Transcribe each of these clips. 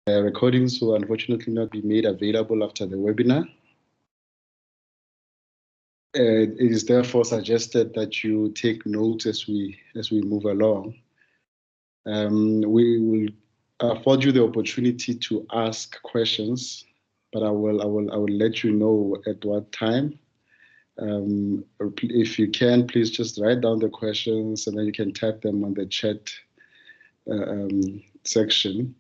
Recordings will unfortunately not be made available after the webinar. It is therefore suggested that you take notes as we move along. We will afford you the opportunity to ask questions, but I will let you know at what time. If you can, please just write down the questions and then you can type them on the chat section.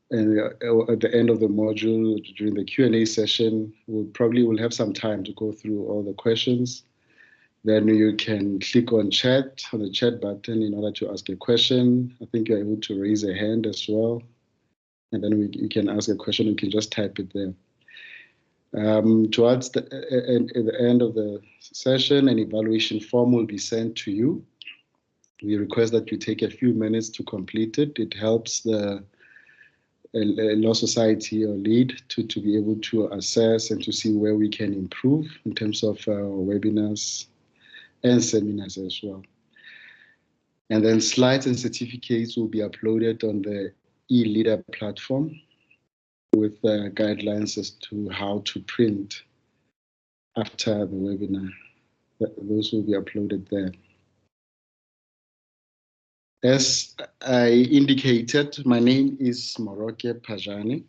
And at the end of the module, during the Q&A session, we'll have some time to go through all the questions. Then you can click on chat, on the chat button, in order to ask a question. I think you're able to raise a hand as well. And then you can ask a question, you can just type it there. Towards at the end of the session, an evaluation form will be sent to you. We request that you take a few minutes to complete it. It helps the Law Society or LEAD to be able to assess and to see where we can improve in terms of webinars and seminars as well. And then slides and certificates will be uploaded on the eLeader platform with guidelines as to how to print after the webinar. Those will be uploaded there. As I indicated, my name is Moroke Pajani.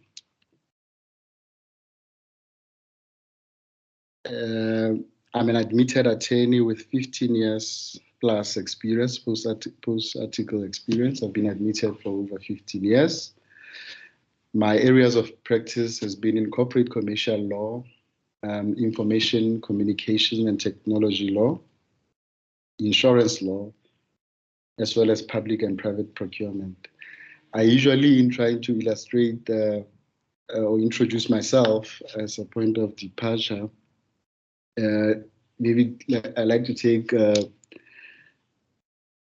I'm an admitted attorney with 15 years plus experience, post-article experience. I've been admitted for over 15 years. My areas of practice has been in corporate commercial law, information, communication and technology law, insurance law, as well as public and private procurement. I usually, in trying to illustrate or introduce myself as a point of departure, maybe I like to take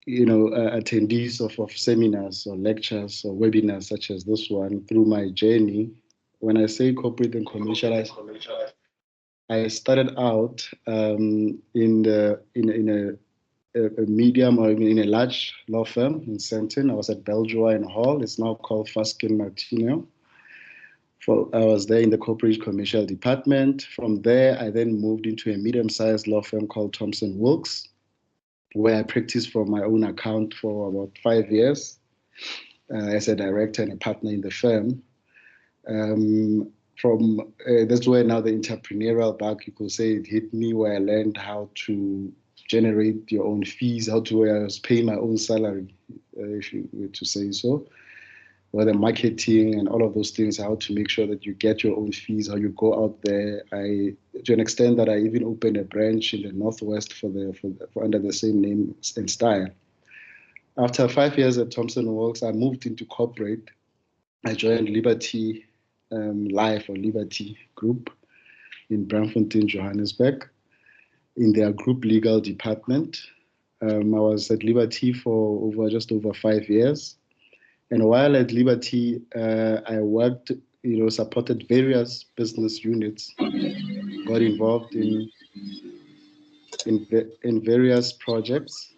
attendees of seminars or lectures or webinars such as this one through my journey. When I say corporate and commercial, I started out in a medium or in a large law firm in Sandton. I was at Beljoa and Hall. It's now called Fasken Martino. I was there in the corporate commercial department. From there, I then moved into a medium-sized law firm called Thompson Wilkes, where I practiced for my own account for about 5 years as a director and a partner in the firm. That's where now the entrepreneurial bug, you could say, it hit me, where I learned how to generate your own fees, how to pay my own salary, if you were to say so, or the marketing and all of those things, how to make sure that you get your own fees, how you go out there. To an extent that I even opened a branch in the Northwest for under the same name and style. After 5 years at Thompson Wilkes, I moved into corporate. I joined Liberty Life or Liberty Group in Braamfontein, Johannesburg, in their group legal department. I was at Liberty for just over 5 years. And while at Liberty, I worked, supported various business units, got involved in various projects,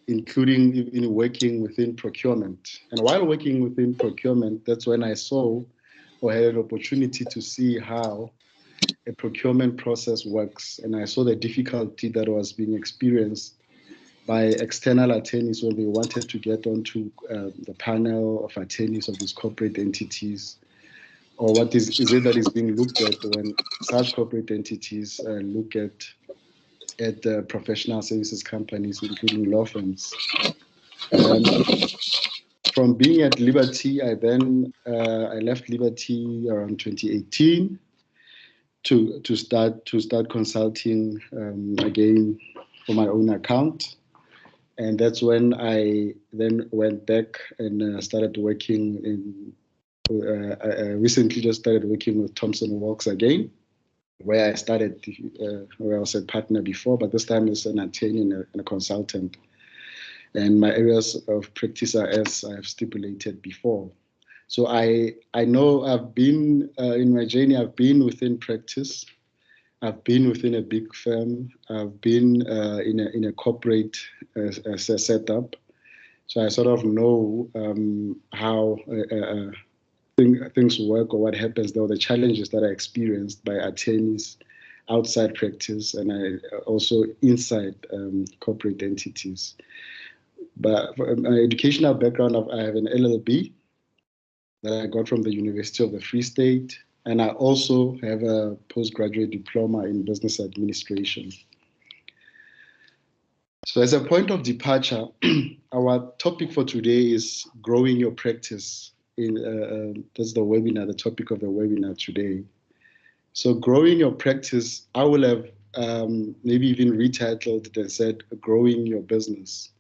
including in working within procurement. And while working within procurement, that's when I saw or had an opportunity to see how a procurement process works. And I saw the difficulty that was being experienced by external attorneys when they wanted to get onto the panel of attorneys of these corporate entities, or what is it that is being looked at when such corporate entities look at professional services companies, including law firms. From being at Liberty, I left Liberty around 2018 to start consulting again for my own account. And that's when I then went back and started working I recently just started working with Thompson Wilkes again, where I started, where I was a partner before, but this time as an attorney and a consultant. And my areas of practice are as I have stipulated before. So I know I've been, in my journey, I've been within practice. I've been within a big firm. I've been in a corporate setup. So I sort of know how things work or what happens, though the challenges that are experienced by attorneys outside practice and also inside corporate entities. But for my educational background, I have an LLB that I got from the University of the Free State, and I also have a postgraduate diploma in business administration. So as a point of departure, our topic for today is growing your practice. That's the webinar, the topic of the webinar today. So growing your practice, I will have maybe even retitled it and said growing your business.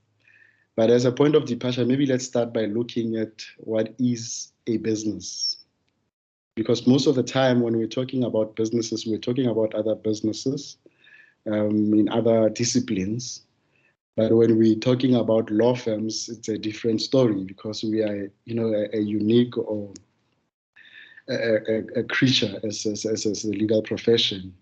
But as a point of departure, maybe let's start by looking at what is a business. Because most of the time when we're talking about businesses, we're talking about other businesses in other disciplines. But when we're talking about law firms, it's a different story because we are, a unique or a creature as a legal profession.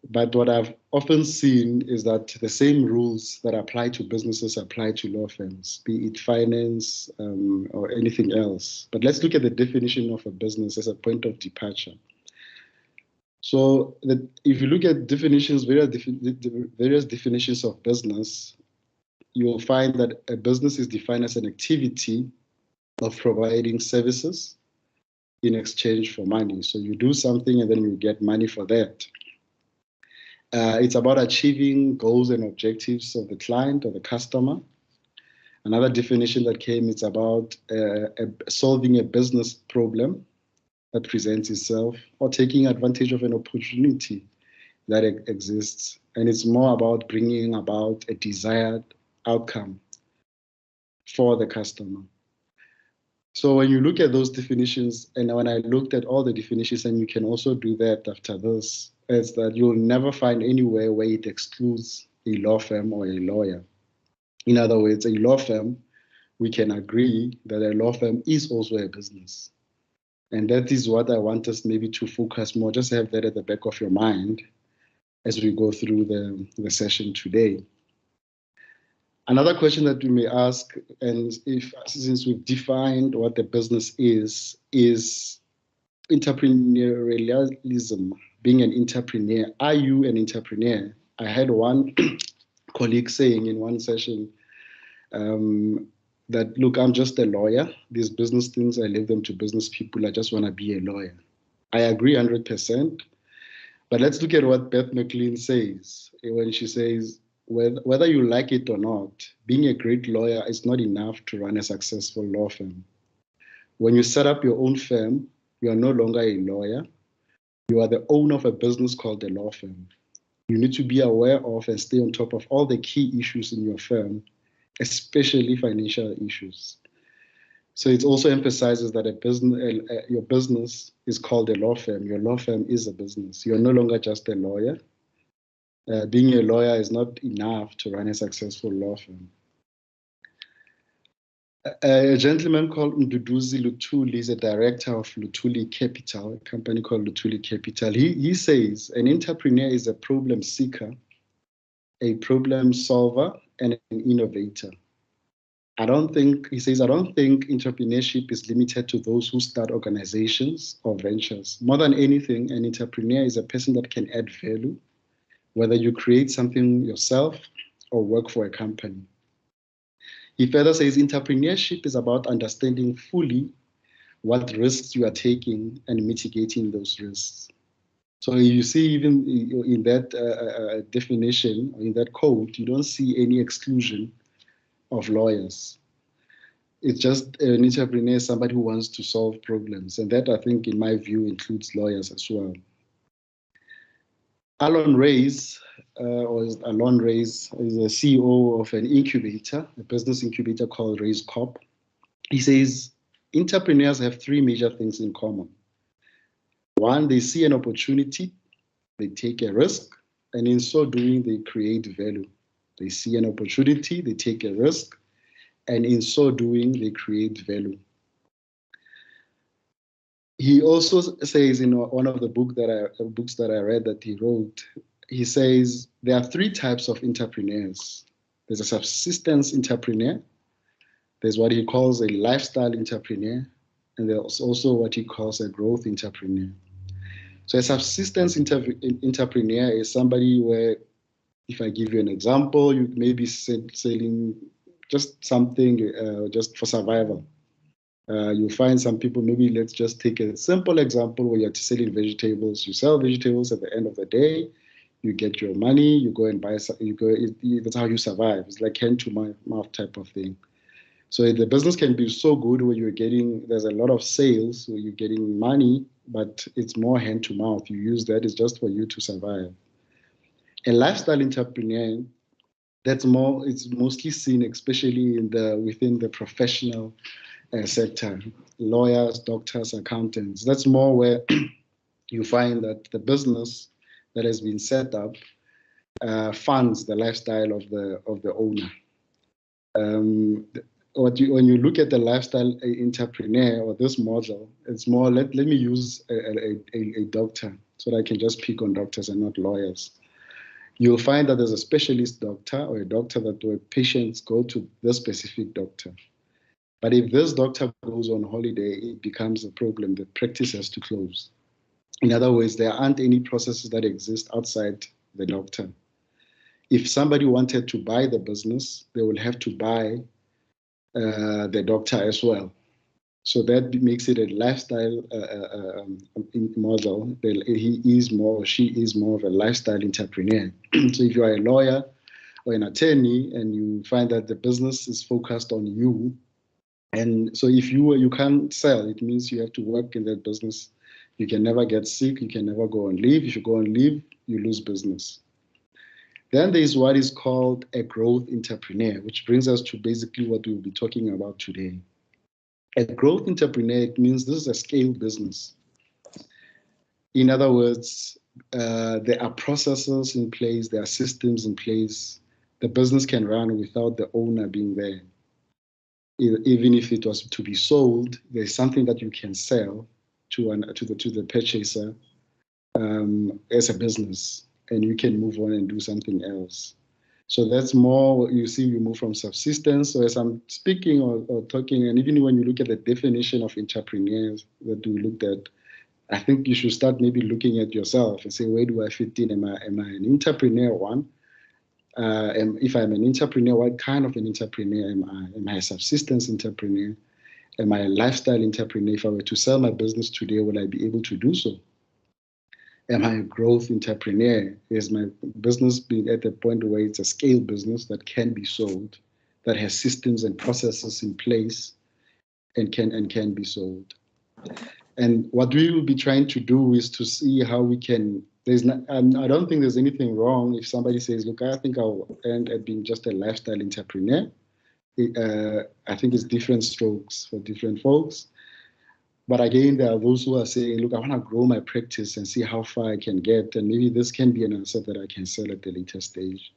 But what I've often seen is that the same rules that apply to businesses apply to law firms, be it finance or anything else. But let's look at the definition of a business as a point of departure. So if you look at definitions, various definitions of business, you will find that a business is defined as an activity of providing services in exchange for money. So you do something and then you get money for that. It's about achieving goals and objectives of the client or the customer. Another definition that came, it's about solving a business problem that presents itself or taking advantage of an opportunity that exists. And it's more about bringing about a desired outcome for the customer. So when you look at those definitions, and when I looked at all the definitions, and you can also do that after this, is that you'll never find anywhere where it excludes a law firm or a lawyer. In other words, a law firm, we can agree that a law firm is also a business. And that is what I want us maybe to focus more, just have that at the back of your mind as we go through the session today. Another question that we may ask, and since we've defined what the business is entrepreneurialism, being an entrepreneur. Are you an entrepreneur? I had one colleague saying in one session that, look, I'm just a lawyer. These business things, I leave them to business people. I just want to be a lawyer. I agree 100%. But let's look at what Beth McLean says when she says, whether you like it or not, being a great lawyer is not enough to run a successful law firm. When you set up your own firm, you are no longer a lawyer. You are the owner of a business called a law firm. You need to be aware of and stay on top of all the key issues in your firm, especially financial issues. So it also emphasizes that your business is called a law firm. Your law firm is a business. You're no longer just a lawyer. Being a lawyer is not enough to run a successful law firm. A gentleman called Mduduzi Luthuli is a director of Luthuli Capital, a company called Luthuli Capital. He says an entrepreneur is a problem seeker, a problem solver, and an innovator. He says, I don't think entrepreneurship is limited to those who start organizations or ventures. More than anything, an entrepreneur is a person that can add value, whether you create something yourself or work for a company. He further says entrepreneurship is about understanding fully what risks you are taking and mitigating those risks. So you see, even in that definition, in that code, you don't see any exclusion of lawyers. It's just an entrepreneur, somebody who wants to solve problems. And that, I think, in my view, includes lawyers as well. Alon Reyes is a CEO of an incubator, a business incubator called Reyes Corp. He says, entrepreneurs have three major things in common. One, they see an opportunity, they take a risk, and in so doing, they create value. They see an opportunity, they take a risk, and in so doing, they create value. He also says in one of the books that I read that he wrote, he says there are three types of entrepreneurs. There's a subsistence entrepreneur, There's what he calls a lifestyle entrepreneur, and there's also what he calls a growth entrepreneur. So a subsistence entrepreneur is somebody where, if I give you an example, you may be selling just something just for survival. You find some people, maybe let's just take a simple example where you're selling vegetables. You sell vegetables at the end of the day, you get your money, you go and buy, that's how you survive. It's like hand to mouth type of thing. So the business can be so good where there's a lot of sales, where you're getting money, but it's more hand to mouth. You use that, it's just for you to survive. A lifestyle entrepreneur, it's mostly seen, especially within the professional sector, lawyers, doctors, accountants. That's more where you find that the business that has been set up funds the lifestyle of the owner. When you look at the lifestyle entrepreneur or this model, it's more, let me use a doctor so that I can just pick on doctors and not lawyers. You'll find that there's a specialist doctor or a doctor that where patients go to this specific doctor. But if this doctor goes on holiday, it becomes a problem. The practice has to close. In other words, there aren't any processes that exist outside the doctor. If somebody wanted to buy the business, they will have to buy the doctor as well. So that makes it a lifestyle model. He is more, or she is more of a lifestyle entrepreneur. So if you are a lawyer or an attorney and you find that the business is focused on you, and so if you can't sell, it means you have to work in that business. You can never get sick. You can never go on leave. If you go on leave, you lose business. Then there is what is called a growth entrepreneur, which brings us to basically what we'll be talking about today. A growth entrepreneur, it means this is a scale business. In other words, there are processes in place, there are systems in place. The business can run without the owner being there. Even if it was to be sold, there's something that you can sell to the purchaser as a business, and you can move on and do something else. So that's more, you see, we move from subsistence. So as I'm speaking or talking, and even when you look at the definition of entrepreneurs that we looked at, I think you should start maybe looking at yourself and say, where do I fit in? Am I an entrepreneur one? If I'm an entrepreneur, what kind of an entrepreneur am I? Am I a subsistence entrepreneur? Am I a lifestyle entrepreneur? If I were to sell my business today, will I be able to do so? Am I a growth entrepreneur? Is my business being at the point where it's a scale business that can be sold, that has systems and processes in place and can be sold? And what we will be trying to do is to see how we can, I don't think there's anything wrong if somebody says, look, I think I'll end up being just a lifestyle entrepreneur. I think it's different strokes for different folks. But again, there are those who are saying, look, I want to grow my practice and see how far I can get. And maybe this can be an answer that I can sell at the later stage.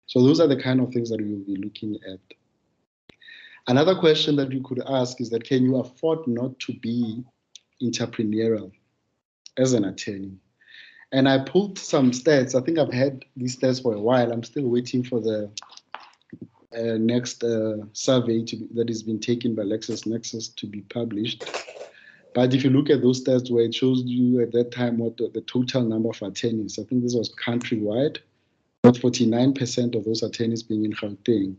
So those are the kind of things that we will be looking at. Another question that you could ask is that, can you afford not to be entrepreneurial as an attorney? And I pulled some stats. I think I've had these stats for a while. I'm still waiting for the next survey that has been taken by LexisNexis to be published. But if you look at those stats where it shows you at that time what the total number of attorneys, I think this was countrywide, with 49% of those attorneys being in Gauteng.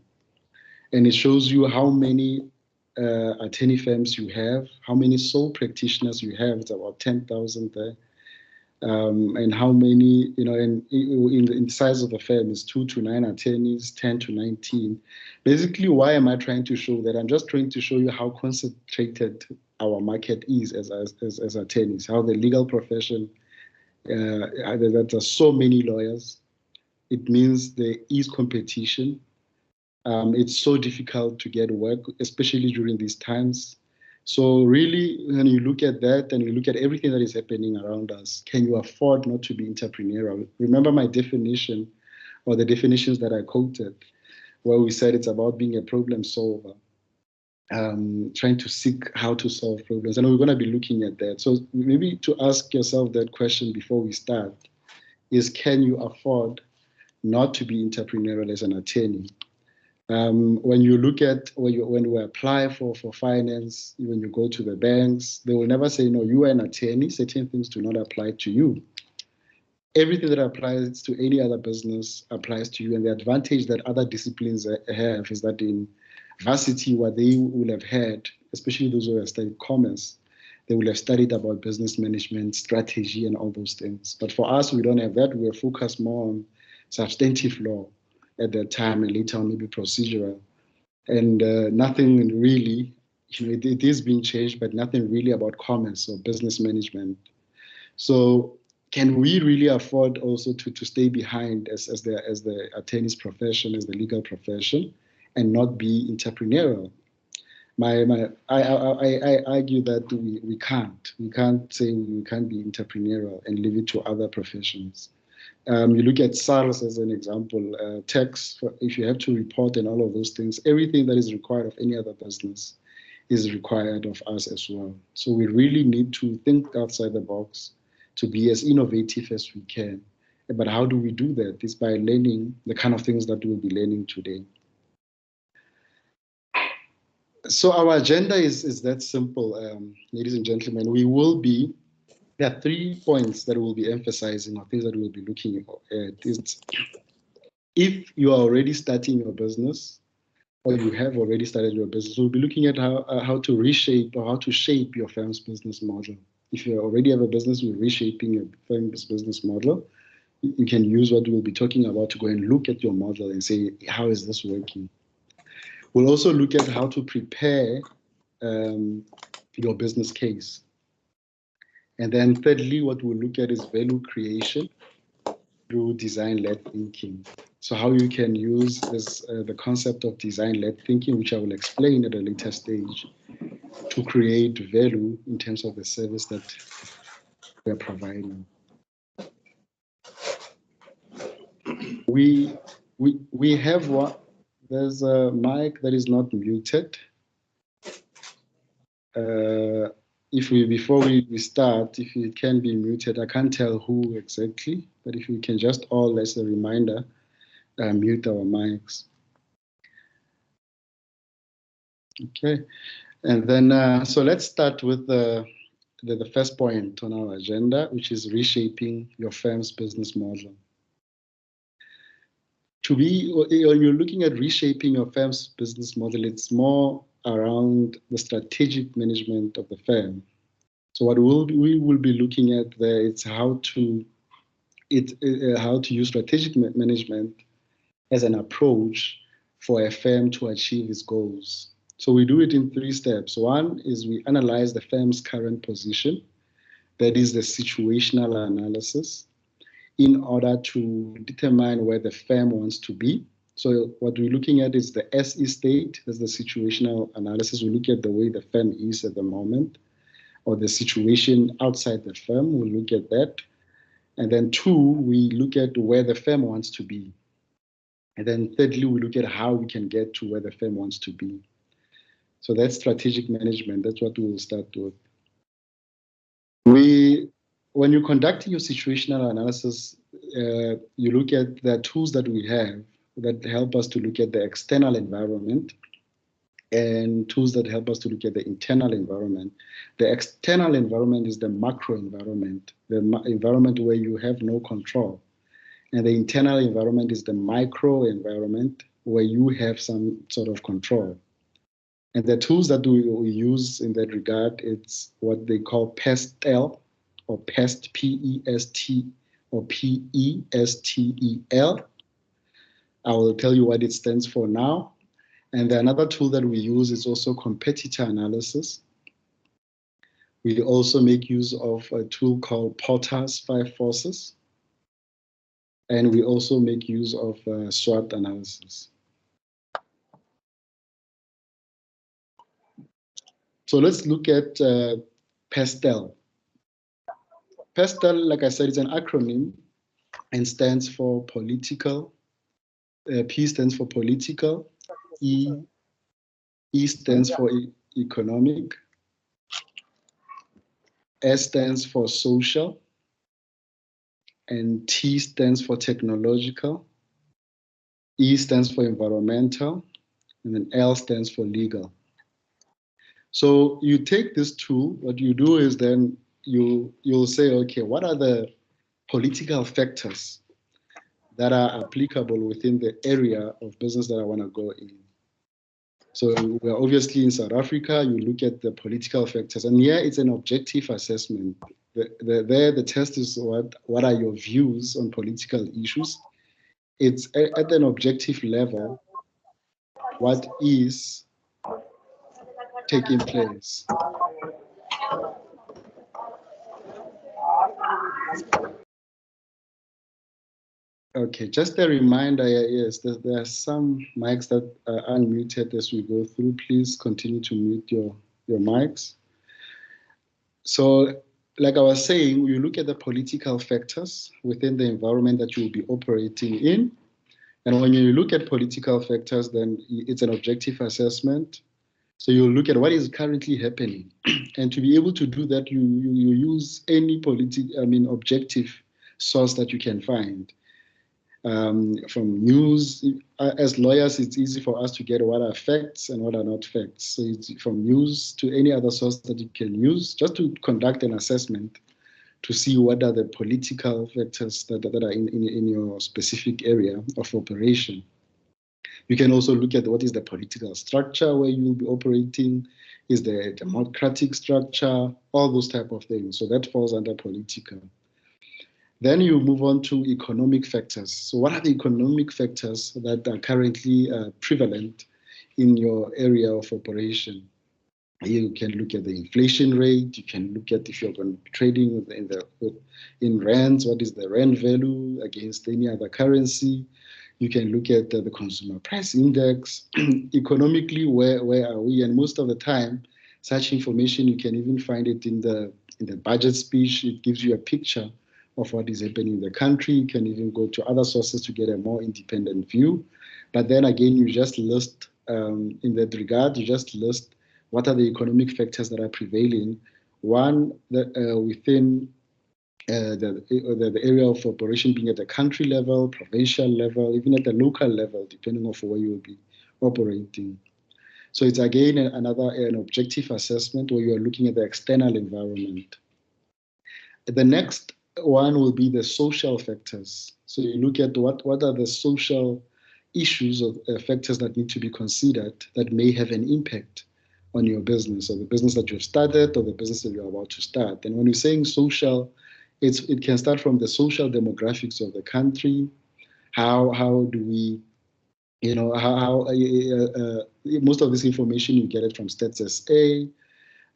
And it shows you how many attorney firms you have, how many sole practitioners you have. It's about 10,000 there. And how many, and in the size of the firm is 2 to 9 attorneys, 10 to 19. Basically, why am I trying to show that? I'm just trying to show you how concentrated our market is as attorneys, how the legal profession, that there are so many lawyers. It means there is competition. It's so difficult to get work, especially during these times. So really, when you look at that and you look at everything that is happening around us, can you afford not to be entrepreneurial? Remember my definition, or the definitions that I quoted, where we said it's about being a problem solver, trying to seek how to solve problems. And we're going to be looking at that. So maybe to ask yourself that question before we start is, can you afford not to be entrepreneurial as an attorney? When you look at, when you apply for finance, when you go to the banks, they will never say, no, you are an attorney, certain things do not apply to you. Everything that applies to any other business applies to you. And the advantage that other disciplines have is that in varsity, what they will have had, especially those who have studied commerce, they will have studied about business management, strategy, and all those things. But for us, we don't have that. We're focused more on substantive law at that time, and later on maybe procedural. And nothing really, it is being changed, but nothing really about commerce or business management. So can we really afford also to stay behind as the attorney's profession, as the legal profession, and not be entrepreneurial? I argue that we can't. We can't say we can't be entrepreneurial and leave it to other professions. You look at SARS as an example, tax, if you have to report and all of those things, everything that is required of any other business is required of us as well. So we really need to think outside the box to be as innovative as we can. But how do we do that? It's by learning the kind of things that we'll be learning today. So our agenda is that simple, ladies and gentlemen. There are 3 points that we'll be emphasizing, or things that we'll be looking at. It's, if you are already starting your business, or you have already started your business, we'll be looking at how to reshape or how to shape your firm's business model. If you already have a business, we're reshaping your firm's business model. You can use what we'll be talking about to go and look at your model and say, how is this working? We'll also look at how to prepare your business case. And then thirdly, what we'll look at is value creation through design-led thinking. So how you can use this, the concept of design-led thinking, which I will explain at a later stage, to create value in terms of the service that we're providing. We have one. There's a mic that is not muted. Before we start, if it can be muted, I can't tell who exactly, but if we can just all, as a reminder, mute our mics. Okay, and then so let's start with the first point on our agenda, which is reshaping your firm's business model. When you're looking at reshaping your firm's business model, it's more around the strategic management of the firm. So what we will be looking at there is how to use strategic management as an approach for a firm to achieve its goals. So we do it in 3 steps. One is we analyze the firm's current position, that is the situational analysis, in order to determine where the firm wants to be. So what we're looking at is the SE state, that's the situational analysis. We look at the way the firm is at the moment, or the situation outside the firm, we'll look at that. And then 2, we look at where the firm wants to be. And then thirdly, we look at how we can get to where the firm wants to be. So that's strategic management. That's what we will start with. When you're conducting your situational analysis, you look at the tools that we have that help us to look at the external environment and tools that help us to look at the internal environment. The external environment is the macro environment, the environment where you have no control. And the internal environment is the micro environment where you have some sort of control. And the tools that we use in that regard, it's what they call PESTEL, or PEST, P-E-S-T, or P-E-S-T-E-L. I will tell you what it stands for now. And another tool that we use is also competitor analysis. We also make use of a tool called Porter's 5 Forces. And we also make use of SWOT analysis. So let's look at PESTEL. PESTEL, like I said, is an acronym and stands for political. P stands for political. E stands for economic. S stands for social. And T stands for technological. E stands for environmental. and then L stands for legal. So you take this tool, what you do is then you'll say, okay, what are the political factors that are applicable within the area of business that I want to go in? So we're obviously in South Africa, you look at the political factors, and here it's an objective assessment. The test is what are your views on political issues? It's at an objective level, what is taking place. Okay, just a reminder, yes, there are some mics that are unmuted as we go through. Please continue to mute your mics. So, like I was saying, you look at the political factors within the environment that you will be operating in. And when you look at political factors, then it's an objective assessment. So you look at what is currently happening. And to be able to do that, you use any objective source that you can find. From news, as lawyers, it's easy for us to get what are facts and what are not facts. So it's from news to any other source that you can use just to conduct an assessment to see what are the political factors that are in your specific area of operation. You can also look at what is the political structure where you will be operating, is the democratic structure, all those type of things. So that falls under political. Then you move on to economic factors. So what are the economic factors that are currently prevalent in your area of operation? You can look at the inflation rate. You can look at if you're going to be trading in rands, what is the rand value against any other currency. You can look at the consumer price index. Economically, where are we? And most of the time, such information, you can even find it in the budget speech. It gives you a picture of what is happening in the country. You can even go to other sources to get a more independent view. But then again, you just list, in that regard, you just list what are the economic factors that are prevailing. One, that within the area of operation being at the country level, provincial level, even at the local level, depending on where you will be operating. So it's again an objective assessment where you are looking at the external environment. The next one will be the social factors. So you look at what are the social issues or factors that need to be considered that may have an impact on your business, or the business that you've started, or the business that you're about to start. And when you're saying social, it can start from the social demographics of the country. How do we, most of this information you get it from Stats SA.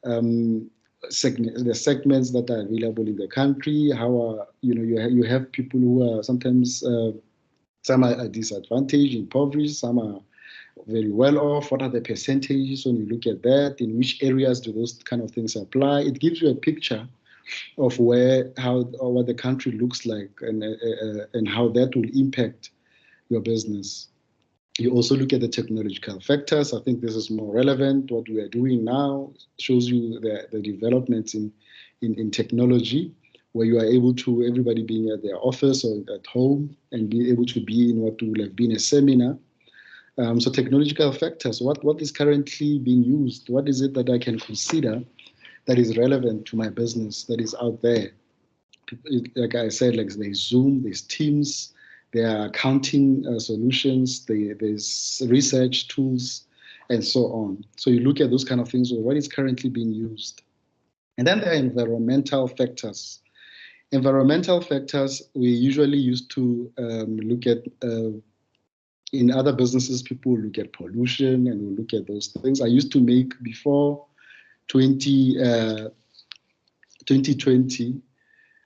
The segments that are available in the country. How are you have people who are sometimes some are disadvantaged, impoverished, some are very well off. What are the percentages when you look at that? In which areas do those kind of things apply? It gives you a picture of what the country looks like and how that will impact your business. You also look at the technological factors. I think this is more relevant. What we are doing now shows you the developments in technology, where you are able to, everybody being at their office or at home, and be able to be in what would have been a seminar. So technological factors, what is currently being used? What is it that I can consider that is relevant to my business, that is out there? Like I said, like there's Zoom, there's Teams, there are accounting solutions, there's research tools, and so on. So you look at those kind of things, what is currently being used. And then there are environmental factors. Environmental factors, we usually used to look at, in other businesses, people look at pollution and we look at those things. I used to make, before 2020,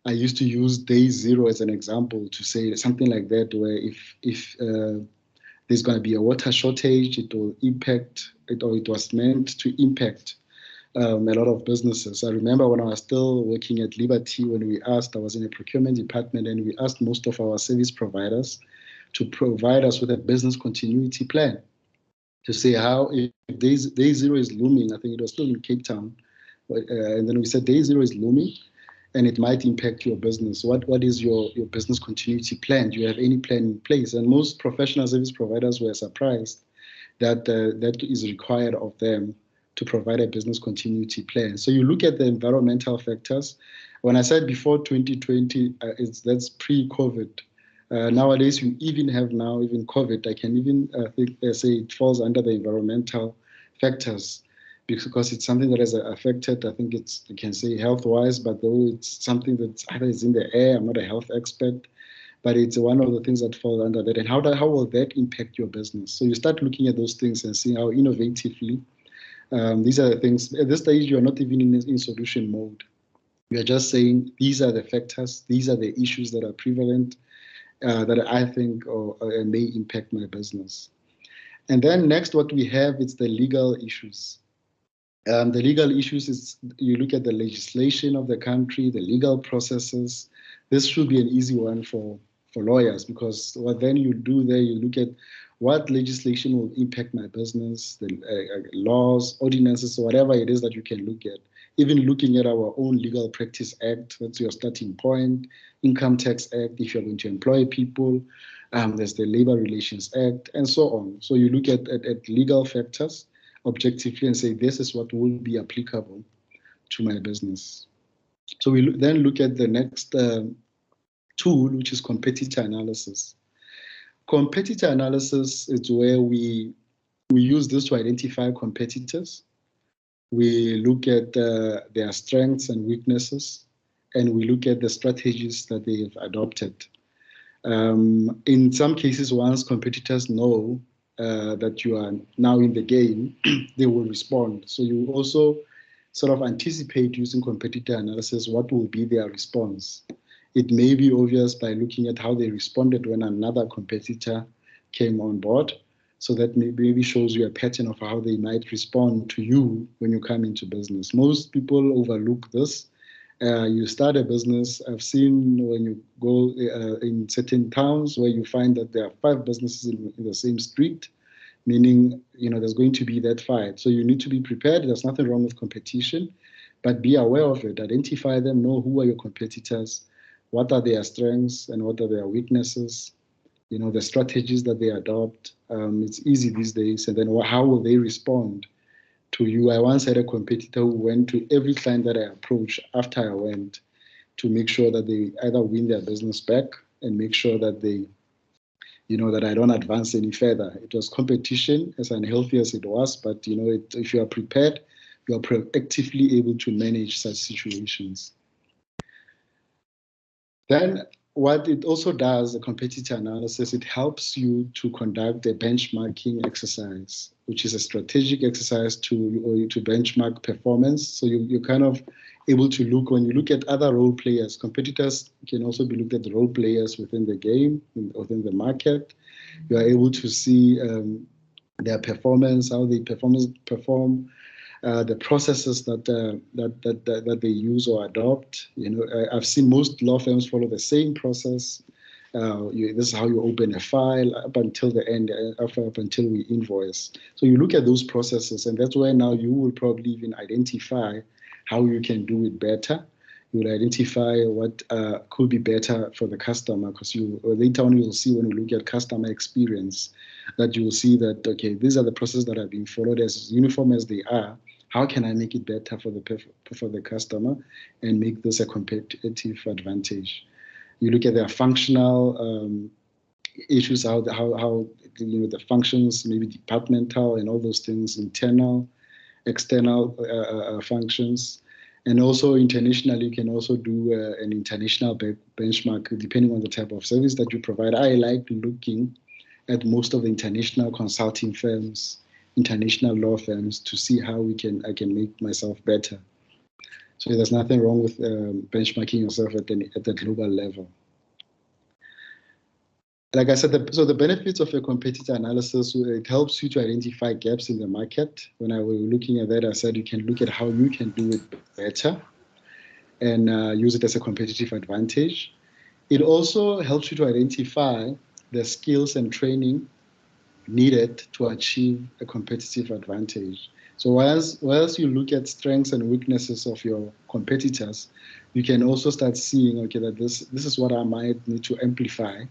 I used to use day zero as an example to say something like that, where if there's going to be a water shortage, it will impact it, or it was meant to impact a lot of businesses. I remember when I was still working at Liberty, when I was in a procurement department, and we asked most of our service providers to provide us with a business continuity plan to say how, if day zero is looming, I think it was still in Cape Town, and then we said day zero is looming and it might impact your business. What is your business continuity plan? Do you have any plan in place? And most professional service providers were surprised that is required of them to provide a business continuity plan. So you look at the environmental factors. When I said before 2020, that's pre-COVID. Nowadays, we even have now, even COVID, I can even say it falls under the environmental factors because it's something that has affected, I think you can say health-wise, but though it's something that either is in the air, I'm not a health expert, but it's one of the things that fall under that. And how will that impact your business? So you start looking at those things and seeing how innovatively these are the things. At this stage, you are not even in solution mode. You are just saying these are the factors, these are the issues that are prevalent that I think may impact my business. And then next, what we have is the legal issues. The legal issues is you look at the legislation of the country, the legal processes. This should be an easy one for lawyers, because what then you do there, you look at what legislation will impact my business, the laws, ordinances, whatever it is that you can look at. Even looking at our own Legal Practice Act, that's your starting point. Income Tax Act, if you're going to employ people. There's the Labor Relations Act, and so on. So you look at legal factors objectively and say, this is what will be applicable to my business. So we then look at the next tool, which is competitor analysis. Competitor analysis is where we use this to identify competitors. We look at their strengths and weaknesses, and we look at the strategies that they have adopted. In some cases, once competitors know that you are now in the game, they will respond. So you also sort of anticipate using competitor analysis what will be their response. It may be obvious by looking at how they responded when another competitor came on board. So that maybe shows you a pattern of how they might respond to you when you come into business. Most people overlook this. You start a business. I've seen when you go in certain towns where you find that there are 5 businesses in the same street, meaning there's going to be that fight. So you need to be prepared. There's nothing wrong with competition, but be aware of it. Identify them. Know who are your competitors, what are their strengths and what are their weaknesses. The strategies that they adopt. It's easy these days. And then how will they respond to you? I once had a competitor who went to every client that I approached after I went to make sure that they either win their business back and make sure that they, that I don't advance any further. It was competition, as unhealthy as it was, but if you are prepared, you are proactively able to manage such situations. Then what it also does, the competitor analysis, it helps you to conduct a benchmarking exercise, which is a strategic exercise to benchmark performance. So you're kind of able to look, when you look at other role players, competitors can also be looked at the role players within the game, within the market. You are able to see their performance, how they perform, the processes that they use or adopt. I've seen most law firms follow the same process. This is how you open a file up until the end, up until we invoice. So you look at those processes, and that's where now you will probably even identify how you can do it better. You will identify what could be better for the customer, because later on you will see when you look at customer experience that you will see that, okay, these are the processes that are being followed. As uniform as they are, how can I make it better for the customer and make this a competitive advantage? You look at their functional issues, how the functions, maybe departmental and all those things, internal, external functions. And also internationally, you can also do an international benchmark depending on the type of service that you provide. I like looking at most of the international consulting firms, international law firms, to see how I can make myself better. So there's nothing wrong with benchmarking yourself at the global level. Like I said, so the benefits of a competitor analysis, it helps you to identify gaps in the market. When I was looking at that, I said you can look at how you can do it better and use it as a competitive advantage. It also helps you to identify the skills and training needed to achieve a competitive advantage. So whilst you look at strengths and weaknesses of your competitors, you can also start seeing, okay, that this is what I might need to amplify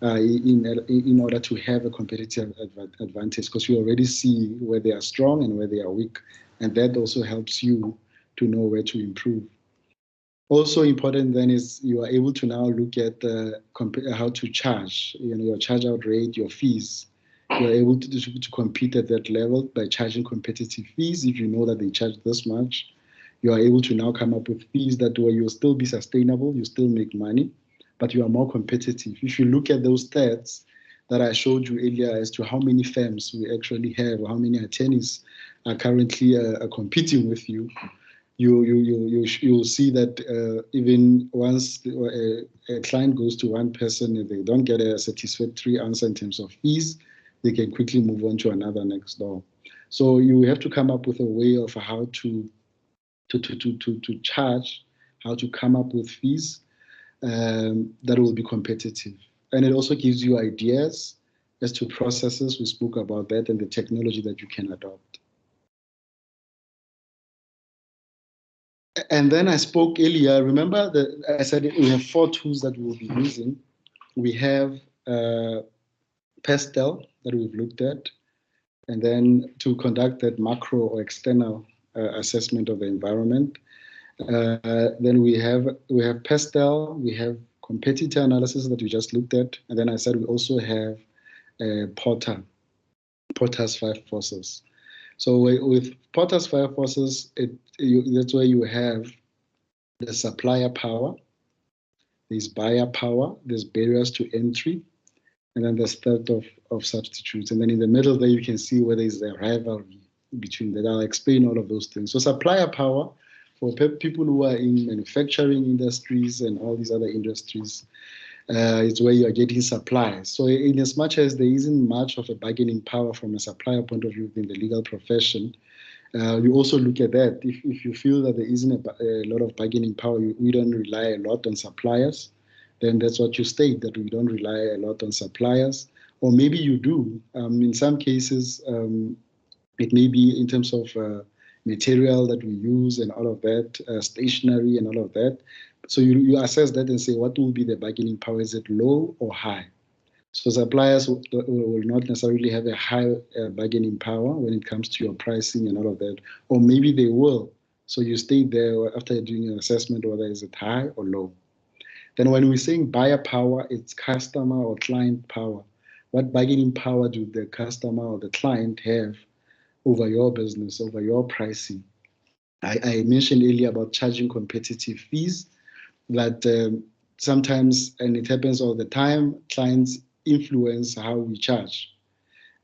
in order to have a competitive advantage, because you already see where they are strong and where they are weak, and that also helps you to know where to improve. Also important then is you are able to now look at how to charge, your charge out rate, your fees. You are able to compete at that level by charging competitive fees. If you know that they charge this much, you are able to now come up with fees that way you'll still be sustainable, you still make money, but you are more competitive. If you look at those stats that I showed you earlier as to how many firms we actually have, or how many attorneys are currently competing with you, you'll see that even once a client goes to one person, if they don't get a satisfactory answer in terms of fees, they can quickly move on to another next door. So you have to come up with a way of how to charge, how to come up with fees that will be competitive. And it also gives you ideas as to processes, we spoke about that, and the technology that you can adopt. And then I spoke earlier, remember that I said we have 4 tools that we'll be using. We have Pestel that we've looked at, and then to conduct that macro or external assessment of the environment. Then we have Pestel, we have competitor analysis that we just looked at, and then I said we also have Porter's 5 forces. So with Porter's 5 forces, that's where you have the supplier power, there's buyer power, there's barriers to entry, and then there's threat of substitutes. And then in the middle there, you can see where there's a rivalry between that. I'll explain all of those things. So supplier power, for people who are in manufacturing industries and all these other industries, it's where you are getting supplies. So in as much as there isn't much of a bargaining power from a supplier point of view in the legal profession, you also look at that. If you feel that there isn't a lot of bargaining power, we don't rely a lot on suppliers, then that's what you state, that we don't rely a lot on suppliers. Or maybe you do. In some cases, it may be in terms of material that we use and all of that, stationery and all of that. So you assess that and say, what will be the bargaining power? Is it low or high? So suppliers will not necessarily have a high bargaining power when it comes to your pricing and all of that, or maybe they will. So you stay there after doing an assessment, whether is it high or low. Then when we're saying buyer power, it's customer or client power. What bargaining power do the customer or the client have over your business, over your pricing? I mentioned earlier about charging competitive fees, that sometimes, and it happens all the time, clients influence how we charge.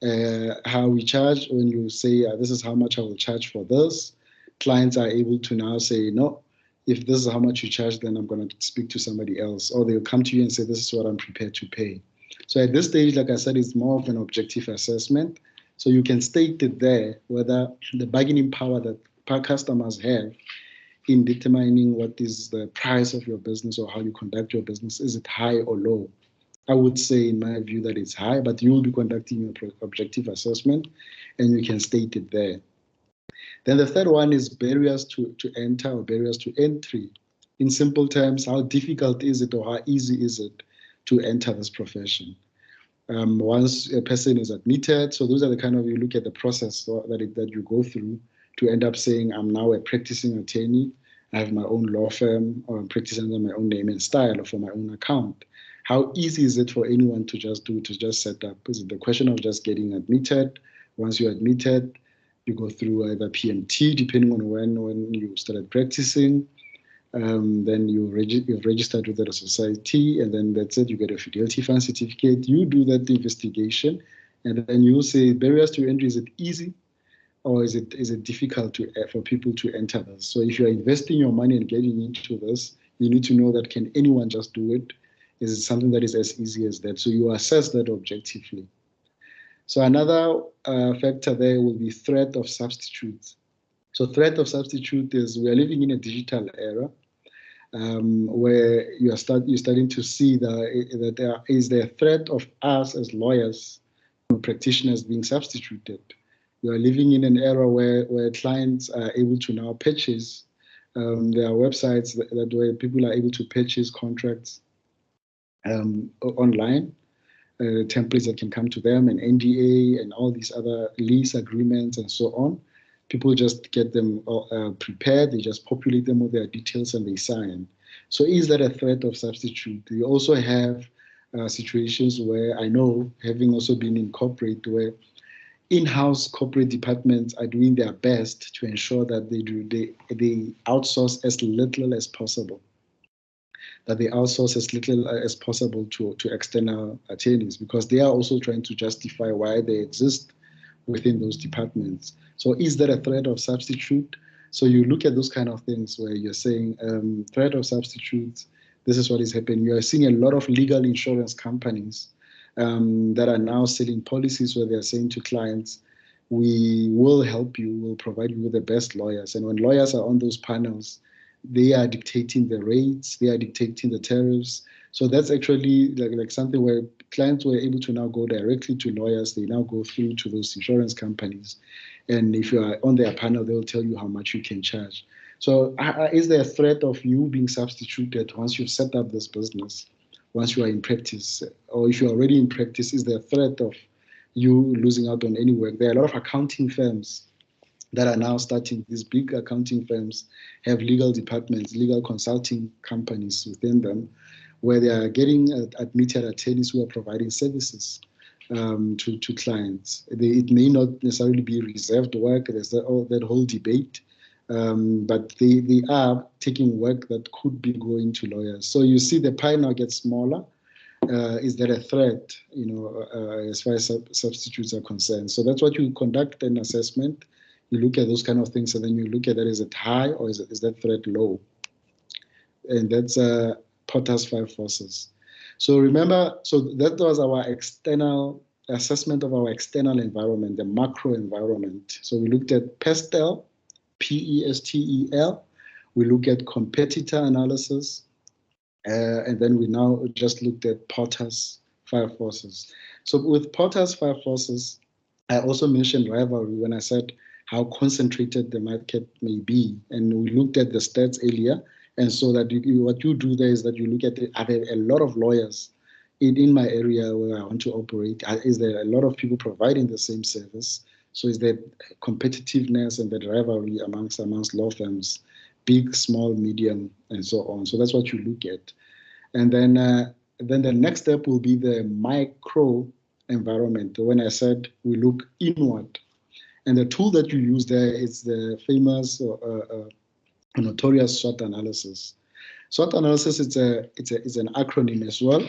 When you say, this is how much I will charge for this, clients are able to now say, no, if this is how much you charge, then I'm going to speak to somebody else. Or they'll come to you and say, this is what I'm prepared to pay. So at this stage, like I said, it's more of an objective assessment. So you can state it there, whether the bargaining power that customers have in determining what is the price of your business or how you conduct your business, is it high or low? I would say, in my view, that it's high, but you will be conducting your objective assessment and you can state it there. Then the third one is barriers to enter or barriers to entry. In simple terms, how difficult is it or how easy is it to enter this profession? Once a person is admitted, so those are the kind of, you look at the process that you go through to end up saying, I'm now a practicing attorney, I have my own law firm, or I'm practicing under my own name and style or for my own account. How easy is it for anyone to just set up? Is it the question of just getting admitted? Once you're admitted, you go through either PMT, depending on when you started practicing. Then you've registered with the society, and then that's it. You get a fidelity fund certificate. You do that investigation, and then you say, barriers to entry, is it easy? Or is it difficult for people to enter this? So if you're investing your money and getting into this, you need to know that, can anyone just do it? Is it something that is as easy as that? So you assess that objectively. So another factor there will be threat of substitutes. So threat of substitute is, we are living in a digital era where you're starting to see that there is the threat of us as lawyers or practitioners being substituted. We are living in an era where clients are able to now purchase. There are websites that where people are able to purchase contracts online. templates that can come to them, and NDA and all these other lease agreements and so on. People just get them prepared, they just populate them with their details and they sign. So is that a threat of substitute? You also have situations where I know, having also been in corporate, where in-house corporate departments are doing their best to ensure that they outsource as little as possible. That they outsource as little as possible to external attorneys, because they are also trying to justify why they exist within those departments. So is there a threat of substitute? So you look at those kind of things where you're saying threat of substitute, this is what is happening. You are seeing a lot of legal insurance companies that are now selling policies where they're saying to clients, we will help you, we'll provide you with the best lawyers. And when lawyers are on those panels, they are dictating the rates, they are dictating the tariffs. So that's actually like something where clients were able to now go directly to lawyers. They now go through to those insurance companies. And if you are on their panel, they'll tell you how much you can charge. So is there a threat of you being substituted once you've set up this business, once you are in practice? Or if you're already in practice, is there a threat of you losing out on any work? There are a lot of accounting firms that are now starting. These big accounting firms have legal departments, legal consulting companies within them, where they are getting admitted attorneys who are providing services to clients. It may not necessarily be reserved work. There's that whole debate, but they are taking work that could be going to lawyers. So you see the pie now gets smaller. Is there a threat, as far as substitutes are concerned? So that's what you conduct an assessment. You look at those kind of things, and then you look at that, is it high or is that threat low? And that's Porter's 5 forces. So remember, so that was our external assessment of our external environment, the macro environment. So we looked at PESTEL, P-E-S-T-E-L. We look at competitor analysis. And then we now just looked at Porter's 5 forces. So with Porter's 5 forces, I also mentioned rivalry when I said how concentrated the market may be. And we looked at the stats earlier. And so that what you do there is that you look at, are there a lot of lawyers in my area where I want to operate? Is there a lot of people providing the same service? So is there competitiveness and that rivalry amongst law firms, big, small, medium, and so on? So that's what you look at. And then the next step will be the micro environment. When I said we look inward, and the tool that you use there is the famous notorious SWOT analysis. SWOT analysis is an acronym as well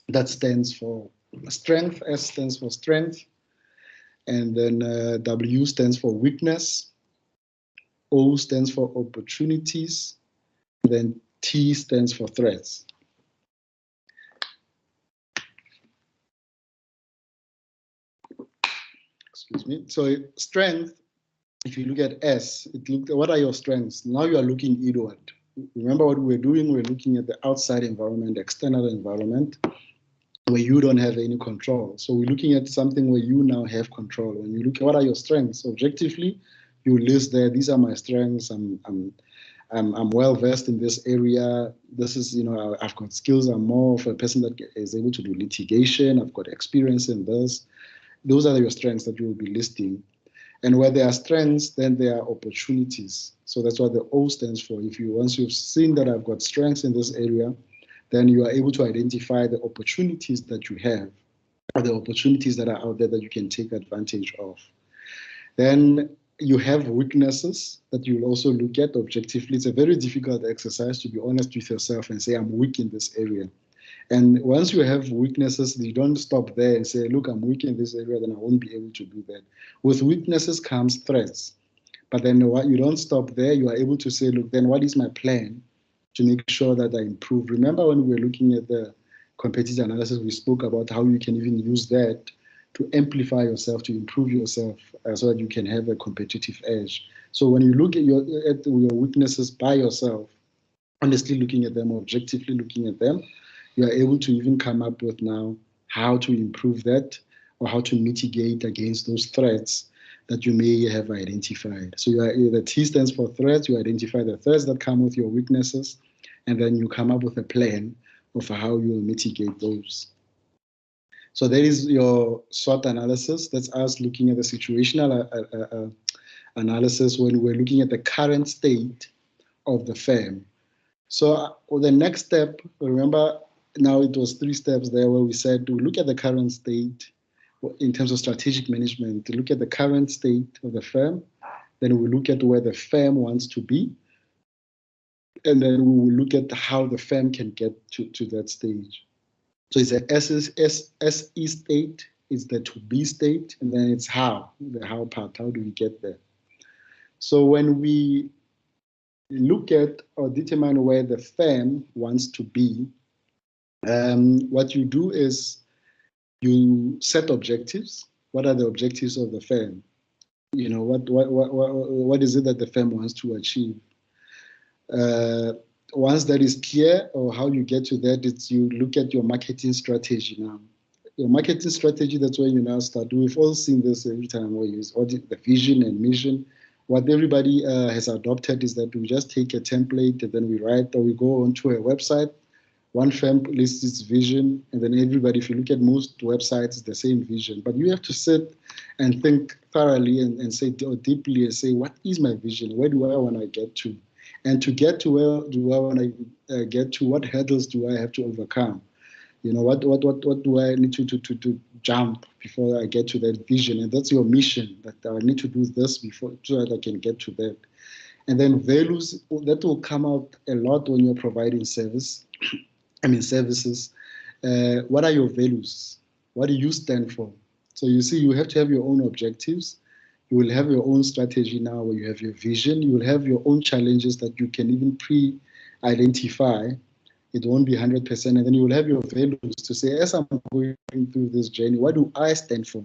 that stands for strength. S stands for strength, and then W stands for weakness, O stands for opportunities, then T stands for threats. Excuse me. So strength, if you look at S, what are your strengths? Now you are looking inward. Remember what we're doing? We're looking at the outside environment, the external environment, where you don't have any control. So we're looking at something where you now have control. When you look at what are your strengths, objectively, you list there, these are my strengths. I'm well versed in this area. This is, I've got skills. I'm more of a person that is able to do litigation. I've got experience in this. Those are your strengths that you will be listing. And where there are strengths, then there are opportunities. So that's what the O stands for. Once you've seen that I've got strengths in this area, then you are able to identify the opportunities that you have, or the opportunities that are out there that you can take advantage of. Then you have weaknesses that you'll also look at objectively. It's a very difficult exercise to be honest with yourself and say, I'm weak in this area. And once you have weaknesses, you don't stop there and say, look, I'm weak in this area, then I won't be able to do that. With weaknesses comes threats. But then you don't stop there. You are able to say, look, then what is my plan to make sure that I improve? Remember when we were looking at the competitive analysis, we spoke about how you can even use that to amplify yourself, to improve yourself, so that you can have a competitive edge. So when you look at your weaknesses by yourself, honestly looking at them, objectively looking at them, you are able to even come up with now how to improve that or how to mitigate against those threats that you may have identified. So the T stands for threats. You identify the threats that come with your weaknesses, and then you come up with a plan of how you will mitigate those. So there is your SWOT analysis. That's us looking at the situational analysis when we're looking at the current state of the firm. So the next step, remember now it was 3 steps there where we said to look at the current state in terms of strategic management, to look at the current state of the firm, then we look at where the firm wants to be, and then we will look at how the firm can get to that stage. So it's a SE state, it's the to be state, and then it's how, the how part, how do we get there? So when we look at or determine where the firm wants to be, what you do is you set objectives. What are the objectives of the firm? You know, what is it that the firm wants to achieve? Once that is clear, or how you get to that, it's you look at your marketing strategy now. Your marketing strategy, that's where you now start. We've all seen this every time we use the vision and mission. What everybody has adopted is that we just take a template and then we write, or we go onto a website. One firm lists its vision, and then everybody, if you look at most websites, it's the same vision. But you have to sit and think thoroughly and say deeply and say, what is my vision? Where do I want to get to? And to get to where do I want to get to? What hurdles do I have to overcome? You know, what do I need to jump before I get to that vision? And that's your mission, that I need to do this before so that I can get to that. And then values, that will come out a lot when you're providing services. What are your values? What do you stand for? So you see, you have to have your own objectives. You will have your own strategy now where you have your vision. You will have your own challenges that you can even pre-identify. It won't be 100%. And then you will have your values to say, as I'm going through this journey, what do I stand for?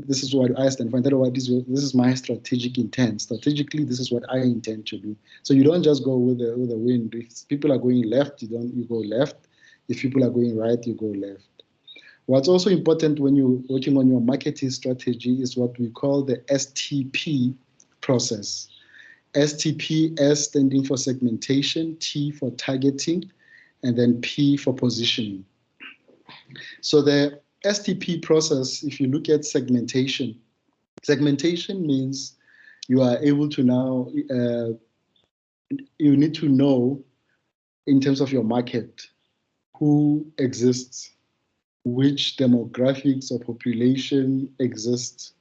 This is what I stand for. And this is my strategic intent. Strategically, this is what I intend to do. So you don't just go with the wind. If people are going left, you go left. If people are going right, you go left. What's also important when you're working on your marketing strategy is what we call the STP process. STP, S standing for segmentation, T for targeting, and then P for positioning. So the STP process, if you look at segmentation means you are able to now, you need to know in terms of your market, who exists, which demographics or population exists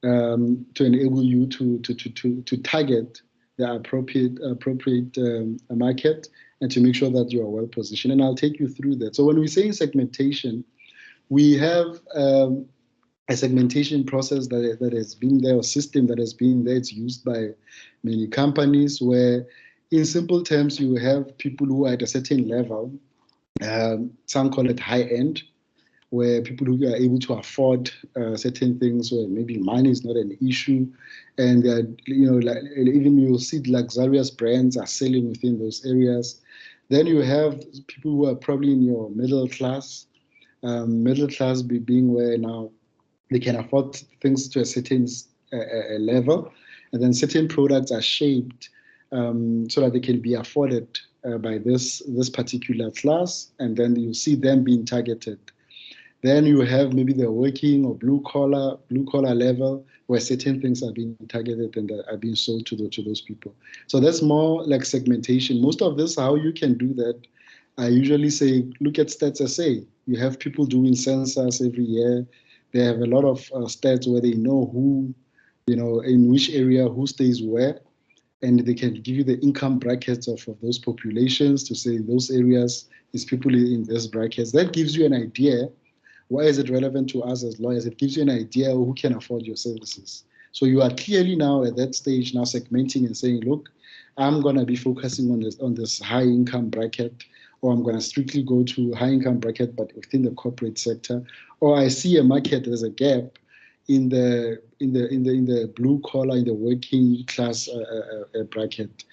to enable you to target the appropriate market and to make sure that you are well positioned. And I'll take you through that. So when we say segmentation, we have a segmentation process that has been there, or system that has been there. It's used by many companies where, in simple terms, you have people who are at a certain level. Some call it high end, where people who are able to afford certain things, where maybe money is not an issue, and even you'll see luxurious brands are selling within those areas. Then you have people who are probably in your middle class. Middle class being where now they can afford things to a certain level, and then certain products are shaped so that they can be afforded by this particular class, and then you see them being targeted. Then you have maybe the working or blue collar level where certain things are being targeted and are being sold to those people. So that's more like segmentation. Most of this, how you can do that, I usually say, look at Stats SA. You have people doing census every year. They have a lot of stats where they know who, in which area, who stays where, and they can give you the income brackets of those populations to say those areas is people in those brackets. That gives you an idea. Why is it relevant to us as lawyers? It gives you an idea of who can afford your services. So you are clearly now at that stage now segmenting and saying, look, I'm going to be focusing on this high income bracket, or I'm going to strictly go to high income bracket, but within the corporate sector. Or I see a market, there's a gap in the blue collar, in the working class bracket,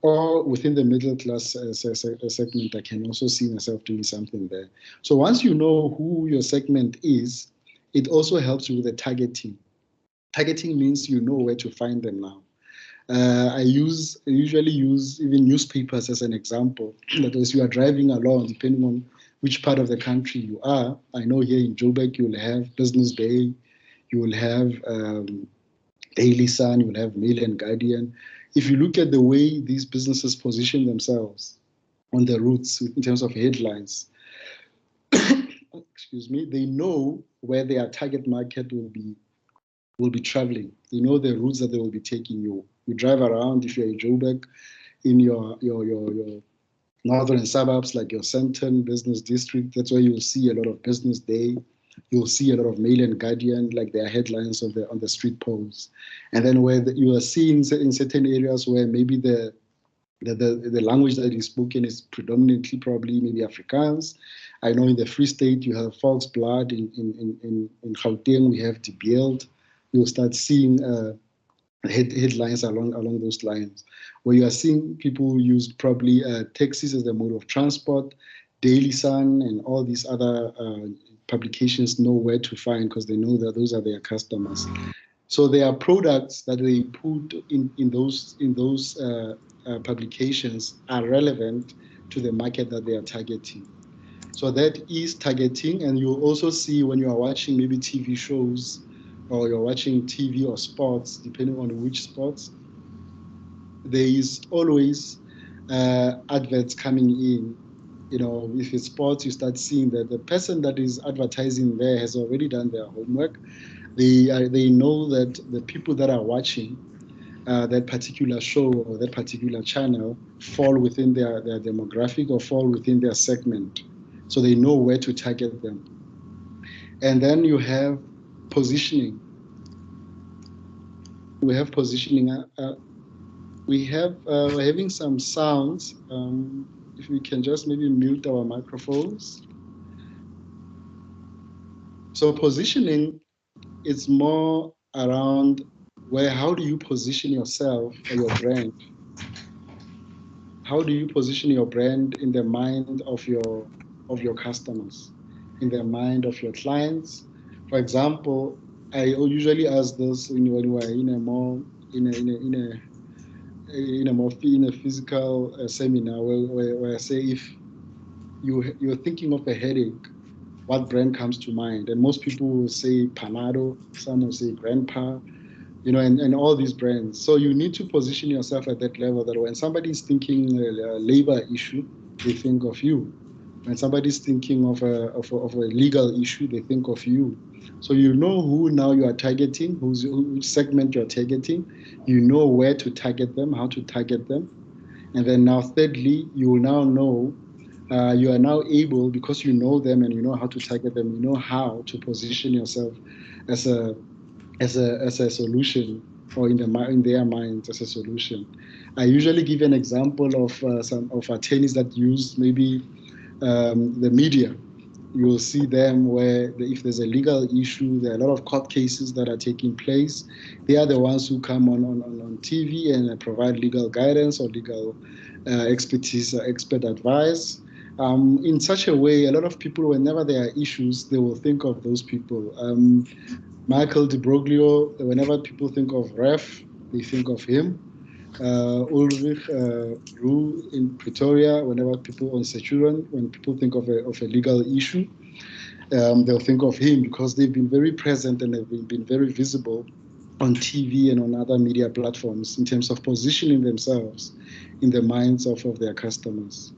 or within the middle class segment. I can also see myself doing something there. So once you know who your segment is, it also helps you with the targeting. Targeting means you know where to find them now. I usually use even newspapers as an example. That as you are driving along, depending on which part of the country you are. I know here in Joburg you will have Business Day, you will have Daily Sun, you will have Mail and Guardian. If you look at the way these businesses position themselves on the routes in terms of headlines, excuse me, they know where their target market will be traveling. They know the routes that they will be taking. You drive around if you're in Joburg in your northern suburbs like your Sandton business district. That's where you'll see a lot of Business Day. You'll see a lot of Mail and Guardian, like their headlines on the street poles. And then where you are seeing in certain areas where maybe the language that is spoken is predominantly probably maybe Afrikaans. I know in the Free State you have Volksblad. In Gauteng we have Die Beeld. You'll start seeing headlines along those lines, where you are seeing people use probably taxis as the mode of transport. Daily Sun and all these other publications know where to find because they know that those are their customers. So there are products that they put in those publications are relevant to the market that they are targeting. So that is targeting, and you'll also see when you are watching maybe TV shows or you're watching TV or sports, depending on which sports, there is always adverts coming in. You know, if it's sports, you start seeing that the person that is advertising there has already done their homework. They know that the people that are watching that particular show or that particular channel fall within their demographic or fall within their segment. So they know where to target them. And then you have positioning. We have positioning. We're having some sounds. If we can just maybe mute our microphones. So positioning is more around how do you position yourself or your brand? How do you position your brand in the mind of your customers, in the mind of your clients? For example, I usually ask this when you are in a physical seminar where I say, if you're thinking of a headache, what brand comes to mind? And most people will say Panado, some will say Grandpa, and all these brands. So you need to position yourself at that level that when somebody's thinking a labor issue, they think of you. When somebody's thinking of a legal issue, they think of you. So you know who now you are targeting, which segment you're targeting. You know where to target them, how to target them. And then now, thirdly, you will now know, you are now able, because you know them and you know how to target them, you know how to position yourself as a solution, or in their minds as a solution. I usually give an example of some of attorneys that use maybe the media. You will see them where if there's a legal issue, there are a lot of court cases that are taking place. They are the ones who come on TV and provide legal guidance or legal expertise, expert advice. In such a way, a lot of people, whenever there are issues, they will think of those people. Michael de Broglio, whenever people think of REF, they think of him. Ulrich Roux in Pretoria, whenever people on Sechuran, when people think of a legal issue, they'll think of him because they've been very present and they've been very visible on TV and on other media platforms in terms of positioning themselves in the minds of their customers.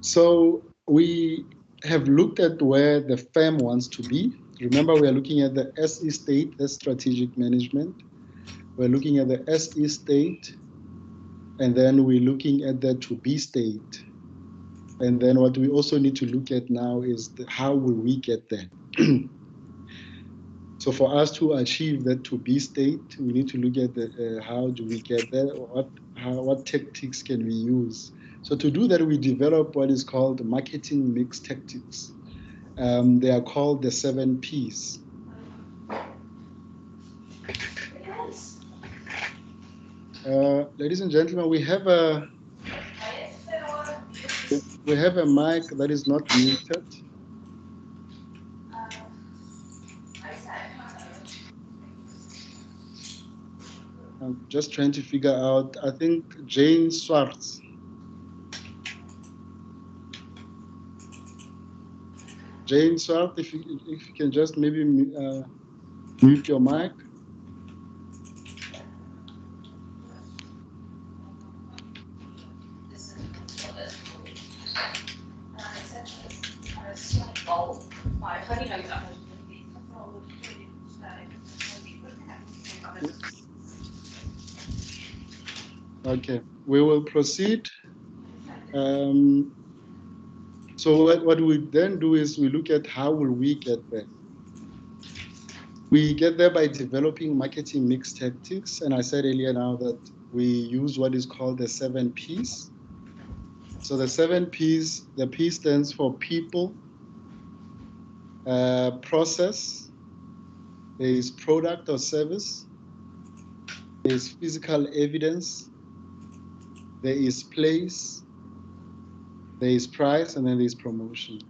So we have looked at where the firm wants to be. Remember, we are looking at the SE state, that's strategic management. We're looking at the SE state, and then we're looking at the to be state. And then what we also need to look at now is how will we get there? So for us to achieve that to be state, we need to look at how do we get there? What tactics can we use? So to do that, we develop what is called marketing mix tactics. They are called the 7 Ps. Ladies and gentlemen, we have a mic that is not muted. I'm just trying to figure out, I think Jane Swartz. Jane Swartz, if you can just maybe mute your mic. Okay, we will proceed. So what we then do is we look at how will we get there. We get there by developing marketing mix tactics. And I said earlier now that we use what is called the 7 Ps. So the 7 Ps, the P stands for people, process, there is product or service, there is physical evidence, there is place, there is price, and then there is promotion.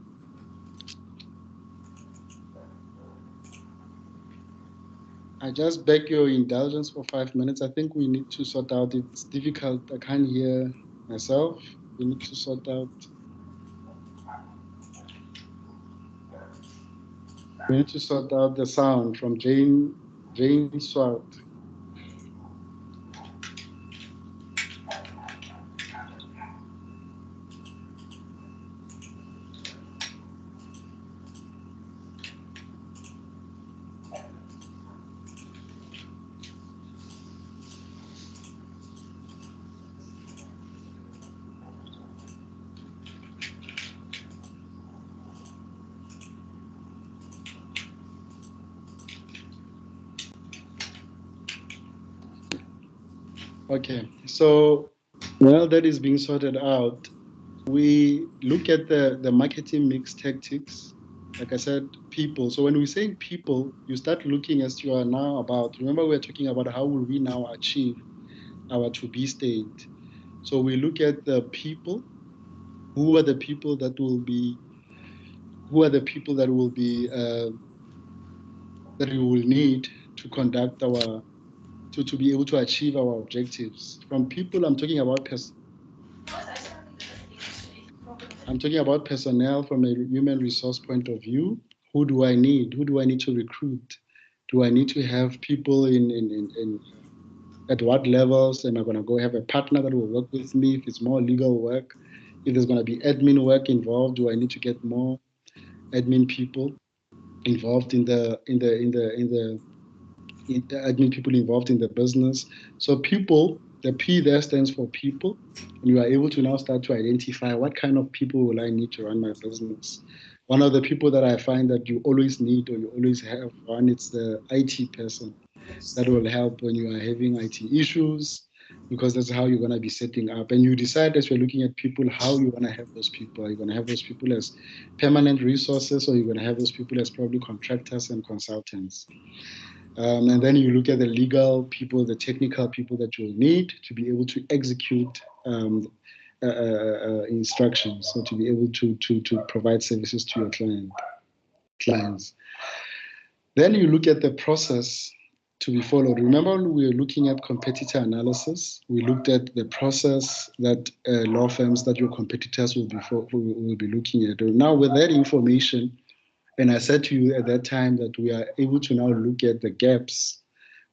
I just beg your indulgence for 5 minutes. I think we need to sort out, it's difficult. I can't hear myself. We need to sort out. We need to sort out the sound from Jane Swart. Okay, so while that is being sorted out, we look at the marketing mix tactics. Like I said, people. So when we say people, you start looking as you are now about, remember we're talking about how will we now achieve our to-be state. So we look at the people. Who are the people that will be, that we will need to conduct our, to be able to achieve our objectives. From people, I'm talking about personnel from a human resource point of view. Who do I need? Who do I need to recruit? Do I need to have people in at what levels? Am I going to go have a partner that will work with me if it's more legal work? If there's going to be admin work involved, do I need to get more admin people involved in the admin people involved in the business? So people, the P there stands for people, and you are able to now start to identify what kind of people will I need to run my business. One of the people that I find that you always need or you always have one, it's the IT person that will help when you are having IT issues, because that's how you're going to be setting up. And you decide as you're looking at people how you want to have those people. Are you going to have those people as permanent resources, or you're going to have those people as probably contractors and consultants? And then you look at the legal people, the technical people that you'll need to be able to execute instructions, so to be able to provide services to your clients. Then you look at the process to be followed. Remember, we were looking at competitor analysis. We looked at the process that law firms that your competitors will be looking at. Now, with that information, and I said to you at that time that we are able to now look at the gaps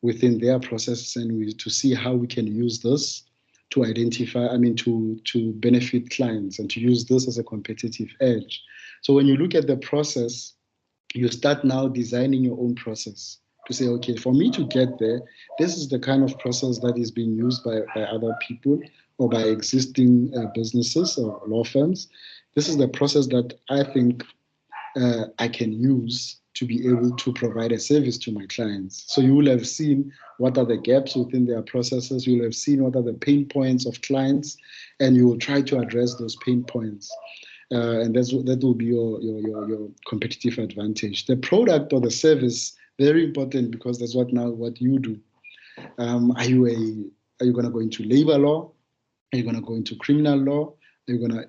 within their processes and to see how we can use this to identify, to benefit clients and to use this as a competitive edge. So when you look at the process, you start now designing your own process to say, okay, for me to get there, this is the kind of process that is being used by other people or by existing businesses or law firms. This is the process that I think I can use to be able to provide a service to my clients. So you will have seen what are the gaps within their processes. You will have seen what are the pain points of clients, and you will try to address those pain points. And that will be your competitive advantage. The product or the service, very important, because that's what you do. Are you going to go into labor law? Are you going to go into criminal law?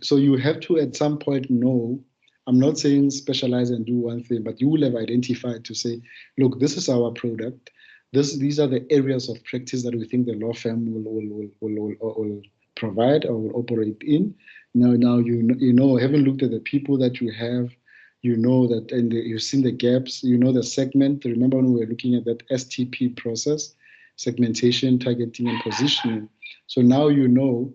So you have to at some point know. I'm not saying specialize and do one thing, but you will have identified to say, look, this is our product. these are the areas of practice that we think the law firm will provide or will operate in. Now you know, having looked at the people that you have, you know that, and you've seen the gaps, you know the segment. Remember when we were looking at that STP process, segmentation, targeting, and positioning. So now you know,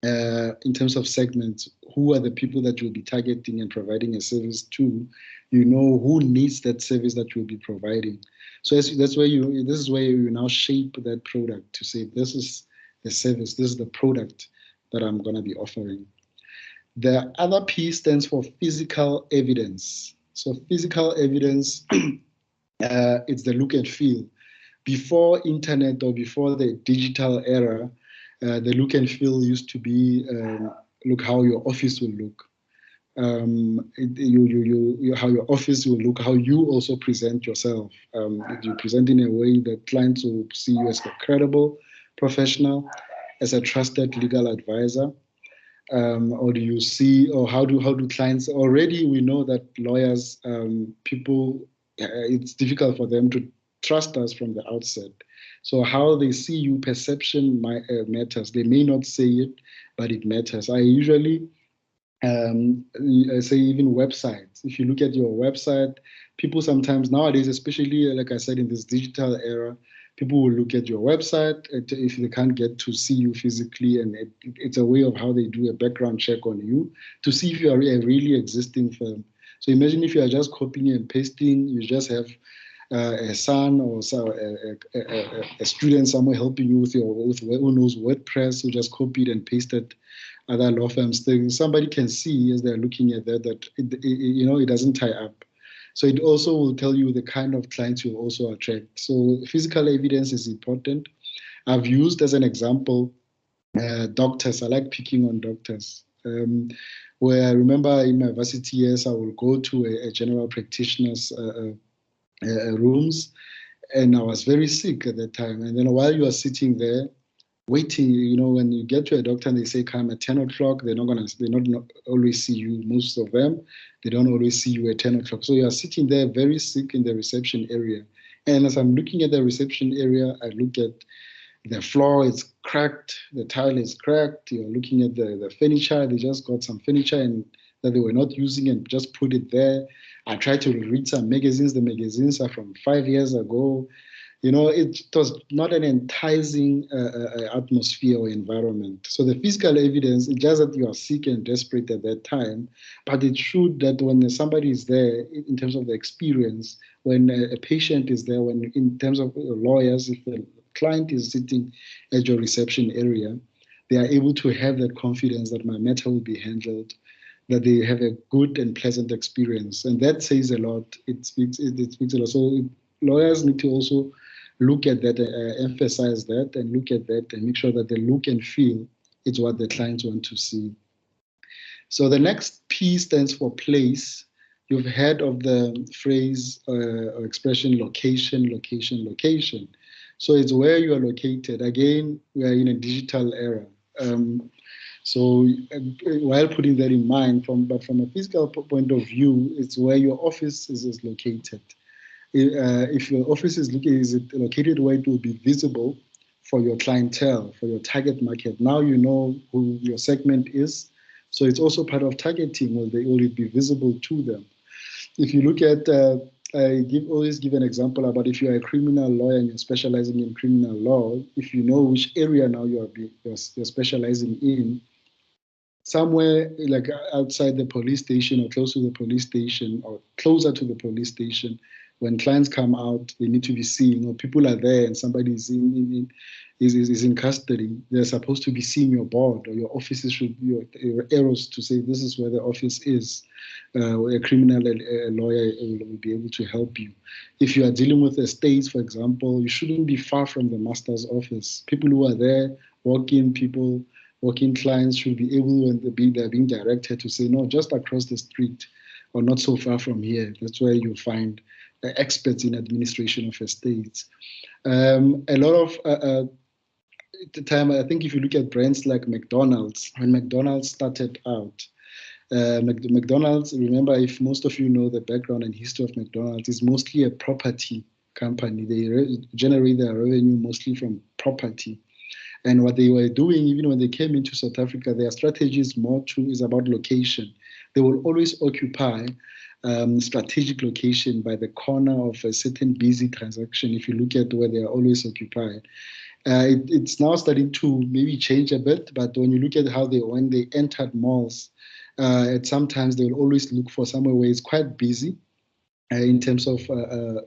in terms of segments, who are the people that you'll be targeting and providing a service to. You know who needs that service that you'll be providing. So this is where you now shape that product to say, this is the service, this is the product that I'm going to be offering. The other P stands for physical evidence. So physical evidence, it's the look and feel. Before internet or before the digital era, the look and feel used to be, look how your office will look. How your office will look, how you also present yourself. You present in a way that clients will see you as a credible professional, as a trusted legal advisor. Or do you see, or how do clients, already we know that lawyers, people, it's difficult for them to trust us from the outset. So how they see you, perception matters. They may not say it, but it matters. I usually say even websites. If you look at your website, people sometimes nowadays, especially like I said, in this digital era, people will look at your website if they can't get to see you physically, and it's a way of how they do a background check on you to see if you are a really existing firm. So imagine if you are just copying and pasting, you just have a son or a student somewhere helping you with who knows WordPress, who just copied and pasted other law firms things. Somebody can see as they're looking at that it doesn't tie up. So it also will tell you the kind of clients you'll also attract. So physical evidence is important. I've used as an example doctors. I like picking on doctors. Where I remember in my varsity years, I will go to a general practitioner's rooms, and I was very sick at that time. And then while you are sitting there waiting, when you get to a doctor and they say come at 10 o'clock, they're not always see you. Most of them, they don't always see you at 10 o'clock. So you are sitting there very sick in the reception area. And as I'm looking at the reception area, I look at the floor, it's cracked, the tile is cracked. You're looking at the furniture, they just got some furniture and that they were not using and just put it there. I tried to read some magazines. The magazines are from 5 years ago. It was not an enticing atmosphere or environment. So the physical evidence, it's just that you are sick and desperate at that time, but it should that when somebody is there, in terms of the experience, when a patient is there, when in terms of lawyers, if the client is sitting at your reception area, they are able to have that confidence that my matter will be handled, that they have a good and pleasant experience. And that says a lot. It speaks a lot. So lawyers need to also look at that, emphasize that, and look at that and make sure that the look and feel is what the clients want to see. So the next P stands for place. You've heard of the phrase or expression location, location, location. So it's where you are located. Again, we are in a digital era. So while putting that in mind, but from a physical point of view, it's where your office is located. If your office is located where it will be visible for your clientele, for your target market, now you know who your segment is. So it's also part of targeting. Will it be visible to them? If you look at, I always give an example about if you're a criminal lawyer and you're specializing in criminal law, if you know which area now you're specializing in, somewhere like outside the police station or close to the police station or closer to the police station, when clients come out, they need to be seeing, or people are there and somebody is in custody, they're supposed to be seeing your board or your offices should be your arrows to say this is where the office is. A criminal lawyer will be able to help you. If you are dealing with estates, for example, you shouldn't be far from the master's office. People who are there, walk-in clients should be able, when they're being directed, to say, no, just across the street or not so far from here. That's where you'll find experts in administration of estates. A lot of the time, I think if you look at brands like McDonald's, when McDonald's started out, McDonald's, remember, if most of you know the background and history of McDonald's, is mostly a property company. They generate their revenue mostly from property. And what they were doing, even when they came into South Africa, their strategy is is about location. They will always occupy strategic location by the corner of a certain busy transaction. If you look at where they are always occupied, it's now starting to maybe change a bit. But when you look at how when they entered malls, sometimes they will always look for somewhere where it's quite busy in terms of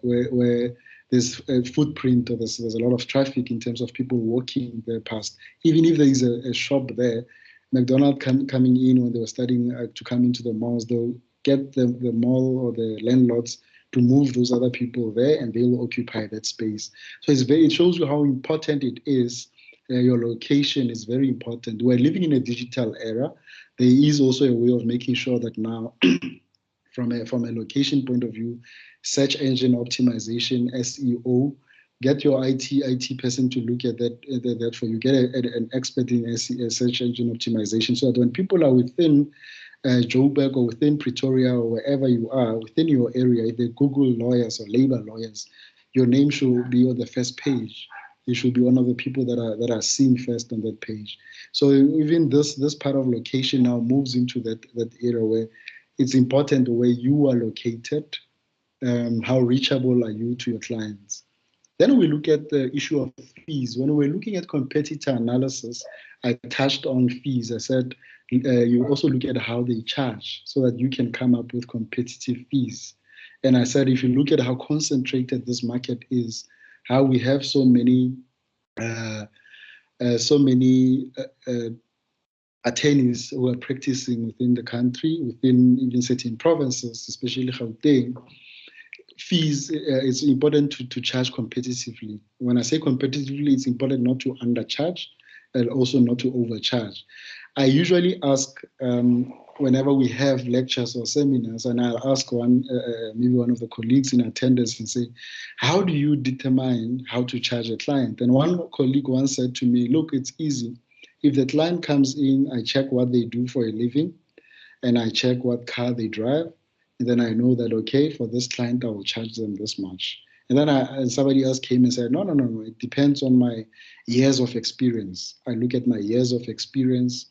where there's a footprint or there's a lot of traffic in terms of people walking there past. Even if there is a shop there, McDonald's coming in when they were starting to come into the malls, they'll get the mall or the landlords to move those other people there, and they will occupy that space. So it shows you how important it is. Your location is very important. We're living in a digital era. There is also a way of making sure that now from a location point of view, search engine optimization, SEO, get your IT person to look at that for you. Get an expert in search engine optimization, so that when people are within Joburg or within Pretoria or wherever you are within your area, if they Google lawyers or labor lawyers, your name should be on the first page. You should be one of the people that are seen first on that page. So even this part of location now moves into that area where it's important where you are located, how reachable are you to your clients. Then we look at the issue of fees. When we're looking at competitor analysis, I touched on fees. I said you also look at how they charge so that you can come up with competitive fees. And I said if you look at how concentrated this market is, how we have so many attorneys who are practicing within the country, within even certain provinces, especially Gauteng, fees, it's important to charge competitively. When I say competitively, it's important not to undercharge and also not to overcharge. I usually ask whenever we have lectures or seminars, and I'll ask maybe one of the colleagues in attendance and say, how do you determine how to charge a client? And one colleague once said to me, look, it's easy. If the client comes in, I check what they do for a living, and I check what car they drive, and then I know that, okay, for this client, I will charge them this much. And then somebody else came and said, no, it depends on my years of experience. I look at my years of experience,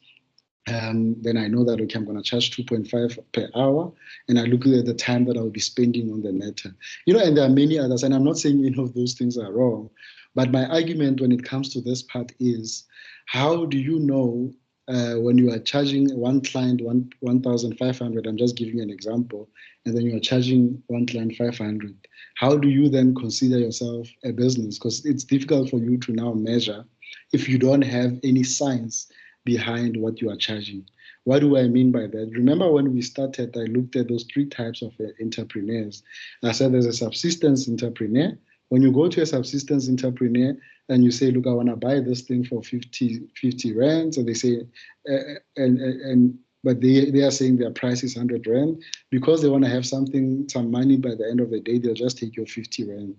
then I know that, okay, I'm going to charge 2.5 per hour, and I look at the time that I'll be spending on the matter. And there are many others, and I'm not saying any of those things are wrong, but my argument when it comes to this part is, how do you know when you are charging one client 1,500, I'm just giving an example, and then you are charging one client 500, how do you then consider yourself a business? Because it's difficult for you to now measure if you don't have any science behind what you are charging. What do I mean by that? Remember when we started, I looked at those three types of entrepreneurs. I said there's a subsistence entrepreneur. When you go to a subsistence entrepreneur and you say, look, I want to buy this thing for 50 rand, so they say, but they are saying their price is 100 rand. Because they want to have some money by the end of the day, they'll just take your 50 rand.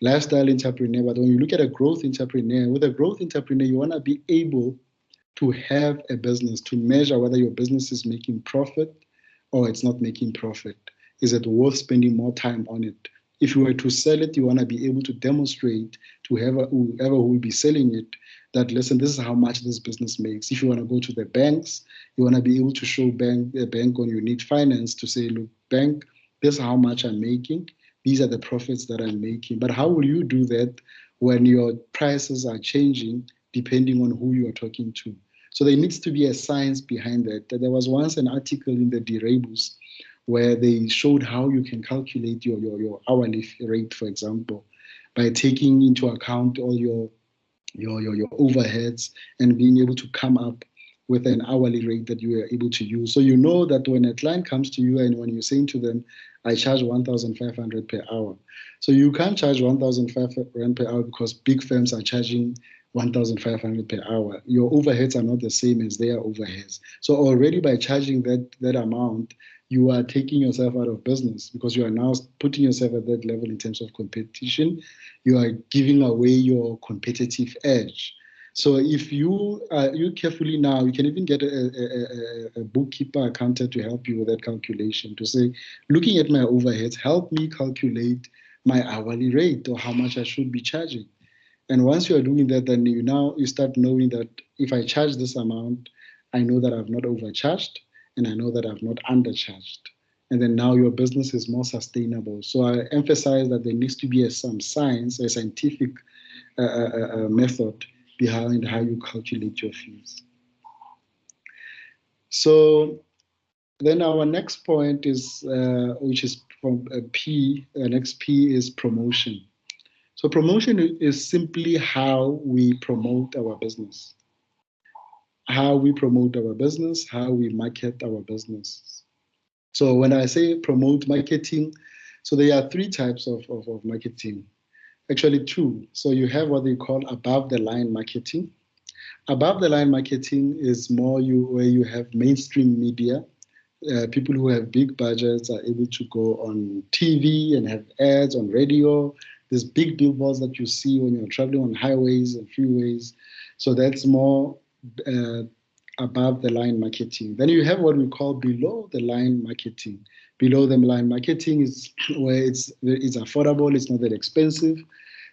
Lifestyle entrepreneur, but when you look at a growth entrepreneur, with a growth entrepreneur, you want to be able to have a business, to measure whether your business is making profit or it's not making profit. Is it worth spending more time on it? If you were to sell it, you want to be able to demonstrate to whoever who will be selling it that, listen, this is how much this business makes. If you want to go to the banks, you want to be able to show the bank when you need finance to say, look, bank, this is how much I'm making. These are the profits that I'm making. But how will you do that when your prices are changing depending on who you are talking to? So there needs to be a science behind that. There was once an article in the Rebus where they showed how you can calculate your hourly rate, for example, by taking into account all your overheads and being able to come up with an hourly rate that you are able to use. So you know that when a client comes to you and when you're saying to them, I charge 1,500 per hour. So you can't charge 1,500 per hour because big firms are charging 1,500 per hour. Your overheads are not the same as their overheads. So already by charging that amount, you are taking yourself out of business because you are now putting yourself at that level in terms of competition. You are giving away your competitive edge. So if you carefully now, you can even get a bookkeeper, accountant to help you with that calculation, to say, looking at my overheads, help me calculate my hourly rate or how much I should be charging. And once you are doing that, then you start knowing that if I charge this amount, I know that I've not overcharged and I know that I've not undercharged. And then now your business is more sustainable. So I emphasize that there needs to be some science, a scientific method behind how you calculate your fees. So then our next point is, which is from P, next P is promotion. So promotion is simply how we promote our business, how we promote our business, how we market our business. So when I say promote marketing, so there are three types of marketing, actually two. So you have what they call above the line marketing. Above the line marketing is more where you have mainstream media. People who have big budgets are able to go on TV and have ads on radio. There's big billboards that you see when you're traveling on highways and freeways. So that's more above the line marketing. Then you have what we call below the line marketing. Below the line marketing is where it's affordable, it's not that expensive.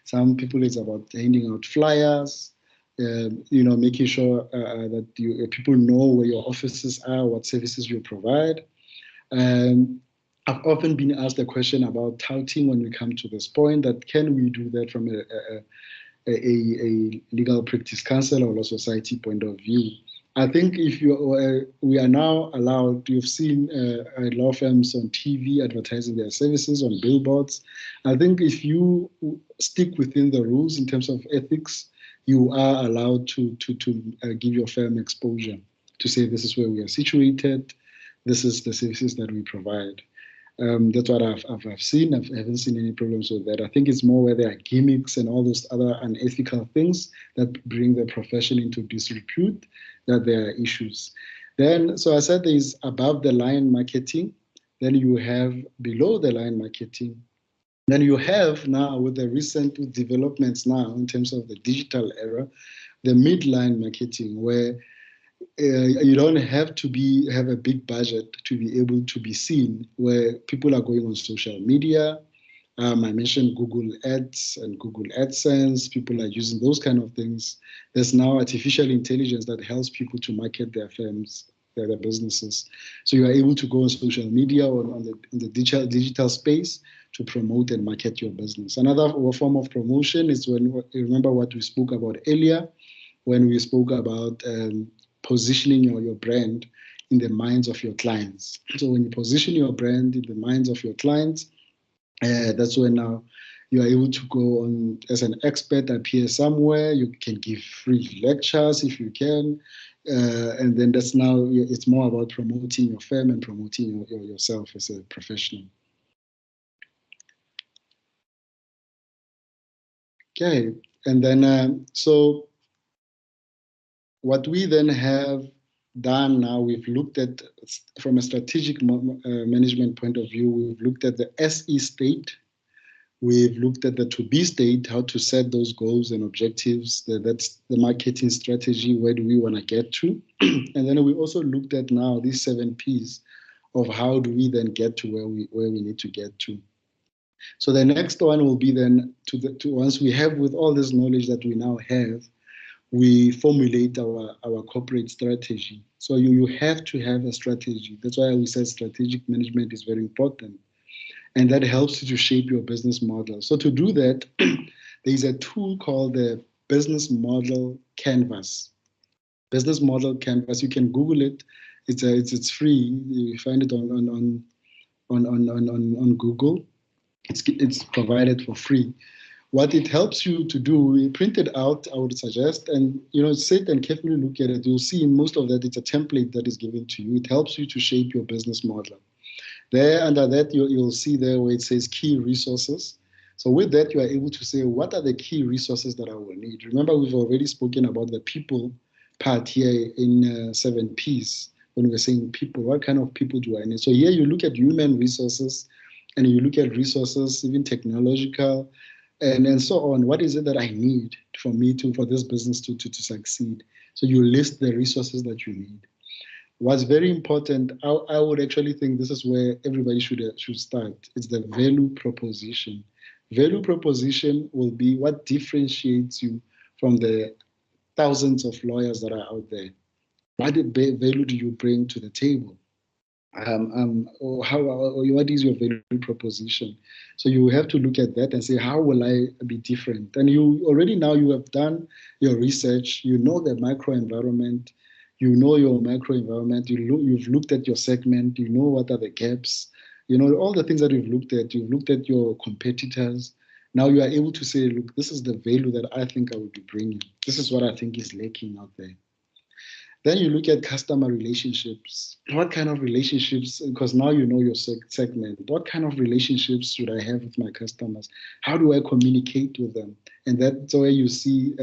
Some people, it's about handing out flyers, making sure that people know where your offices are, what services you provide. I've often been asked a question about touting when we come to this point, that can we do that from a legal practice counsel or law society point of view? I think if we are now allowed, you've seen law firms on TV advertising their services on billboards. I think if you stick within the rules in terms of ethics, you are allowed to give your firm exposure, to say this is where we are situated, this is the services that we provide. That's what I've seen. I haven't seen any problems with that. I think it's more where there are gimmicks and all those other unethical things that bring the profession into disrepute, that there are issues. Then, so I said there's above the line marketing, then you have below the line marketing, then you have now, with the recent developments now in terms of the digital era, the midline marketing, where you don't have to have a big budget to be able to be seen, where people are going on social media. I mentioned Google Ads and Google AdSense. People are using those kind of things. There's now artificial intelligence that helps people to market their firms, their businesses. So you are able to go on social media or on the digital space to promote and market your business. Another form of promotion is when, remember what we spoke about earlier, when we spoke about positioning your brand in the minds of your clients. So when you position your brand in the minds of your clients, that's when now you are able to go on as an expert, appear somewhere. You can give free lectures if you can. And then that's now, it's more about promoting your firm and promoting yourself as a professional. Okay, and then so what we then have done now, we've looked at, from a strategic management point of view, we've looked at the SE state, we've looked at the to-be state, how to set those goals and objectives, that's the marketing strategy, where do we want to get to? And then we also looked at now these 7 Ps of how do we then get to where we need to get to. So the next one will be then once we have, with all this knowledge that we now have, we formulate our corporate strategy. So you have to have a strategy. That's why we said strategic management is very important. And that helps you to shape your business model. So to do that, there's a tool called the Business Model Canvas. Business Model Canvas, you can Google it. It's free. You find it on Google. It's provided for free. What it helps you to do, we print it out, I would suggest, and sit and carefully look at it. You'll see in most of that, it's a template that is given to you. It helps you to shape your business model. There, under that, you'll see there where it says key resources. So with that, you are able to say, what are the key resources that I will need? Remember, we've already spoken about the people part here in 7 Ps. When we're saying people, what kind of people do I need? So here you look at human resources, and you look at resources, even technological, and so on. What is it that I need for this business to succeed? So you list the resources that you need. What's very important, I would actually think this is where everybody should start. It's the value proposition. Value proposition will be what differentiates you from the thousands of lawyers that are out there. What value do you bring to the table? Or what is your value proposition? So you have to look at that and say, how will I be different? And you already now you have done your research. You know the micro environment. You know your micro environment. You've looked at your segment. You know what are the gaps. You know all the things that you've looked at. You've looked at your competitors. Now you are able to say, look, this is the value that I think I would be bringing. This is what I think is lacking out there. Then you look at customer relationships. What kind of relationships, because now you know your segment, what kind of relationships should I have with my customers? How do I communicate with them? And that's where you see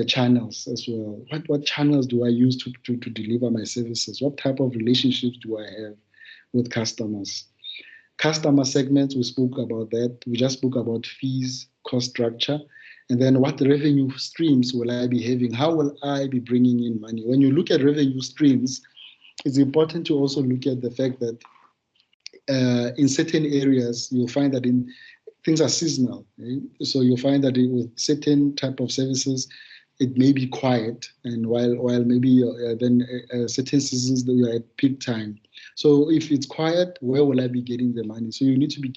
channels as well. What channels do I use to deliver my services? What type of relationships do I have with customers? Customer segments, we spoke about that. We just spoke about fees, cost structure. And then what revenue streams will I be having? How will I be bringing in money? When you look at revenue streams, it's important to also look at the fact that in certain areas, you'll find that things are seasonal. Right? So you'll find that with certain type of services, it may be quiet, and while maybe then certain seasons that you are at peak time. So if it's quiet, where will I be getting the money? So you need to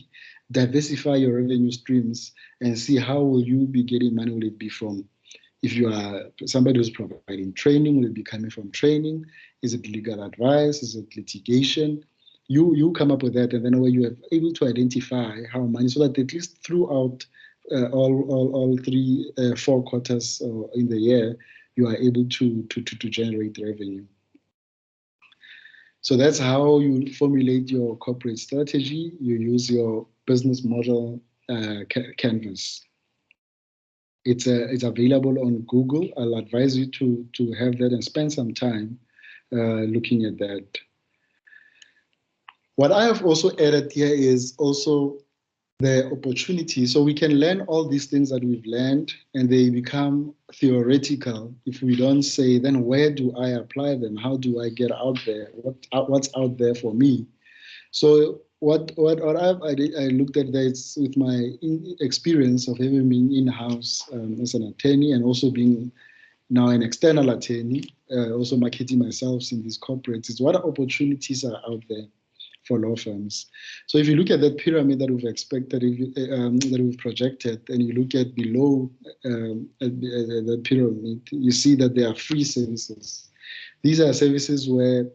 diversify your revenue streams and see how will you be getting money. Will it be from, if you are somebody who's providing training, will it be coming from training? Is it legal advice? Is it litigation? You come up with that, and then where you are able to identify how money, so that at least throughout all 4 quarters in the year, you are able to generate revenue. So that's how you formulate your corporate strategy. You use your business model canvas. It's available on Google. I'll advise you to have that and spend some time looking at that. What I have also added here is also the opportunity. So we can learn all these things that we've learned, and they become theoretical if we don't say, then where do I apply them? How do I get out there? What's out there for me? So what I looked at that is with my experience of having been in-house as an attorney, and also being now an external attorney, also marketing myself in these corporates, is what opportunities are out there for law firms. So if you look at that pyramid that we've expected, that we've projected, and you look at below the pyramid, you see that there are free services. These are services where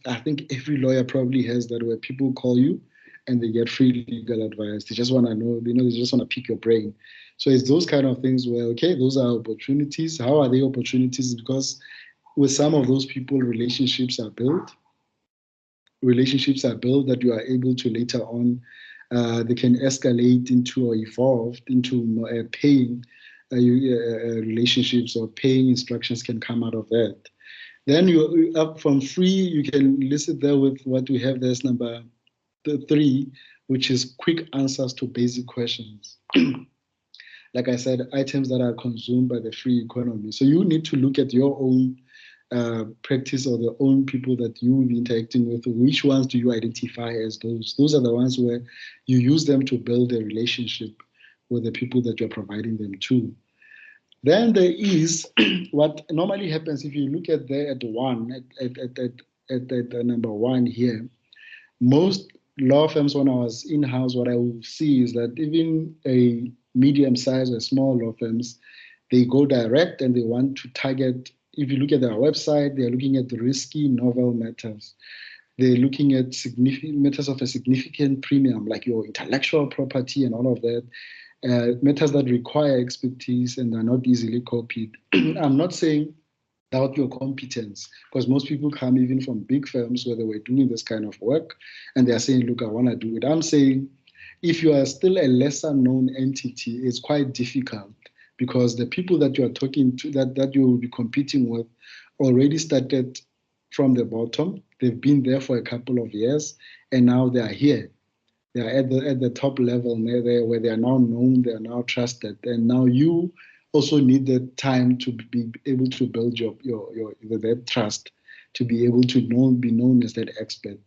I think every lawyer probably has that, where people call you and they get free legal advice. They just want to know, they just want to pick your brain. So it's those kind of things where, okay, those are opportunities. How are they opportunities? Because with some of those people, relationships are built that you are able to later on, they can escalate into or evolve into paying relationships, or paying instructions can come out of that. Then you up from free, you can list it there with what we have there as number 3, which is quick answers to basic questions. Like I said, items that are consumed by the free economy. So you need to look at your own practice, or the own people that you will be interacting with. Which ones do you identify as those? Those are the ones where you use them to build a relationship with the people that you're providing them to. Then there is what normally happens if you look at there at number 1 here. Most law firms, when I was in-house, what I will see is that even a medium-sized or small law firms, they go direct and they want to target. If you look at their website, they're looking at the risky, novel matters. They're looking at significant matters of a significant premium, like your intellectual property and all of that. Matters that require expertise and are not easily copied. I'm not saying doubt your competence, because most people come even from big firms where they were doing this kind of work, and they're saying, look, I want to do it. I'm saying if you are still a lesser known entity, it's quite difficult, because the people that you are talking to, that you will be competing with, already started from the bottom. They've been there for a couple of years, and now they are here. They are at the top level where they are now known, they are now trusted, and now you also need the time to be able to build that trust, to be able to be known as that expert.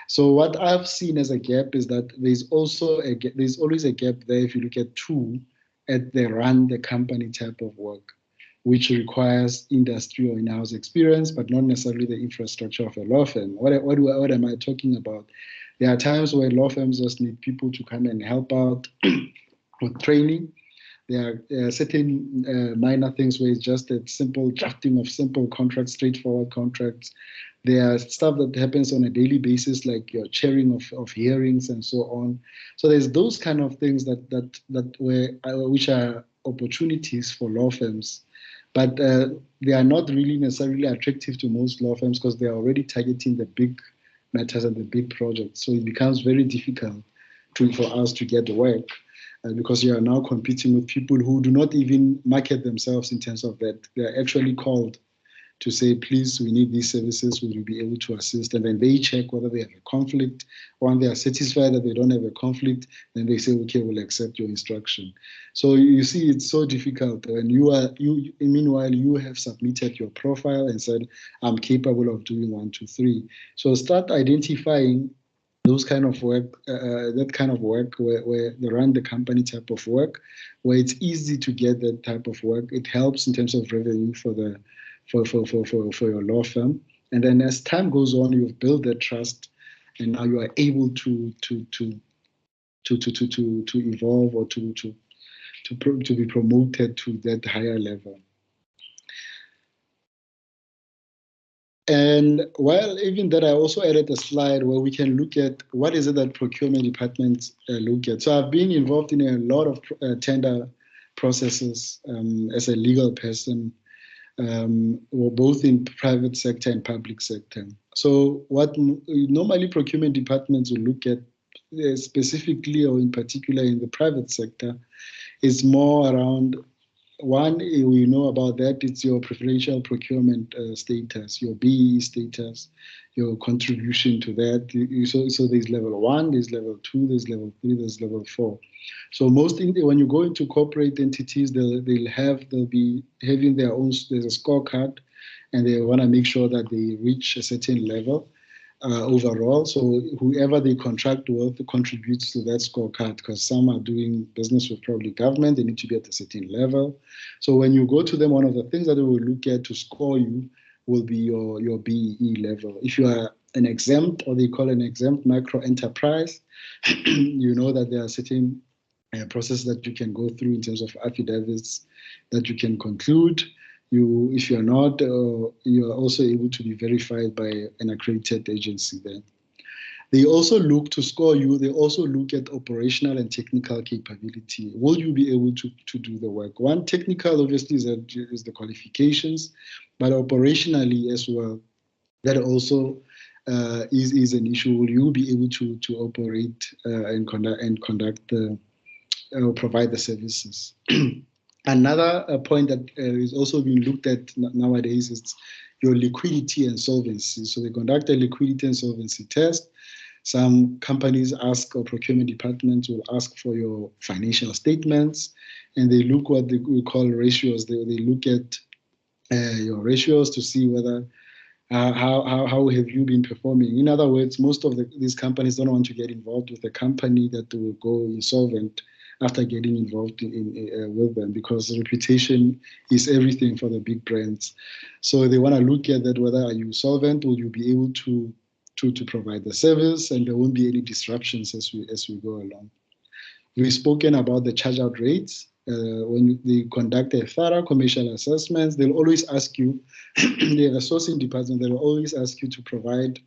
So what I've seen as a gap is that there's also there's always a gap there if you look at two at the run the company type of work, which requires industry or in-house experience, but not necessarily the infrastructure of a law firm. What am I talking about? There are times where law firms just need people to come and help out with training. There are certain minor things where it's just a simple drafting of simple contracts, straightforward contracts. There are stuff that happens on a daily basis, like your chairing of hearings and so on. So there's those kind of things which are opportunities for law firms, but they are not really necessarily attractive to most law firms because they are already targeting the big matters and the big projects. So it becomes very difficult for us to get work because you are now competing with people who do not even market themselves in terms of that. They are actually called to say, please, we need these services, will you be able to assist? And then they check whether they have a conflict. When they are satisfied that they don't have a conflict, then they say, okay, we'll accept your instruction. So you see, it's so difficult. And meanwhile, you have submitted your profile and said, I'm capable of doing 1, 2, 3. So start identifying those kind of work, that kind of work where they run the company type of work, where it's easy to get that type of work. It helps in terms of revenue for your law firm. And then as time goes on, you've built that trust, and now you are able to evolve or to be promoted to that higher level. And while even that, I also added a slide where we can look at what is it that procurement departments look at. So I've been involved in a lot of tender processes as a legal person, both in private sector and public sector. So what normally procurement departments will look at specifically or in particular in the private sector is more around one, we know about that, it's your preferential procurement status, your BE status, your contribution to that. So there's level 1, there's level 2, there's level 3, there's level 4. So when you go into corporate entities, they'll be having their own, there's a scorecard, and they want to make sure that they reach a certain level. Overall. So whoever they contract with contributes to that scorecard, because some are doing business with probably government, they need to be at a certain level. So when you go to them, one of the things that they will look at to score you will be your BEE level. If you are an exempt, or they call an exempt micro enterprise, you know that there are certain processes that you can go through in terms of affidavits that you can conclude. If you're not, you are also able to be verified by an accredited agency then. They also look to score you, they also look at operational and technical capability. Will you be able to do the work? One, technical obviously is the qualifications, but operationally as well, that also is an issue. Will you be able to operate and conduct provide the services? Another point that is also being looked at nowadays is your liquidity and solvency. So they conduct a liquidity and solvency test. Some companies ask, or procurement departments will ask for your financial statements, and they look what we call ratios. They look at your ratios to see whether how have you been performing. In other words, most of these companies don't want to get involved with a company that will go insolvent after getting involved with them, because reputation is everything for the big brands. So they want to look at that, whether are you solvent, will you be able to provide the service, and there won't be any disruptions as we go along. We've spoken about the charge out rates. When they conduct a thorough commercial assessments, they'll always ask you, they have a sourcing department, they'll always ask you to provide,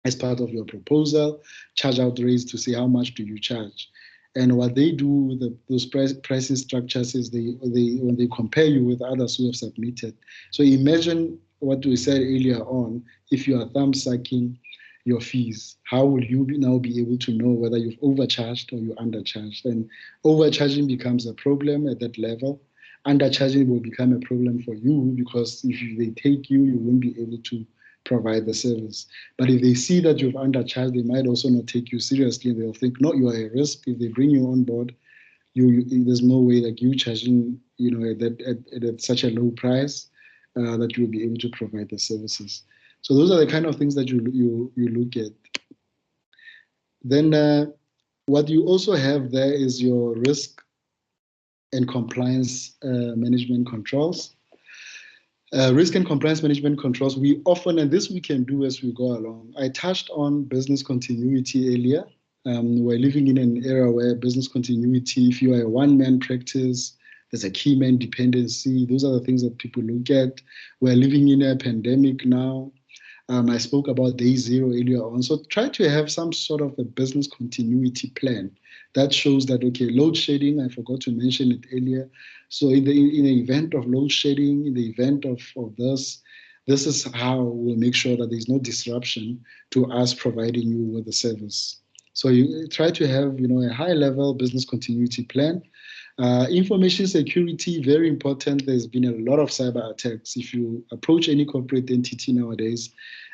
as part of your proposal, charge out rates to see how much do you charge. And what they do with those pricing structures is when they compare you with others who have submitted. So imagine what we said earlier on, if you are thumb sucking your fees, how will you now be able to know whether you've overcharged or you undercharged? And overcharging becomes a problem at that level. Undercharging will become a problem for you, because if they take you, you won't be able to provide the service. But if they see that you've undercharged, they might also not take you seriously. They'll think, no, you are a risk. If they bring you on board, there's no way like you charging, at such a low price that you'll be able to provide the services. So those are the kind of things that you look at. Then what you also have there is your risk and compliance management controls. Risk and compliance management controls, we often, and this we can do as we go along. I touched on business continuity earlier. We're living in an era where business continuity, if you are a one-man practice, there's a key man dependency. Those are the things that people look at. We're living in a pandemic now. I spoke about day zero earlier on. So try to have some sort of a business continuity plan that shows that, okay, load shedding, I forgot to mention it earlier. So in the event of load shedding, in the event of this is how we'll make sure that there's no disruption to us providing you with the service. So you try to have, a high level business continuity plan. Information security, very important. There's been a lot of cyber attacks. If you approach any corporate entity nowadays,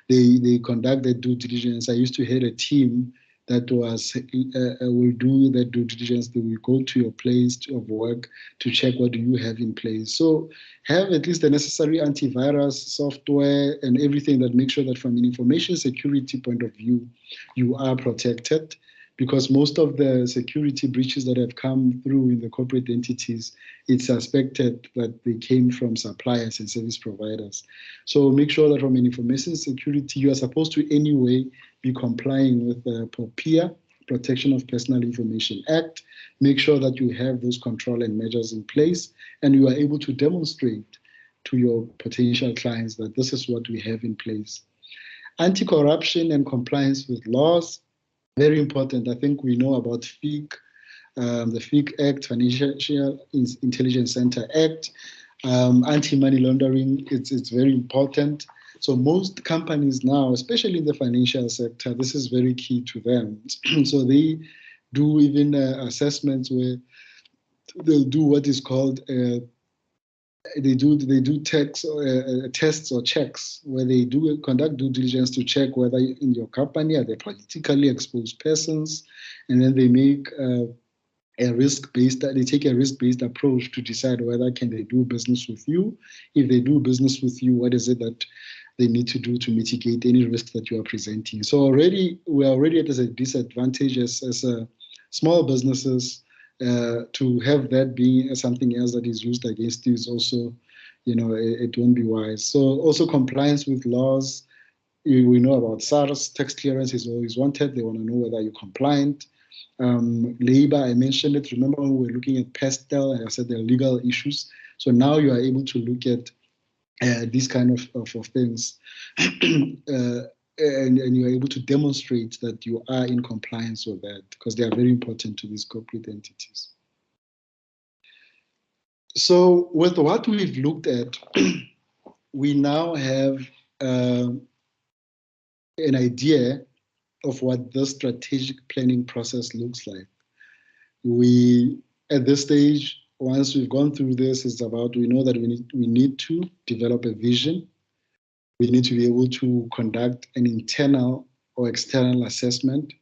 they conduct their due diligence. I used to head a team that will do that due diligence. They will go to your place of work to check what do you have in place. So have at least the necessary antivirus software and everything that makes sure that from an information security point of view, you are protected, because most of the security breaches that have come through in the corporate entities, it's suspected that they came from suppliers and service providers. So make sure that from an information security, you are supposed to anyway be complying with the POPIA, Protection of Personal Information Act. Make sure that you have those control and measures in place, and you are able to demonstrate to your potential clients that this is what we have in place. Anti-corruption and compliance with laws, very important. I think we know about FIC, the FIC Act, Financial Intelligence Center Act, anti-money laundering. It's very important. So most companies now, especially in the financial sector, this is very key to them. So they do even assessments where they'll do what is called they do tests or checks where they do conduct due diligence to check whether in your company are they politically exposed persons, and then they make they take a risk-based approach to decide whether can they do business with you. If they do business with you, what is it that they need to do to mitigate any risk that you are presenting? So we're already at a disadvantage as small businesses. To have that being something else that is used against you is also, it won't be wise. So also compliance with laws. We know about SARS, tax clearance is always wanted. They want to know whether you're compliant. Labor, I mentioned it. Remember when we were looking at PESTEL, and I said there are legal issues. So now you are able to look at these kind of things. And you're able to demonstrate that you are in compliance with that, because they are very important to these corporate entities. So with what we've looked at, we now have an idea of what the strategic planning process looks like. At this stage, once we've gone through this, we know that we need to develop a vision. We need to be able to conduct an internal or external assessment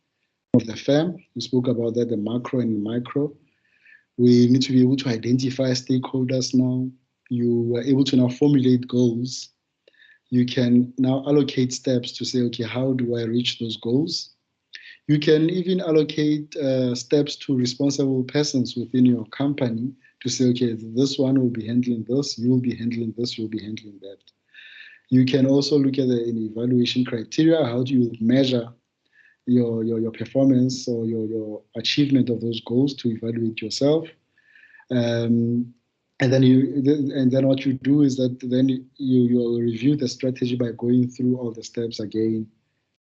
of the firm. We spoke about that, the macro and the micro. We need to be able to identify stakeholders now. You are able to now formulate goals. You can now allocate steps to say, okay, how do I reach those goals? You can even allocate steps to responsible persons within your company to say, okay, this one will be handling this, you will be handling this, you'll be handling that. You can also look at an evaluation criteria. How do you measure your performance or your achievement of those goals to evaluate yourself? And then what you do is that then you review the strategy by going through all the steps again,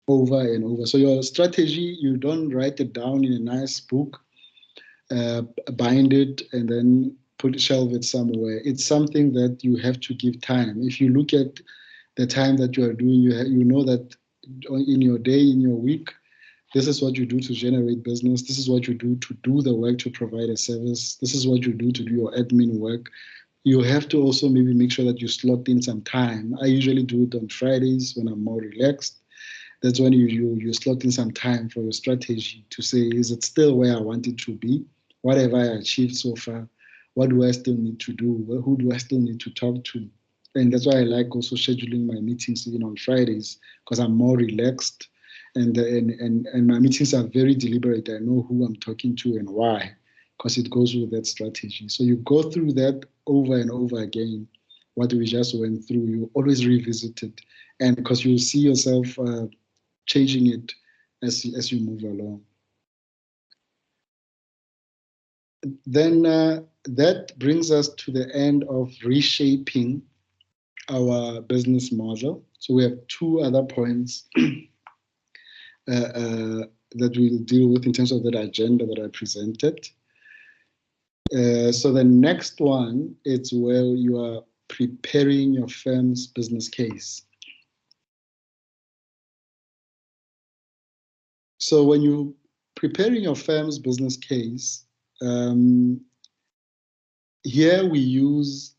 over and over. So your strategy, you don't write it down in a nice book, bind it, and then shelve it somewhere. It's something that you have to give time. If you look at the time that you are doing, you know that in your day, in your week, this is what you do to generate business. This is what you do to do the work to provide a service. This is what you do to do your admin work. You have to also maybe make sure that you slot in some time. I usually do it on Fridays when I'm more relaxed. That's when you slot in some time for your strategy to say, is it still where I want it to be? What have I achieved so far? What do I still need to do? Who do I still need to talk to? And that's why I like also scheduling my meetings even on Fridays, because I'm more relaxed And my meetings are very deliberate. I know who I'm talking to and why, because it goes with that strategy. So you go through that over and over again. What we just went through, you always revisit it, and because you see yourself changing it as you move along. Then that brings us to the end of reshaping our business model. So we have two other points that we'll deal with in terms of that agenda that I presented. So the next one is where you are preparing your firm's business case. So when you're preparing your firm's business case, here we use,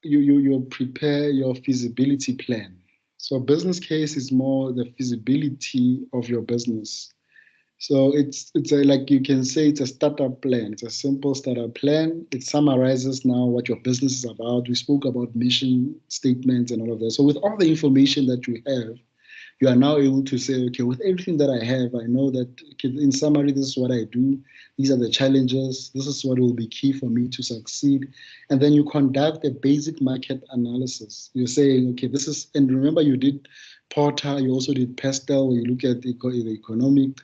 you prepare your feasibility plan. So business case is more the feasibility of your business. So it's like you can say it's a startup plan. It's a simple startup plan. It summarizes now what your business is about. We spoke about mission statements and all of that. So with all the information that you have, you are now able to say, okay, with everything that I have, I know that, okay, in summary, this is what I do. These are the challenges. This is what will be key for me to succeed. And then you conduct a basic market analysis. You're saying, okay, this is, and remember you did Porter, you also did Pestel, where you look at the economic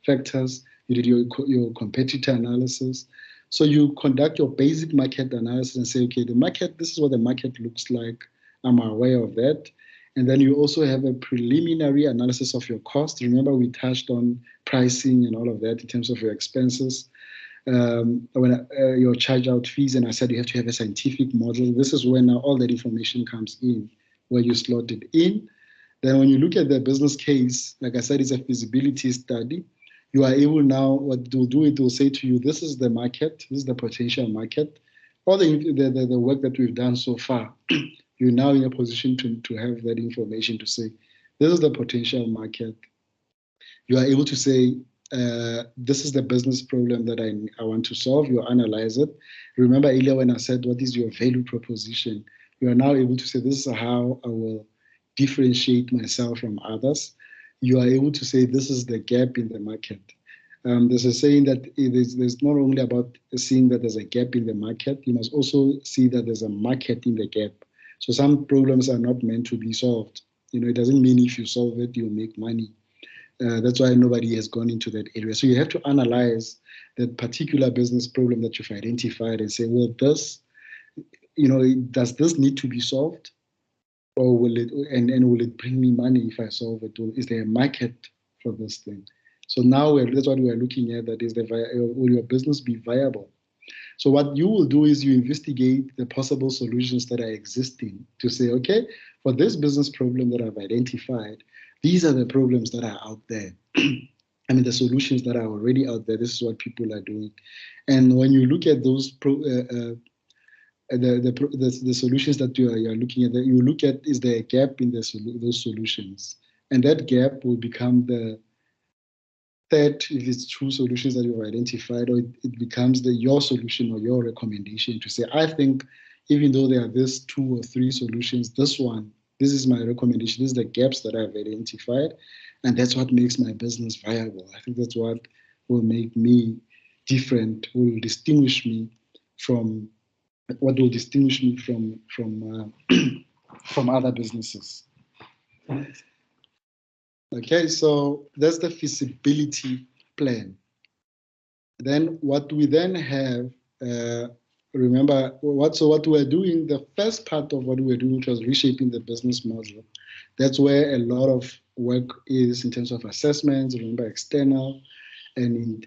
factors, you did your competitor analysis. So you conduct your basic market analysis and say, okay, the market, this is what the market looks like. I'm aware of that. And then you also have a preliminary analysis of your cost. Remember, we touched on pricing and all of that in terms of your expenses, your charge out fees. And I said you have to have a scientific model. This is where now all that information comes in, where you slot it in. Then when you look at the business case, like I said, it's a feasibility study. You are able now, what it will do, it will say to you, this is the market, this is the potential market. All the work that we've done so far, you're now in a position to have that information to say, this is the potential market. You are able to say, this is the business problem that I want to solve. You analyze it. Remember earlier when I said, what is your value proposition? You are now able to say, this is how I will differentiate myself from others. You are able to say, this is the gap in the market. There's a saying that there's not only about seeing that there's a gap in the market, you must also see that there's a market in the gap. So some problems are not meant to be solved. It doesn't mean if you solve it, you'll make money. That's why nobody has gone into that area. So you have to analyze that particular business problem that you've identified and say, well, does this need to be solved? Or will it bring me money if I solve it? Or is there a market for this thing? So now that's what we are looking at, that is, will your business be viable? So what you will do is you investigate the possible solutions that are existing to say, okay, for this business problem that I've identified, these are the problems that are out there. I mean, the solutions that are already out there, this is what people are doing. And when you look at those the solutions that you are looking at, you look at, is there a gap in those solutions? And that gap will become the third, if it's two solutions that you've identified, or it becomes your solution or your recommendation to say, I think even though there are these 2 or 3 solutions, this is my recommendation. This is the gaps that I've identified, and that's what makes my business viable. I think that's what will make me different, will distinguish me from from other businesses. Okay, so that's the feasibility plan. Then what we then have, remember what we're doing, the first part of what we're doing, which was reshaping the business model. That's where a lot of work is in terms of assessments, remember external and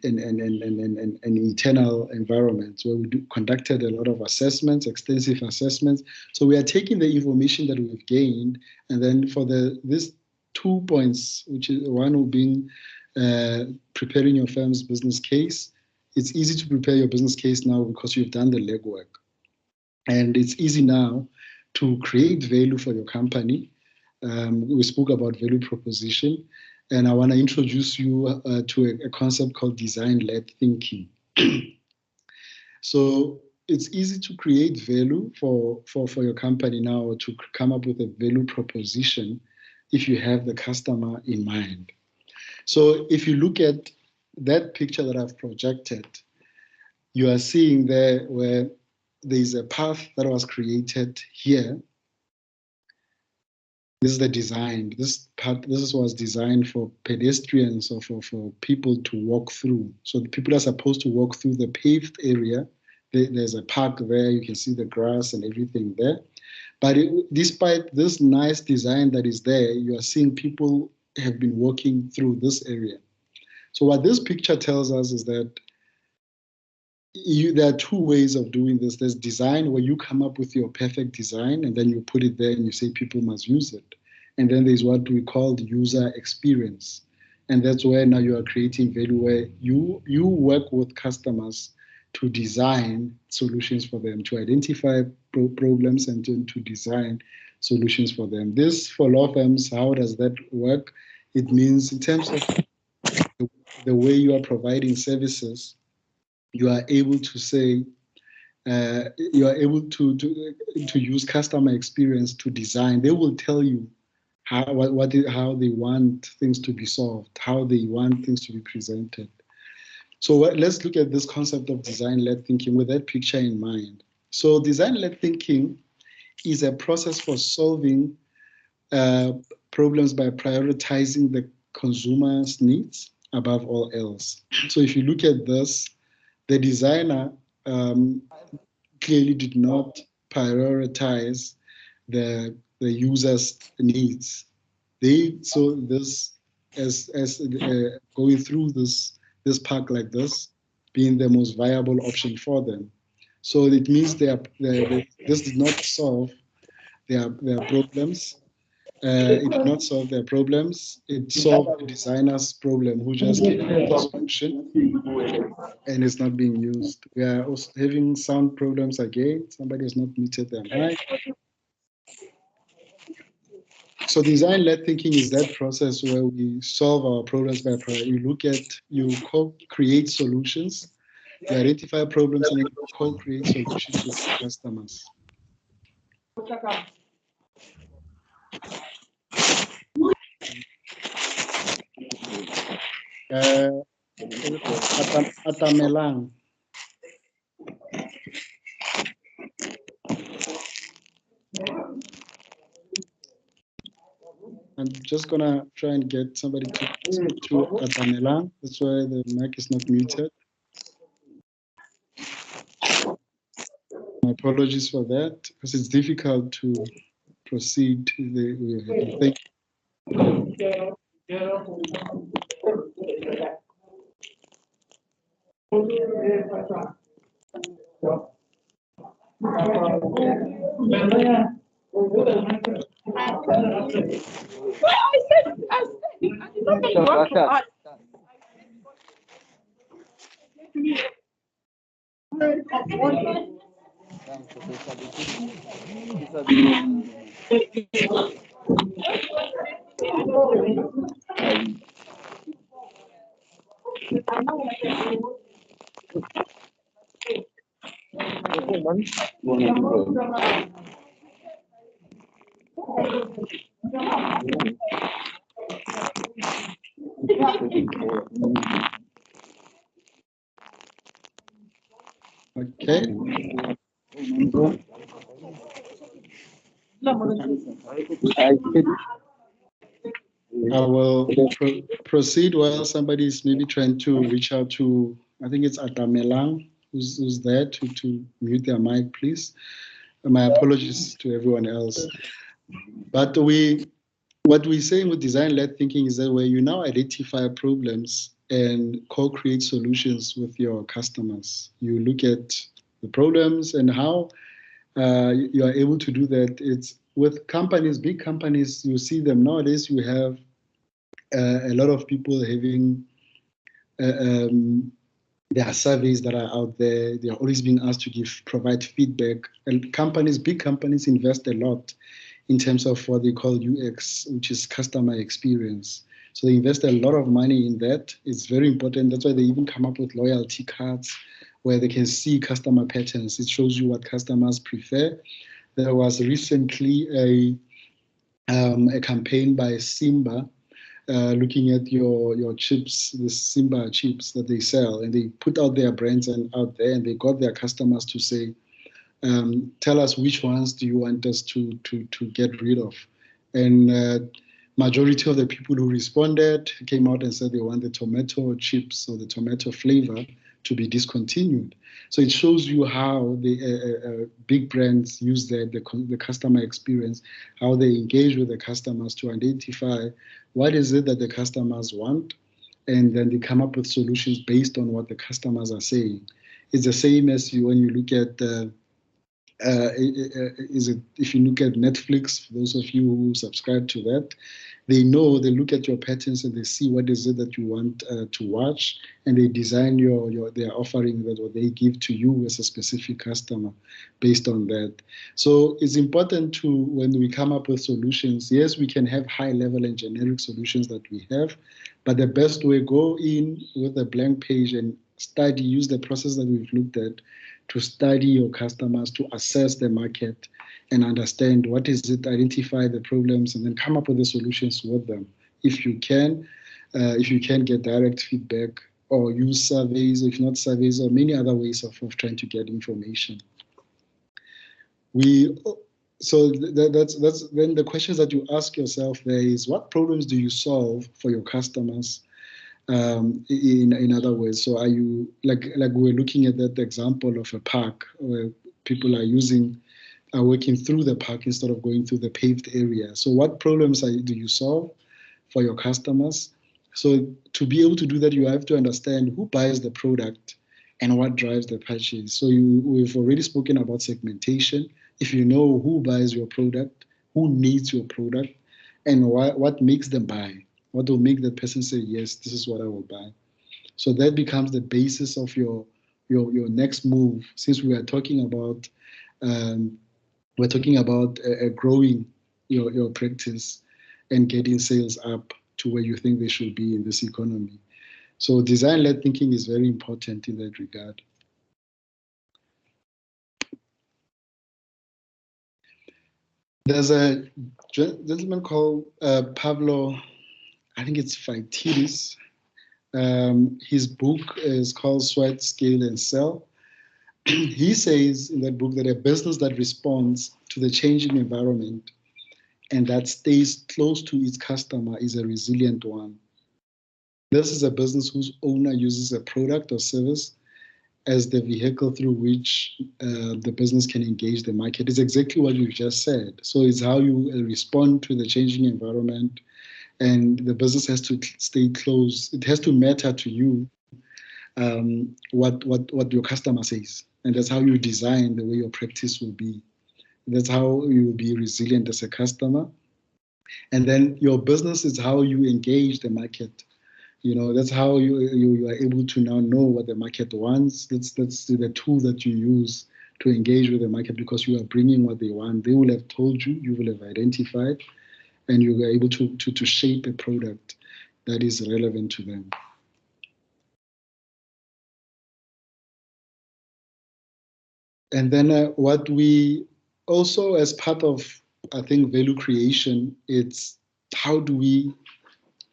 internal environments, where we conducted a lot of assessments, extensive assessments. So we are taking the information that we've gained, and then for these 2 points, which is one being preparing your firm's business case. It's easy to prepare your business case now because you've done the legwork. And it's easy now to create value for your company. We spoke about value proposition, and I want to introduce you to a concept called design-led thinking. So it's easy to create value for your company now, to come up with a value proposition if you have the customer in mind. So if you look at that picture that I've projected, you are seeing there where there's a path that was created here. This is the design. This was designed for pedestrians or for people to walk through. So the people are supposed to walk through the paved area. There's a park there. You can see the grass and everything there. But despite this nice design that is there, you are seeing people have been walking through this area. So what this picture tells us is that there are two ways of doing this. There's design where you come up with your perfect design and then you put it there and you say people must use it. And then there's what we call the user experience. And that's where now you are creating value, where you work with customers to design solutions for them, to identify problems and to design solutions for them. This, for law firms, how does that work? It means in terms of the way you are providing services, you are able to say, you are able to use customer experience to design. They will tell you how they want things to be solved, how they want things to be presented. So let's look at this concept of design-led thinking with that picture in mind. So design-led thinking is a process for solving problems by prioritizing the consumer's needs above all else. So if you look at this, the designer clearly did not prioritize the user's needs. They saw this as going through this park like this being the most viable option for them. So it means this did not solve their problems. It did not solve their problems. It solved the designer's problem, who just gave the solution, and it's not being used. We are also having sound problems again. Somebody has not muted their mic. So design-led thinking is that process where we solve our problems by you co-create solutions, you identify problems, and you co-create solutions with customers. Atamelang. I'm just gonna try and get somebody to speak to Atamelang. That's why the mic is not muted. My apologies for that, because it's difficult to proceed. Thank you. Okay. I will proceed while somebody is maybe trying to reach out to, I think it's Atamelang, who's there to mute their mic, please. My apologies to everyone else. But what we're saying with design-led thinking is that where you now identify problems and co-create solutions with your customers. You look at the problems and how you are able to do that. It's with companies, big companies, you see them nowadays, you have a lot of people having there are surveys that are out there. They are always being asked to provide feedback. And big companies invest a lot in terms of what they call UX, which is customer experience. So they invest a lot of money in that. It's very important. That's why they even come up with loyalty cards where they can see customer patterns. It shows you what customers prefer. There was recently a campaign by Simba looking at your chips, the Simba chips that they sell, and they put out their brands and out there, and they got their customers to say, tell us which ones do you want us to get rid of. And majority of the people who responded came out and said they want the tomato chips or the tomato flavor to be discontinued. So it shows you how the big brands use the customer experience, how they engage with the customers to identify what is it that the customers want, and then they come up with solutions based on what the customers are saying. It's the same as when you look at if you look at Netflix, for those of you who subscribe to that, they look at your patterns and they see what is it that you want to watch, and they design their offering, that what they give to you as a specific customer based on that. So it's important to, when we come up with solutions, yes, we can have high level and generic solutions that we have, but the best way, go in with a blank page and study, use the process that we've looked at to study your customers, to assess the market and understand what is it, identify the problems, and then come up with the solutions with them. If you can get direct feedback, or use surveys, if not surveys, or many other ways of trying to get information. So that's then the questions that you ask yourself there is, what problems do you solve for your customers? In other words, so are you, like we're looking at that example of a park where people are working through the park instead of going through the paved area. So what problems do you solve for your customers? So to be able to do that, you have to understand who buys the product and what drives the purchase. So we've already spoken about segmentation. If you know who buys your product, who needs your product, and what makes them buy, what will make that person say, yes, this is what I will buy. So that becomes the basis of your next move. Since we are talking about growing your practice and getting sales up to where you think they should be in this economy. So design-led thinking is very important in that regard. There's a gentleman called Pavlo, I think it's Phytidis. His book is called Sweat, Scale, and Sell. He says in that book that a business that responds to the changing environment and that stays close to its customer is a resilient one. This is a business whose owner uses a product or service as the vehicle through which the business can engage the market. It's exactly what you just said. So it's how you respond to the changing environment, and the business has to stay close. It has to matter to you what your customer says, and that's how you design the way your practice will be. That's how you will be resilient as a customer. And then your business is how you engage the market. That's how you are able to now know what the market wants. That's the tool that you use to engage with the market, because you are bringing what they want. They will have told you, you will have identified, and you are able to shape a product that is relevant to them. And then what we also, as part of, I think, value creation, it's how do we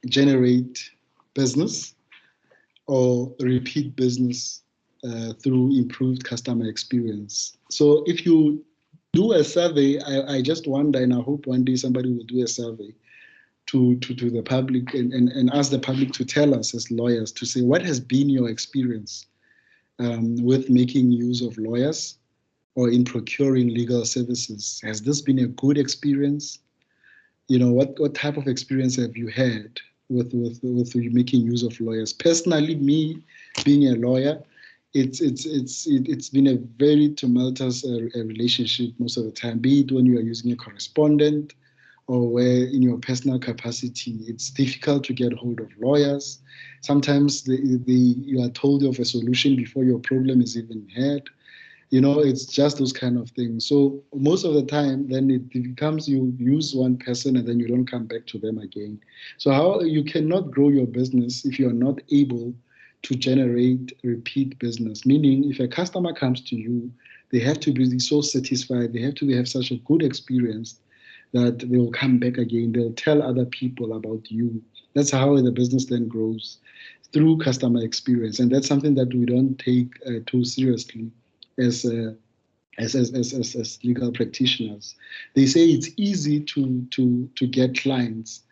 generate business or repeat business through improved customer experience. So if you do a survey, I just wonder, and I hope one day somebody will do a survey to the public and ask the public to tell us as lawyers, to say, what has been your experience with making use of lawyers or in procuring legal services? Has this been a good experience? What type of experience have you had with making use of lawyers? Personally, me being a lawyer, it's been a very tumultuous relationship most of the time, be it when you are using a correspondent or where in your personal capacity. It's difficult to get hold of lawyers. Sometimes you are told of a solution before your problem is even had. It's just those kind of things. So most of the time, then it becomes you use one person and then you don't come back to them again. So how you cannot grow your business if you're not able to generate repeat business. Meaning, if a customer comes to you, they have to be so satisfied, they have to have such a good experience that they will come back again. They'll tell other people about you. That's how the business then grows, through customer experience. And that's something that we don't take too seriously as legal practitioners. They say it's easy to get clients,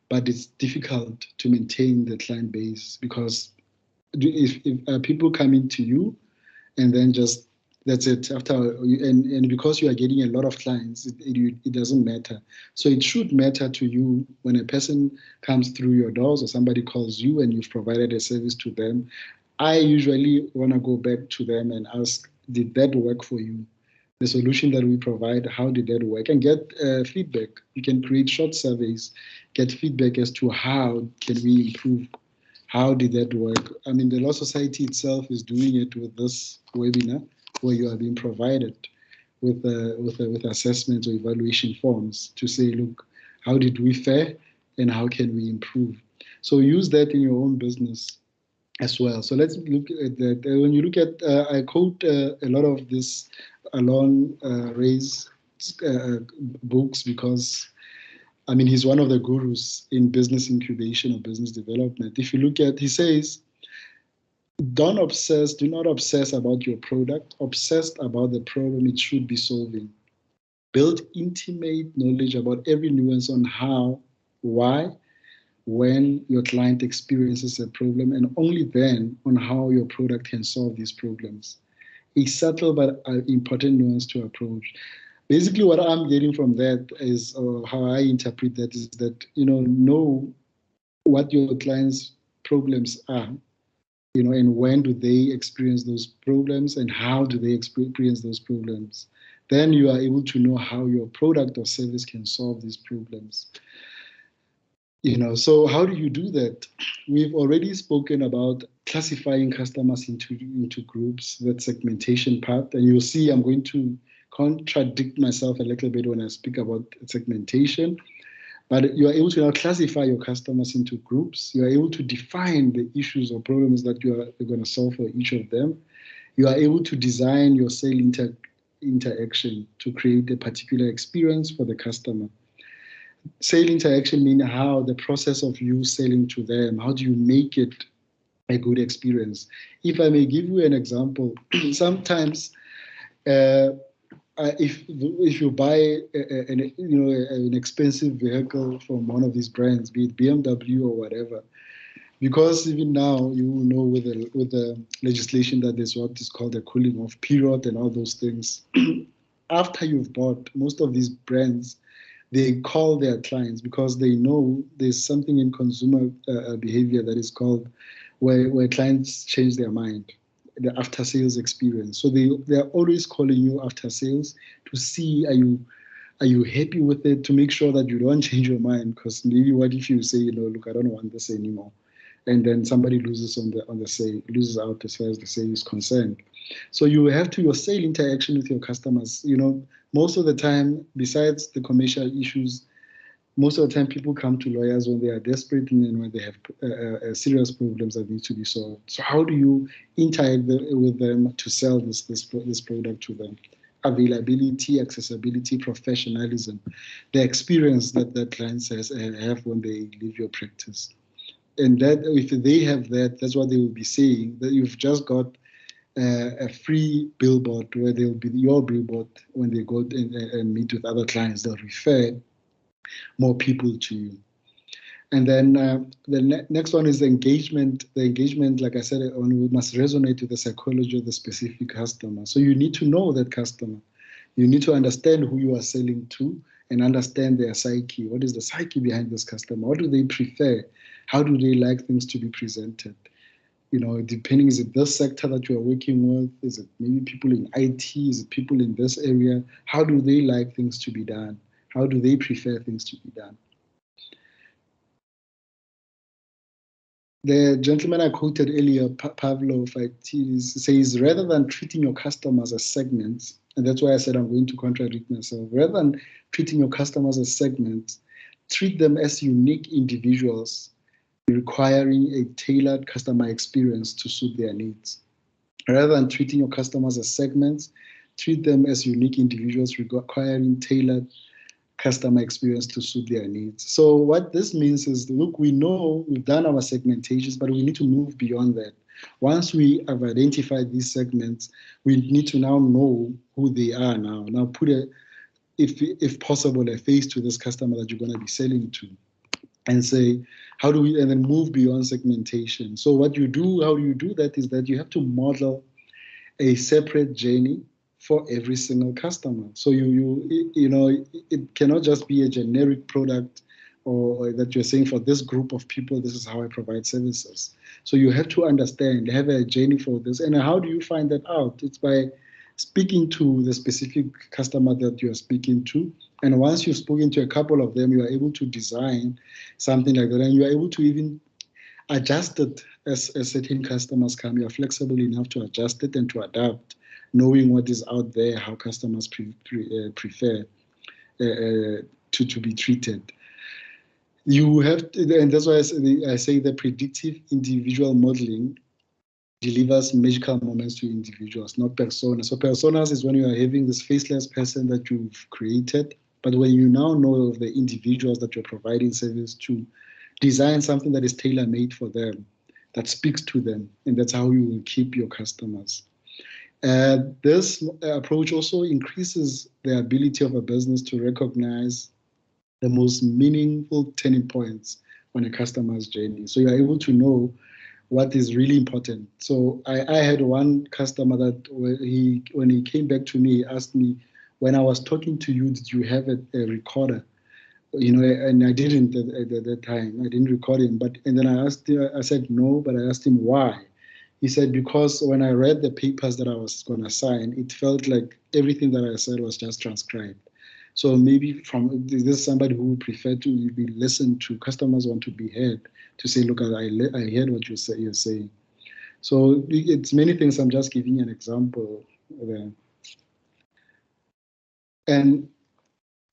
but it's difficult to maintain the client base, because if people come into you and then just that's it after, and because you are getting a lot of clients, it doesn't matter. So it should matter to you when a person comes through your doors or somebody calls you and you've provided a service to them. I usually want to go back to them and ask, did that work for you? The solution that we provide, how did that work? And get feedback. You can create short surveys, get feedback as to how can we improve. How did that work? I mean, the Law Society itself is doing it with this webinar, where you are being provided with assessments or evaluation forms to say, look, how did we fare and how can we improve? So use that in your own business as well. So let's look at that. When you look at, I quote a lot of this Alon Ray's books, because I mean, he's one of the gurus in business incubation or business development. If you look at, he says, do not obsess about your product, obsessed about the problem it should be solving. Build intimate knowledge about every nuance on how, why, when your client experiences a problem, and only then on how your product can solve these problems. A subtle but important nuance to approach. Basically, what I'm getting from that is, or how I interpret that, is that, know what your client's problems are, and when do they experience those problems and how do they experience those problems. Then you are able to know how your product or service can solve these problems. So how do you do that? We've already spoken about classifying customers into groups, that segmentation part, and you'll see I'm going to contradict myself a little bit when I speak about segmentation. But you are able to now classify your customers into groups. You are able to define the issues or problems that you're going to solve for each of them. You are able to design your sale interaction to create a particular experience for the customer. Sale interaction means how the process of you selling to them, how do you make it a good experience? If I may give you an example, sometimes if you buy an expensive vehicle from one of these brands, be it BMW or whatever, because even now you know with the legislation that there's what is called a cooling off period and all those things. After you've bought, most of these brands, they call their clients, because they know there's something in consumer behavior that is called where clients change their mind, the after sales experience. So they're always calling you after sales to see, are you happy with it, to make sure that you don't change your mind, because maybe what if you say, look, I don't want this anymore, and then somebody loses on the sale, loses out as far as the sale is concerned. So you have to, your sale interaction with your customers, most of the time, besides the commercial issues, most of the time people come to lawyers when they are desperate and when they have serious problems that need to be solved. So how do you interact with them to sell this product to them? Availability, accessibility, professionalism, the experience that clients have when they leave your practice. And that, if they have that, that's what they will be saying, that you've just got a free billboard, where they'll be your billboard when they go and meet with other clients. They'll refer more people to you. And then the next one is the engagement. The engagement, like I said, must resonate with the psychology of the specific customer. So you need to know that customer. You need to understand who you are selling to and understand their psyche. What is the psyche behind this customer? What do they prefer? How do they like things to be presented? Depending, is it this sector that you are working with? Is it maybe people in IT? Is it people in this area? How do they like things to be done? How do they prefer things to be done? The gentleman I quoted earlier, Pavlov, says, rather than treating your customers as segments, and that's why I said I'm going to contradict myself, rather than treating your customers as segments, treat them as unique individuals requiring a tailored customer experience to suit their needs. Rather than treating your customers as segments, treat them as unique individuals requiring tailored customer experience to suit their needs. So what this means is, look, we know we've done our segmentations, but we need to move beyond that. Once we have identified these segments, we need to now know who they are now. Now put if possible, a face to this customer that you're going to be selling to, and say, how do we, and then move beyond segmentation. So what you do, how you do that is that you have to model a separate journey for every single customer. So you know, it cannot just be a generic product or that you're saying for this group of people, this is how I provide services. So you have to understand, have a journey for this. And how do you find that out? It's by speaking to the specific customer that you are speaking to. And once you've spoken to a couple of them, you are able to design something like that. And you are able to even adjust it as certain customers come. You are flexible enough to adjust it and to adapt, knowing what is out there, how customers prefer to be treated. You have to, and that's why I say the predictive individual modeling delivers magical moments to individuals, not personas. So personas is when you are having this faceless person that you've created, but when you now know of the individuals that you're providing service to, design something that is tailor-made for them, that speaks to them, and that's how you will keep your customers. This approach also increases the ability of a business to recognize the most meaningful turning points on a customer's journey. So you're able to know what is really important. So I had one customer that when he came back to me, he asked me, when I was talking to you, did you have a recorder? You know, and I didn't at that time. I didn't record him. And then I asked him, I said no, but I asked him why. He said, because when I read the papers that I was going to sign, it felt like everything that I said was just transcribed. So maybe this is somebody who would prefer to be listened to. Customers want to be heard, to say, look, I heard what you're saying. So it's many things. I'm just giving you an example there. And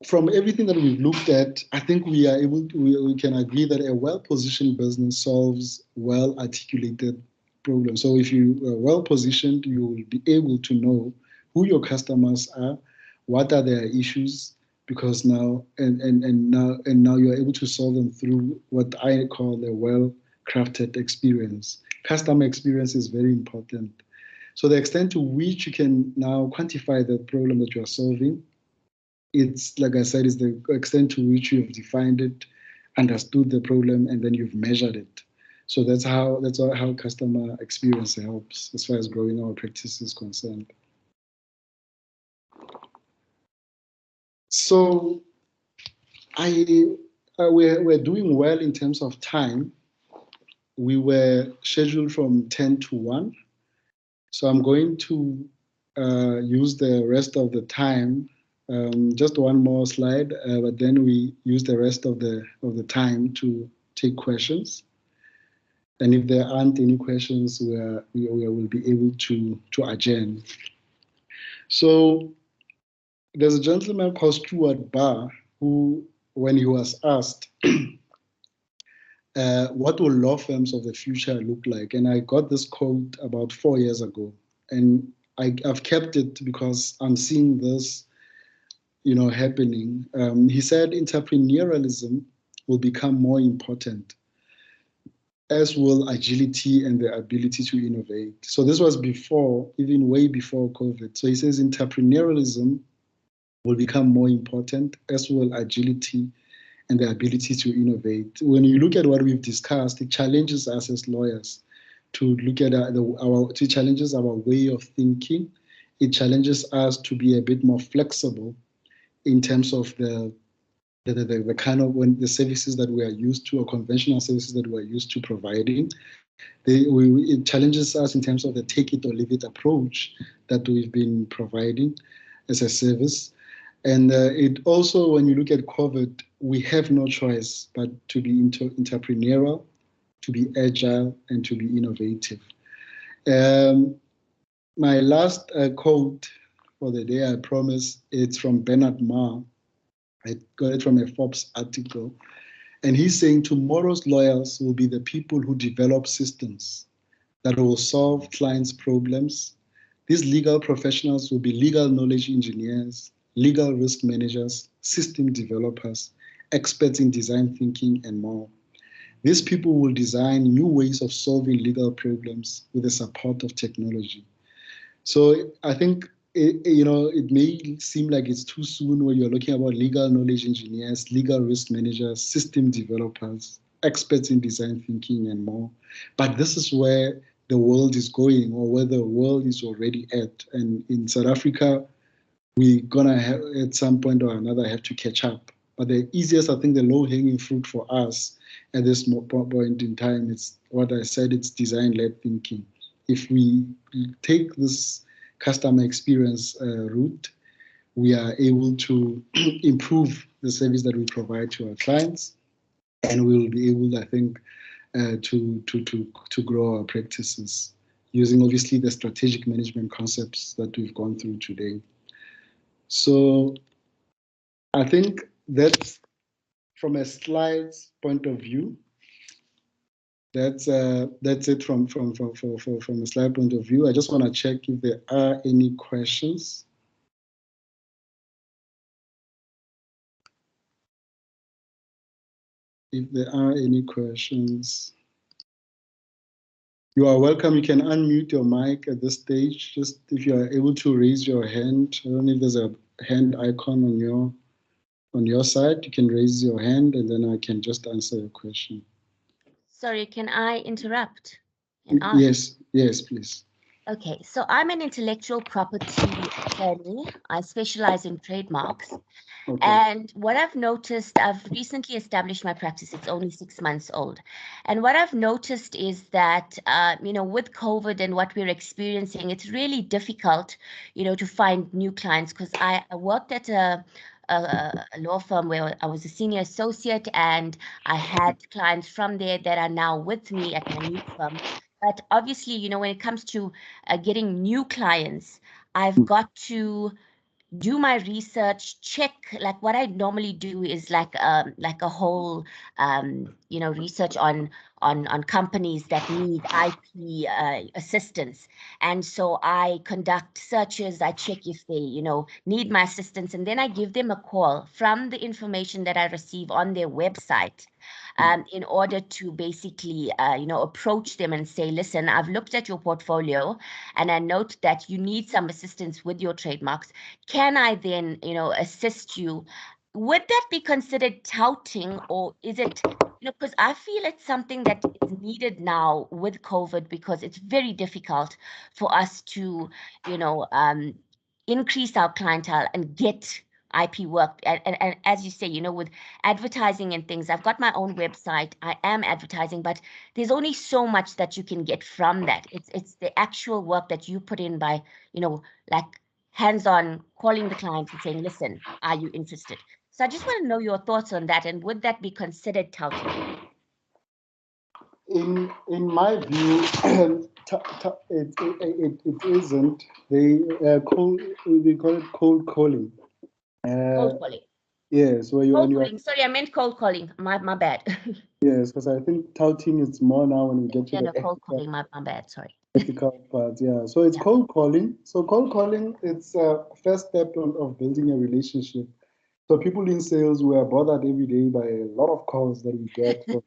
from everything that we've looked at, I think we are able to, we can agree that a well-positioned business solves well-articulated problems. So if you are well-positioned, you will be able to know who your customers are, what are their issues, because now now you're able to solve them through what I call a well-crafted experience. Customer experience is very important. So the extent to which you can now quantify the problem that you are solving, it's, like I said, is the extent to which you've defined it, understood the problem, and then you've measured it. So that's how customer experience helps as far as growing our practice is concerned. So we're doing well in terms of time. We were scheduled from 10 to 1. So I'm going to use the rest of the time. Just one more slide, but then we use the rest of the time to take questions. And if there aren't any questions, we will be able to adjourn. So there's a gentleman called Stuart Barr who, when he was asked, what will law firms of the future look like? And I got this quote about 4 years ago, and I've kept it because I'm seeing this, happening. He said entrepreneurialism will become more important, as will agility and the ability to innovate. So this was before, even way before COVID. So he says entrepreneurialism will become more important, as will agility and the ability to innovate. When you look at what we've discussed, it challenges us as lawyers to look at to challenges our way of thinking. It challenges us to be a bit more flexible in terms of the kind of the services that we are used to, or conventional services that we are used to providing. It challenges us in terms of the take it or leave it approach that we've been providing as a service. And it also, when you look at COVID, we have no choice but to be entrepreneurial, to be agile, and to be innovative. My last quote for the day, I promise, it's from Bernard Marr. I got it from a Forbes article. And he's saying tomorrow's lawyers will be the people who develop systems that will solve clients' problems. These legal professionals will be legal knowledge engineers, legal risk managers, system developers, experts in design thinking, and more. These people will design new ways of solving legal problems with the support of technology. So I think it may seem like it's too soon when you're looking about legal knowledge engineers, legal risk managers, system developers, experts in design thinking, and more. But this is where the world is going, or where the world is already at. And in South Africa, we're gonna have, at some point or another, have to catch up. But the easiest, I think, the low-hanging fruit for us at this point in time, it's what I said, it's design-led thinking. If we take this customer experience route, we are able to improve the service that we provide to our clients, and we will be able, I think, to grow our practices using obviously the strategic management concepts that we've gone through today. So I think that's, from a slides point of view, that's it from a slide point of view. I just want to check if there are any questions. If there are any questions, you are welcome. You can unmute your mic at this stage. Just if you are able to raise your hand. I don't know if there's a hand icon on your side. You can raise your hand, and then I can just answer your question. Sorry, can I interrupt and ask? Yes, please. Okay, so I'm an intellectual property attorney. I specialize in trademarks. Okay. And what I've noticed, I've recently established my practice. It's only 6 months old. And what I've noticed is that, with COVID and what we're experiencing, it's really difficult, to find new clients, because I worked at a law firm where I was a senior associate, and I had clients from there that are now with me at my new firm. But obviously, when it comes to getting new clients, I've got to do my research, check. Like what I normally do is like a whole research on companies that need IP assistance, and so I conduct searches. I check if they need my assistance, and then I give them a call from the information that I receive on their website. In order to basically, approach them and say, listen, I've looked at your portfolio and I note that you need some assistance with your trademarks. Can I then, assist you? Would that be considered touting, or is it, because I feel it's something that is needed now with COVID, because it's very difficult for us to, increase our clientele and get IP work. And as you say, with advertising and things, I've got my own website. I am advertising, but there's only so much that you can get from that. It's the actual work that you put in by, like hands-on calling the client and saying, listen, are you interested? So I just want to know your thoughts on that, and would that be considered touting? In my view, it isn't. They call it cold calling. Cold calling. Yes, where you're cold calling. Sorry, I meant cold calling. My bad. Yes, because I think touting is more now when we get to the cold calling. My bad. Sorry. Ethical part, yeah. So it's cold calling. So cold calling, it's a first step of building a relationship. So people in sales, we are bothered every day by a lot of calls that we get from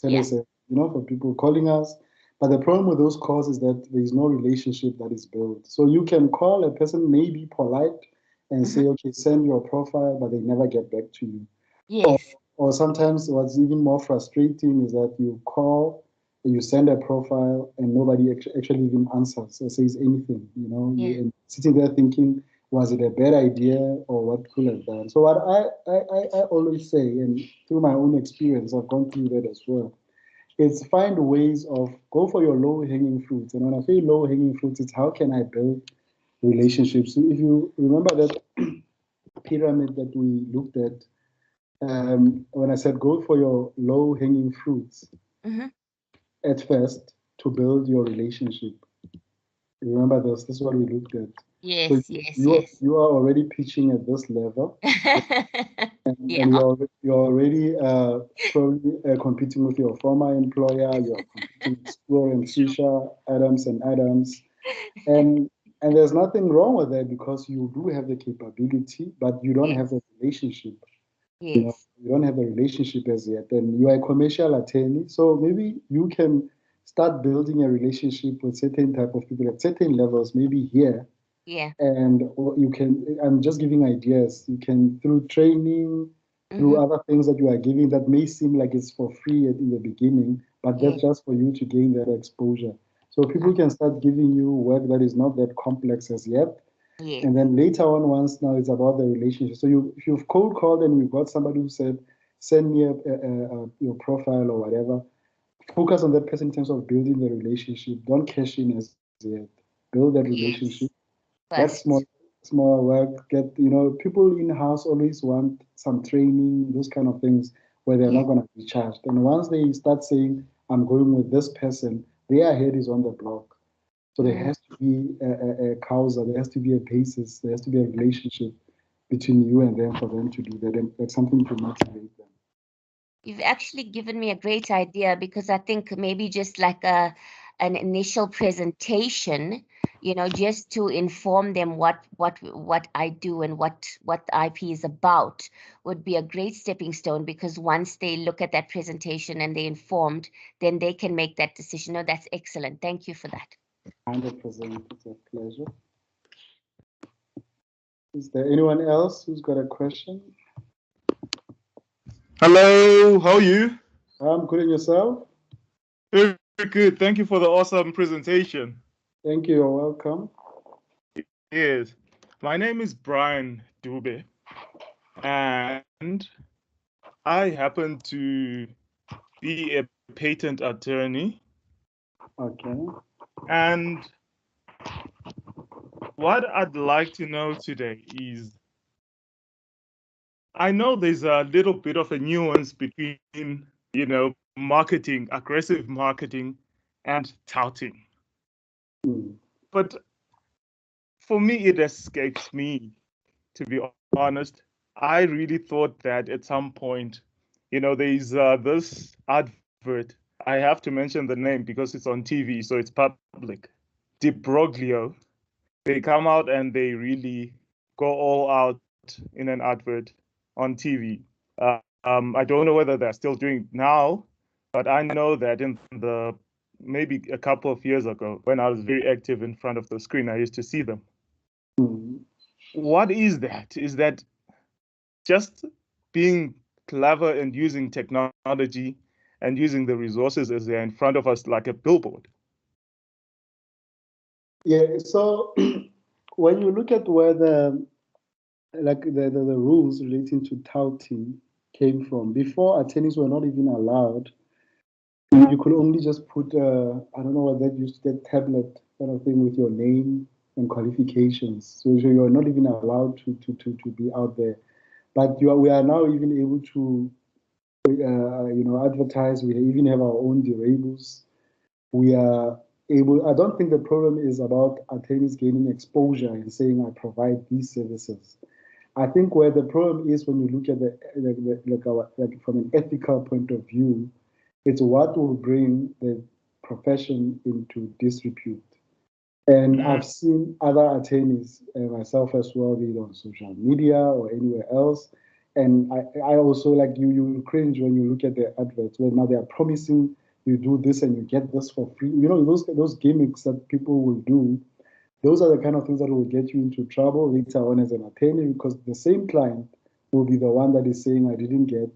telesales, for people calling us. But the problem with those calls is that there is no relationship that is built. So you can call a person, may be polite, and say, okay, send your profile, but they never get back to you. Yes. Or sometimes what's even more frustrating is that you call, you send a profile, and nobody actually even answers or says anything. You're sitting there thinking, was it a bad idea, or what could have done? So what I always say, and through my own experience, I've gone through that as well, is find ways of go for your low-hanging fruits. And when I say low-hanging fruits, it's how can I build relationships? So if you remember that pyramid that we looked at, when I said go for your low-hanging fruits at first to build your relationship. Remember this is what we looked at. Yes, so you are already pitching at this level. and you're already probably competing with your former employer. You're competing with Square and Fisher, Adams and Adams. And And there's nothing wrong with that because you do have the capability, but you don't have the relationship. You know, Yes. you don't have the relationship as yet. And you are a commercial attorney, so maybe you can start building a relationship with certain type of people at certain levels, maybe here. Yeah. And or you can, I'm just giving ideas. You can, through training, through Mm-hmm. other things that you are giving that may seem like it's for free in the beginning, but Yeah. that's just for you to gain that exposure. So people can start giving you work that is not that complex as yet. Yes. And then later on, once now it's about the relationship. So if you've cold called and you've got somebody who said, send me your profile or whatever, focus on that person in terms of building the relationship. Don't cash in as yet. Build that relationship. Yes. That First. small work. Get, people in house always want some training, those kind of things where they're Yeah. not going to be charged. And once they start saying, I'm going with this person, their head is on the block. So there Mm. has to be a causa, there has to be a basis, there has to be a relationship between you and them for them to do that. And that's something to motivate them. You've actually given me a great idea because I think maybe just like an initial presentation, just to inform them what I do and what IP is about would be a great stepping stone, because once they look at that presentation and they're informed, then they can make that decision. No, that's excellent. Thank you for that. 100%, it's a pleasure. Is there anyone else who's got a question? Hello, how are you? I'm good, and yourself? Very good. Thank you for the awesome presentation. Thank you, you're welcome. Yes, my name is Brian Dube, and I happen to be a patent attorney. Okay. And what I'd like to know today is, I know there's a little bit of a nuance between, marketing, aggressive marketing, and touting. But for me, it escapes me, to be honest. I really thought that at some point, there's this advert. I have to mention the name because it's on TV, so it's public. DiBroglio. They come out and they really go all out in an advert on TV. I don't know whether they're still doing it now, but I know that in the maybe a couple of years ago, when I was very active in front of the screen, I used to see them. What is that? Is that just being clever and using technology and using the resources as they're in front of us like a billboard? Yeah, so when you look at where the rules relating to touting came from, before attorneys were not even allowed, you could only just put, I don't know what that used to, that tablet kind of thing with your name and qualifications. So you're not even allowed to be out there. But we are now even able to, advertise. We even have our own durables. We are able, I don't think the problem is about attorneys gaining exposure and saying, I provide these services. I think where the problem is, when you look at from an ethical point of view, it's what will bring the profession into disrepute. And I've seen other attorneys, myself as well, be it on social media or anywhere else. And I also, like you cringe when you look at the adverts where now they are promising you do this and you get this for free. Those gimmicks that people will do, those are the kind of things that will get you into trouble later on as an attorney, because the same client will be the one that is saying, I didn't get.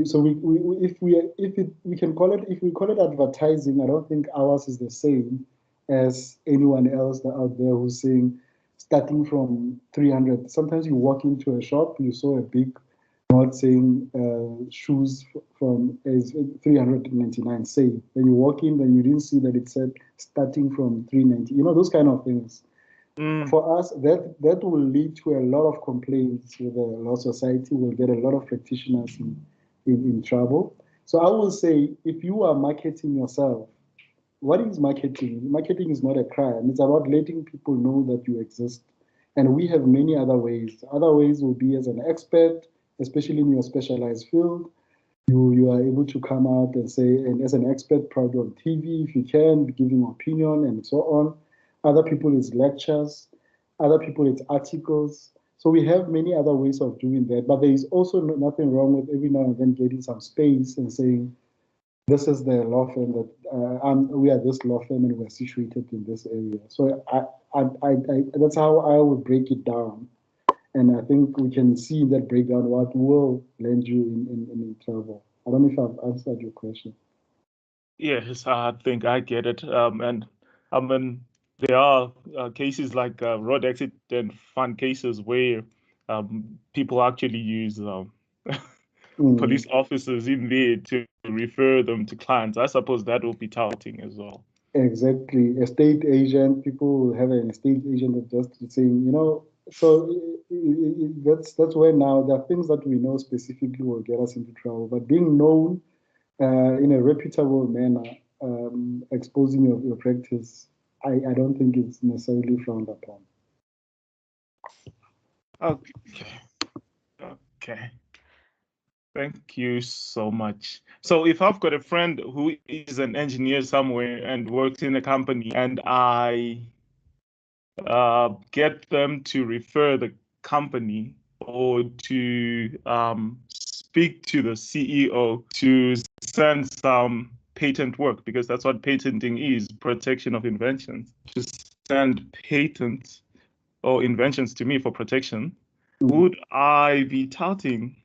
So we can call it, if we call it advertising, I don't think ours is the same as anyone else out there who's saying, starting from 300. Sometimes you walk into a shop, you saw a big note saying shoes from 399 say. When you walk in, then you didn't see that it said starting from 390. Those kind of things. For us, that will lead to a lot of complaints with the law society. We'll get a lot of practitioners in trouble. So I will say, if you are marketing yourself, what is marketing? Marketing is not a crime. It's about letting people know that you exist. And we have many other ways. Other ways will be as an expert, especially in your specialized field. You are able to come out and say, and as an expert, probably on TV, if you can, giving opinion and so on. Other people, it's lectures. Other people, it's articles. So we have many other ways of doing that. But there is also nothing wrong with every now and then getting some space and saying, this is the law firm that we are this law firm and we're situated in this area. So that's how I would break it down. And I think we can see that breakdown what will land you in trouble. I don't know if I've answered your question. Yes, I think I get it. And I mean, there are cases like road accident fund cases where people actually use police officers in there to refer them to clients. I suppose that will be touting as well. Exactly. A state agent, people will have an estate agent that just saying, so that's where now there are things that we know specifically will get us into trouble. But being known in a reputable manner, exposing your practice, I don't think it's necessarily frowned upon. Okay. Thank you so much. So if I've got a friend who is an engineer somewhere and works in a company and I get them to refer the company or to speak to the CEO to send some patent work, because that's what patenting is, protection of inventions, to send patents or inventions to me for protection, would I be touting?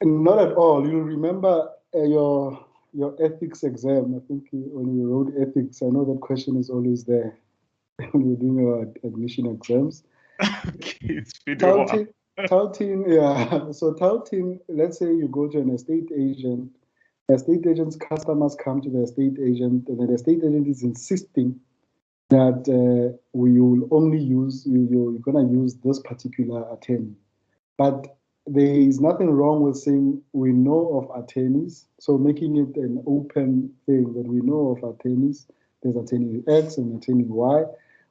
Not at all. You remember your ethics exam. I think when we wrote ethics, I know that question is always there when we're doing our admission exams. It's touting, yeah. So touting, let's say you go to an estate agent. Estate agent's customers come to the estate agent, and the estate agent is insisting that we will only use, you're going to use this particular attorney. But there is nothing wrong with saying we know of attorneys, so making it an open thing that we know of attorneys. There's attorney X and attorney Y.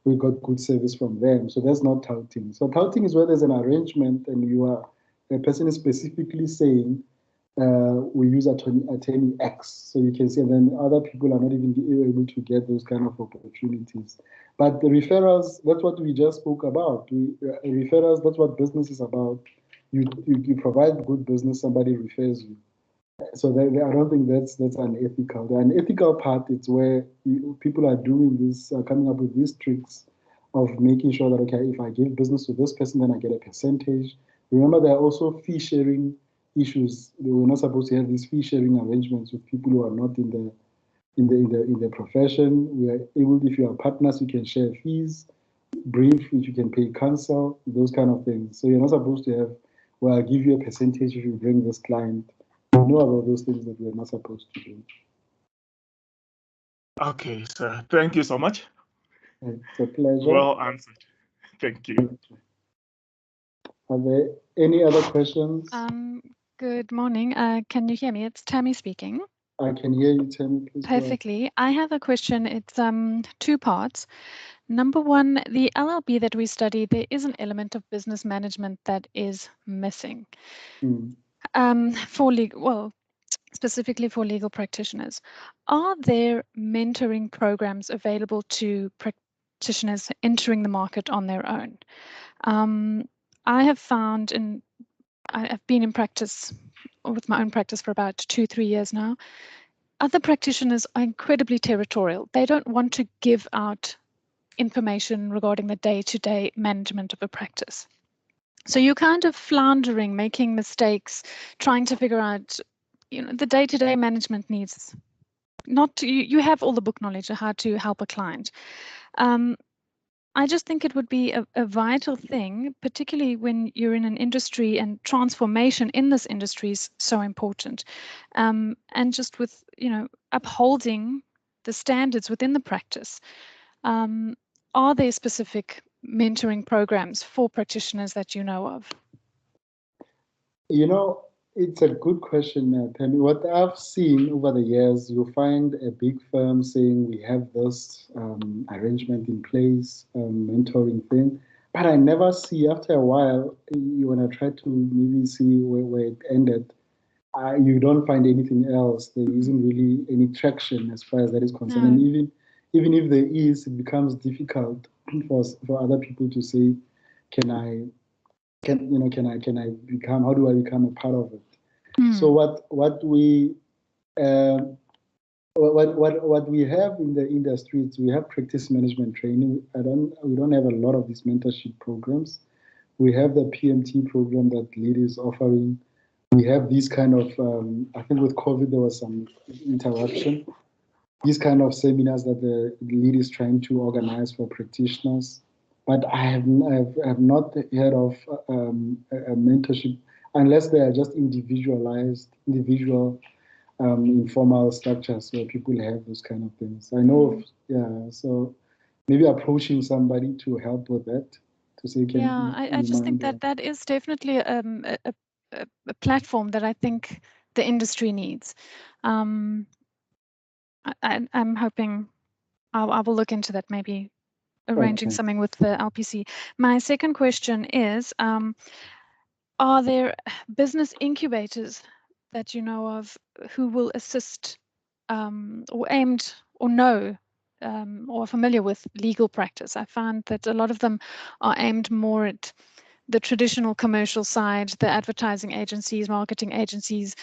We got good service from them. So that's not touting. So touting is where there's an arrangement and a person is specifically saying, we use attorney X. So you can see, and then other people are not even able to get those kind of opportunities. But the referrals, that's what we just spoke about. Referrals, that's what business is about. You provide good business, somebody refers you. So I don't think that's unethical. The unethical part is where people are doing this, coming up with these tricks of making sure that, okay, if I give business to this person, then I get a percentage. Remember, there are also fee sharing issues. We're not supposed to have these fee sharing arrangements with people who are not in the profession. We are able, if you are partners, you can share fees, brief, which you can pay counsel, those kind of things. So you're not supposed to have, well, I'll give you a percentage if you bring this client. We know about those things that we're not supposed to do. Okay, sir. Thank you so much. It's a pleasure. Well answered. Thank you. Are there any other questions? Good morning. Can you hear me? It's Tammy speaking. I can hear you, Tammy. Please perfectly. I have a question. It's two parts. Number one, the LLB that we study, there is an element of business management that is missing. Specifically for legal practitioners. Are there mentoring programs available to practitioners entering the market on their own? I have found, and I've been in practice with my own practice for about 2-3 years now, other practitioners are incredibly territorial. They don't want to give out information regarding the day-to-day management of a practice. So you're kind of floundering, making mistakes, trying to figure out, the day-to-day management needs. You have all the book knowledge of how to help a client. I just think it would be a vital thing, particularly when you're in an industry and transformation in this industry is so important. And just with, upholding the standards within the practice. Are there specific mentoring programs for practitioners that you know of? It's a good question, Tammy. What I've seen over the years, you'll find a big firm saying we have this arrangement in place, mentoring thing. But I never see, after a while, when I try to maybe see where it ended, you don't find anything else. There isn't really any traction as far as that is concerned. And even if there is, it becomes difficult for other people to say, can I become? How do I become a part of it? So what we have in the industry is we have practice management training. We don't have a lot of these mentorship programs. We have the PMT program that LEAD is offering. We have these kind of, I think with COVID there was some interruption. These kind of seminars that the LEAD is trying to organize for practitioners. But I have not heard of a mentorship unless they are just individual informal structures where people have those kind of things. I know of, so maybe approaching somebody to help with that, to say, I just think that is definitely a platform that I think the industry needs. I'm hoping I will look into that, maybe arranging something with the LPC. My second question is, are there business incubators that you know of who will assist or aimed or know or familiar with legal practice? I find that a lot of them are aimed more at the traditional commercial side, the advertising agencies, marketing agencies,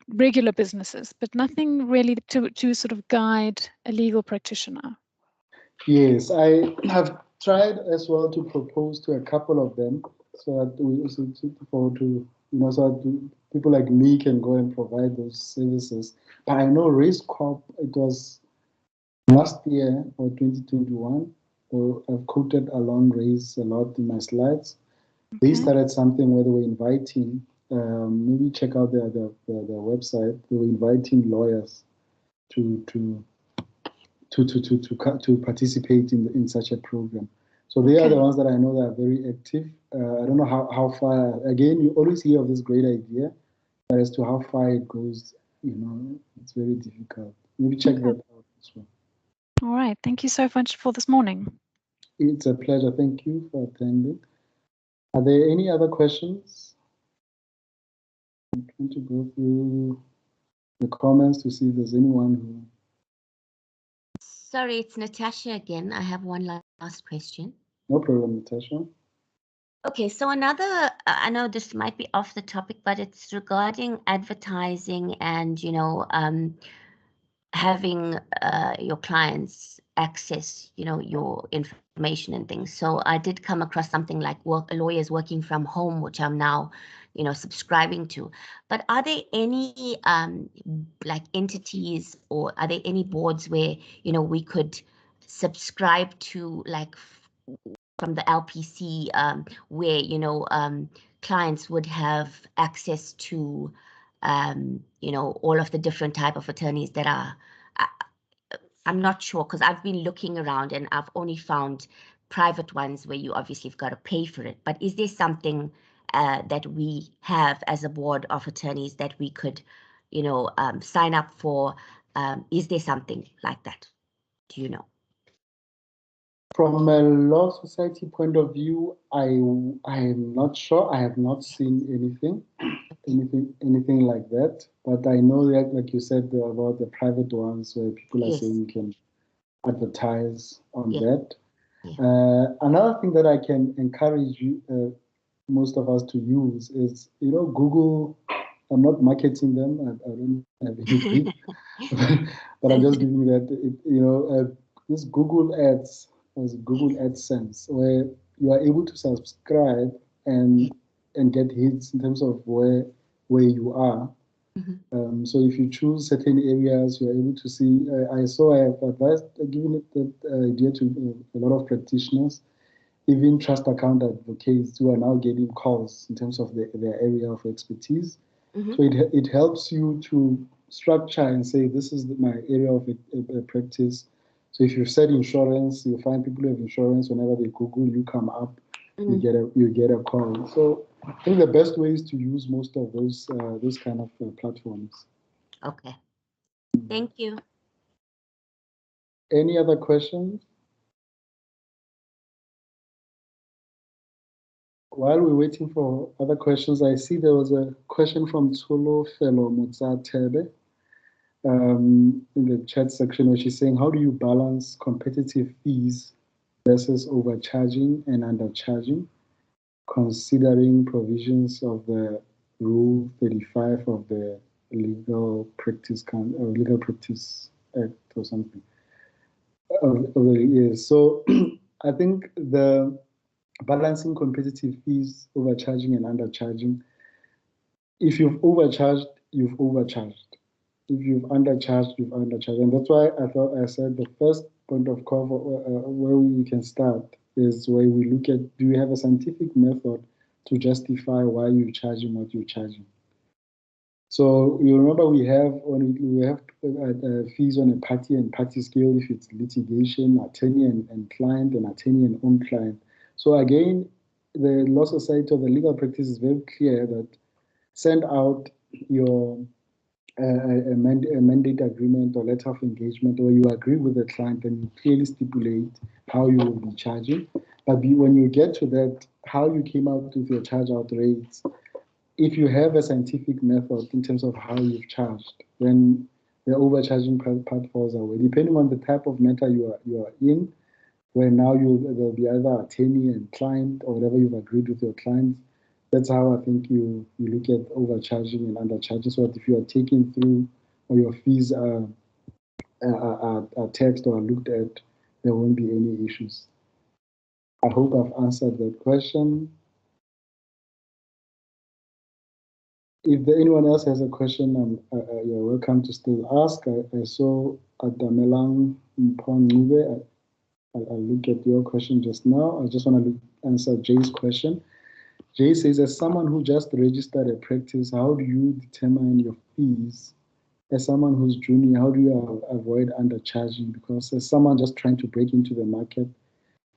regular businesses, but nothing really to sort of guide a legal practitioner. Yes, I have tried as well to propose to a couple of them, so that so that people like me can go and provide those services. But I know Race Corp, it was last year or 2021. So I've quoted Alon Race a lot in my slides. Okay. They started something where they were inviting, maybe check out their website. They were inviting lawyers to participate in such a program. So they are the ones that I know that are very active. I don't know how far. Again, you always hear of this great idea, but as to how far it goes, it's very difficult. Maybe check that out as well. All right. Thank you so much for this morning. It's a pleasure. Thank you for attending. Are there any other questions? I'm trying to go through the comments to see if there's anyone who... Sorry, it's Natasha again. I have one last question. No problem, Natasha. Okay, so another, I know this might be off the topic, but it's regarding advertising and, having your clients access, your information and things. So I did come across something like lawyers working from home, which I'm now, subscribing to. But are there any like entities, or are there any boards where, we could subscribe to, like from the LPC, where, clients would have access to all of the different type of attorneys that are, I'm not sure, because I've been looking around and I've only found private ones where you obviously have got to pay for it. But is there something that we have as a board of attorneys that we could, sign up for? Is there something like that? Do you know? From a law society point of view, I am not sure. I have not seen anything like that. But I know that, like you said, about the private ones where people are saying you can advertise on that. Yeah. Another thing that I can encourage you, most of us to use is, Google. I'm not marketing them. I don't have anything, but I'm just giving you that. This Google Ads. As Google AdSense, where you are able to subscribe and get hits in terms of where you are. Mm-hmm. So if you choose certain areas, you are able to see. I have advised, given that idea to a lot of practitioners, even trust account advocates who are now getting calls in terms of their area of expertise. Mm-hmm. So it helps you to structure and say, this is my area of practice. So if you've said insurance, you find people who have insurance. Whenever they Google, you come up, you get a call. So I think the best way is to use most of those kind of platforms. Okay. Thank you. Any other questions? While we're waiting for other questions, I see there was a question from Tsolo Fellow Mutsatebe. in the chat section where she's saying, how do you balance competitive fees versus overcharging and undercharging, considering provisions of the Rule 35 of the Legal Practice Act or something of the years. So I think the balancing competitive fees, overcharging and undercharging. If you've overcharged, you've overcharged. If you've undercharged, you've undercharged. And that's why I said the first point of call where we can start is where we look at, do you have a scientific method to justify why you're charging what you're charging? So you remember we have fees on a party and party scale if it's litigation, attorney and client, and attorney and own client. So again, the Law Society of the Legal Practice is very clear that send out your a mandate agreement or letter of engagement, or you agree with the client and you clearly stipulate how you will be charging. But when you get to that, how you came out with your charge out rates, if you have a scientific method in terms of how you've charged, then the overcharging part falls away. Depending on the type of matter you are in, where now there'll be either attorney and client or whatever you've agreed with your clients. That's how I think you look at overcharging and undercharging, so that if you are taken through or your fees are taxed or are looked at, there won't be any issues. I hope I've answered that question. If anyone else has a question, you're welcome to still ask. I saw Adamelang Mpongube. I'll look at your question just now. I just want to answer Jay's question. Jay says, as someone who just registered a practice, how do you determine your fees? As someone who's junior, how do you avoid undercharging? Because as someone just trying to break into the market,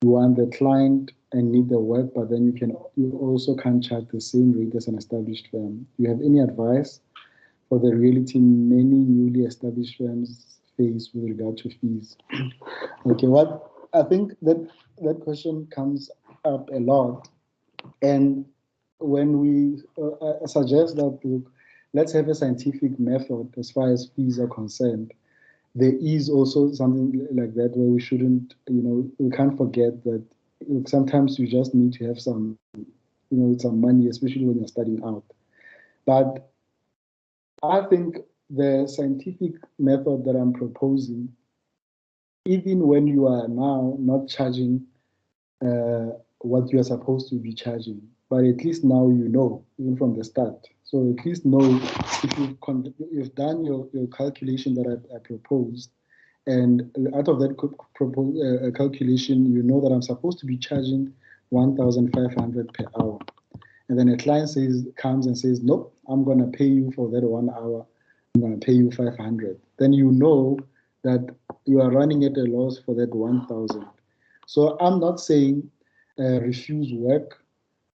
you want the client and need the work, but then you also can't charge the same rate as an established firm. Do you have any advice for the reality many newly established firms face with regard to fees? Okay, I think that question comes up a lot. And when we suggest that, look, let's have a scientific method as far as fees are concerned, there is also something like that where we shouldn't, we can't forget that sometimes you just need to have some, some money, especially when you're starting out. But I think the scientific method that I'm proposing, even when you are now not charging what you are supposed to be charging, but at least now you know, even from the start. So at least know if you've done your calculation that I proposed, and out of that calculation, you know that I'm supposed to be charging 1,500 per hour. And then a client comes and says, nope, I'm going to pay you for that 1 hour. I'm going to pay you 500. Then you know that you are running at a loss for that 1,000. So I'm not saying refuse work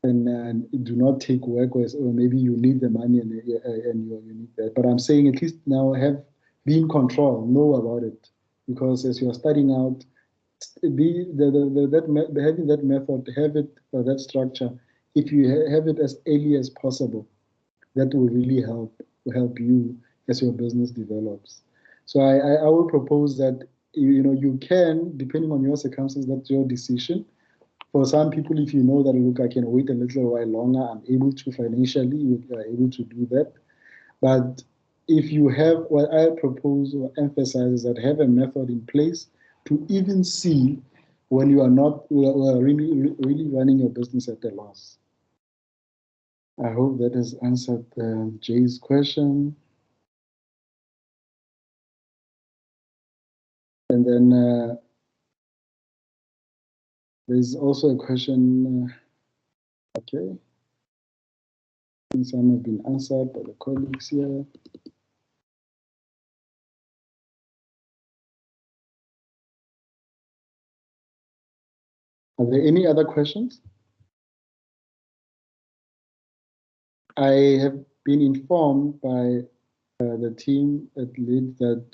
and do not take work, or maybe you need the money and you need that. But I'm saying at least now be in control, know about it, because as you are starting out, having that method, have it that structure. If you have it as early as possible, that will really help you as your business develops. So I will propose that you can, depending on your circumstances, that's your decision. For some people, if you know that, look, I can wait a little while longer, I'm able to financially, you are able to do that. But if you have, what I propose or emphasize is that have a method in place to even see when you are not really running your business at a loss. I hope that has answered Jay's question. And then there's also a question, okay. Some have been answered by the colleagues here. Are there any other questions? I have been informed by the team at LEAD that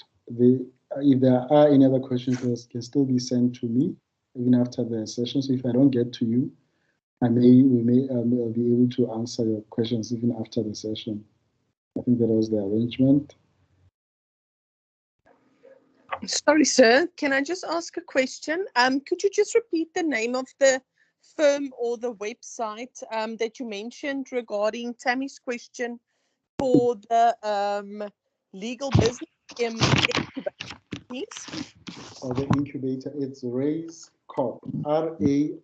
if there are any other questions, those can still be sent to me even after the session. So if I don't get to you, I'll be able to answer your questions even after the session. I think that was the arrangement. Sorry, sir. Can I just ask a question? Could you just repeat the name of the firm or the website that you mentioned regarding Tammy's question for the legal business incubator, please? Or the incubator, it's Raiz Corp, RAIZ-CORP.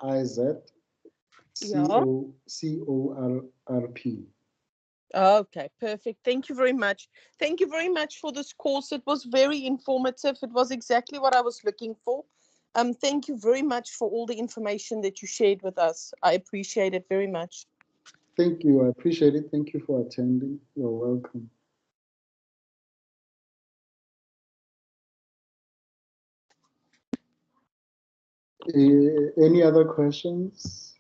Okay, perfect. Thank you very much. Thank you very much for this course. It was very informative. It was exactly what I was looking for. Thank you very much for all the information that you shared with us. I appreciate it very much. Thank you. I appreciate it. Thank you for attending. You're welcome. Any other questions?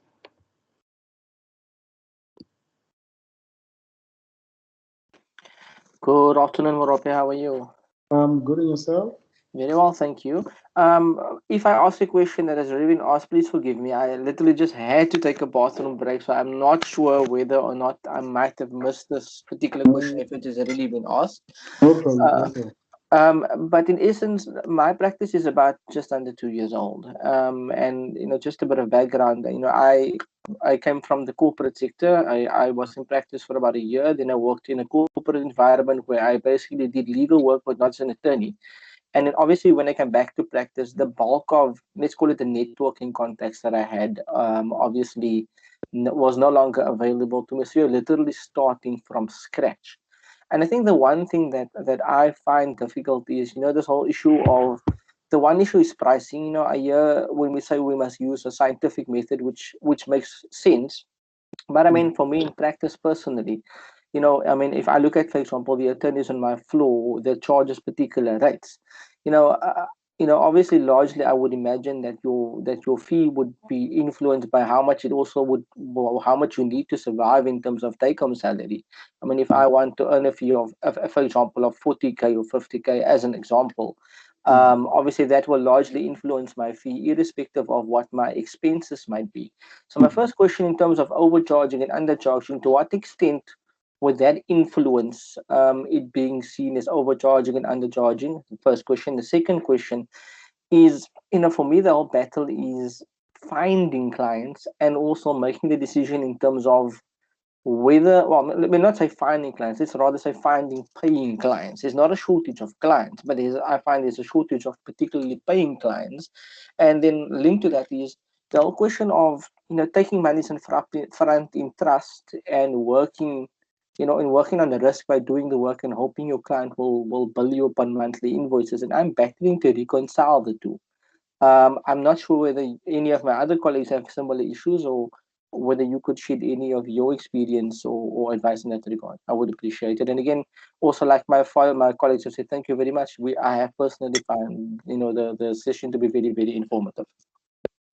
Good afternoon, Morope. How are you? Good, and yourself? Very well, thank you. If I ask a question that has already been asked, please forgive me. I literally just had to take a bathroom break, so I'm not sure whether or not I might have missed this particular question if it has already been asked. No problem. But in essence, my practice is about just under 2 years old. And just a bit of background. I came from the corporate sector. I was in practice for about a year. Then I worked in a corporate environment where I basically did legal work, but not as an attorney. And then obviously, when I came back to practice, the bulk of, let's call it the networking contacts that I had, obviously was no longer available to me. So you're literally starting from scratch. And I think the one thing that I find difficult is, this whole issue of, the one issue is pricing. I hear when we say we must use a scientific method, which makes sense. But I mean, for me in practice personally, if I look at, for example, the attorneys on my floor, they charges particular rates. Obviously, largely, I would imagine that your fee would be influenced by how much how much you need to survive in terms of take-home salary. I mean, if I want to earn a fee of, for example, of 40K or 50K as an example, obviously that will largely influence my fee, irrespective of what my expenses might be. So my first question in terms of overcharging and undercharging, to what extent would that influence it being seen as overcharging and undercharging? The first question. The second question is, for me, the whole battle is finding clients and also making the decision in terms of whether, well, let me not say finding clients, let's rather say finding paying clients. There's not a shortage of clients, but I find there's a shortage of particularly paying clients. And then linked to that is the whole question of, taking money front in trust and working on the risk by doing the work and hoping your client will bill you upon monthly invoices. And I'm battling to reconcile the two. I'm not sure whether any of my other colleagues have similar issues, or whether you could share any of your experience or advice in that regard. I would appreciate it. And again, also like my colleagues have said, thank you very much. I have personally found the session to be very, very informative.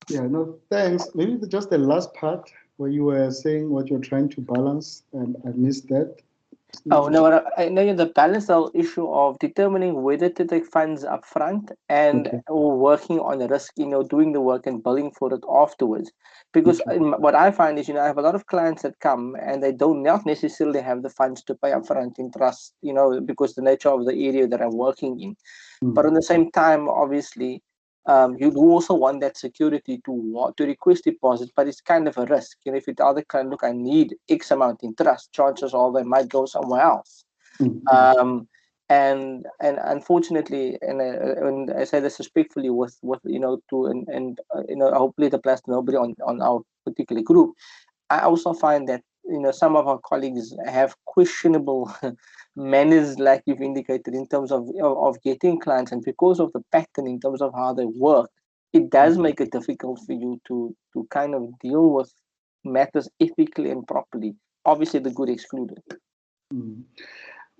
Yeah, no, thanks. Maybe just the last part where you were saying what you're trying to balance, and I missed that. Oh, no, I know the balance issue of determining whether to take funds up front or working on the risk, doing the work and billing for it afterwards. Because what I find is, I have a lot of clients that come and they don't not necessarily have the funds to pay up front in trust, because the nature of the area that I'm working in. But at the same time, obviously, you do also want that security to request deposits, but it's kind of a risk. If you tell the client, look, I need X amount in trust, chances are they might go somewhere else. And unfortunately, and I say this respectfully, hopefully it applies to nobody on our particular group. I also find that some of our colleagues have questionable manners, like you've indicated, in terms of getting clients, and because of the pattern in terms of how they work, it does make it difficult for you to kind of deal with matters ethically and properly. Obviously, the good excluded.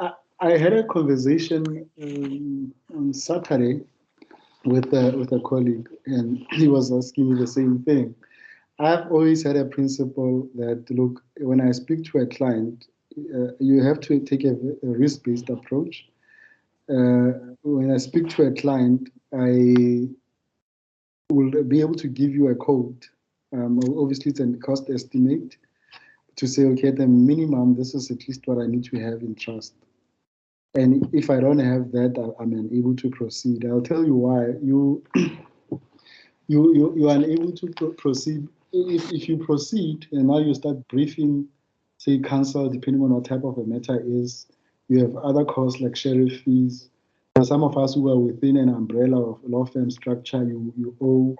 I had a conversation on Saturday with a colleague, and he was asking me the same thing. I've always had a principle that, look, when I speak to a client, you have to take a risk-based approach. When I speak to a client, I will be able to give you a code. Obviously, it's a cost estimate to say, okay, at the minimum, this is at least what I need to have in trust. And if I don't have that, I'm unable to proceed. I'll tell you why. You are unable to proceed. If you proceed and now you start briefing, say, counsel, depending on what type of a matter is, you have other costs like sheriff fees. For some of us who are within an umbrella of law firm structure, you owe.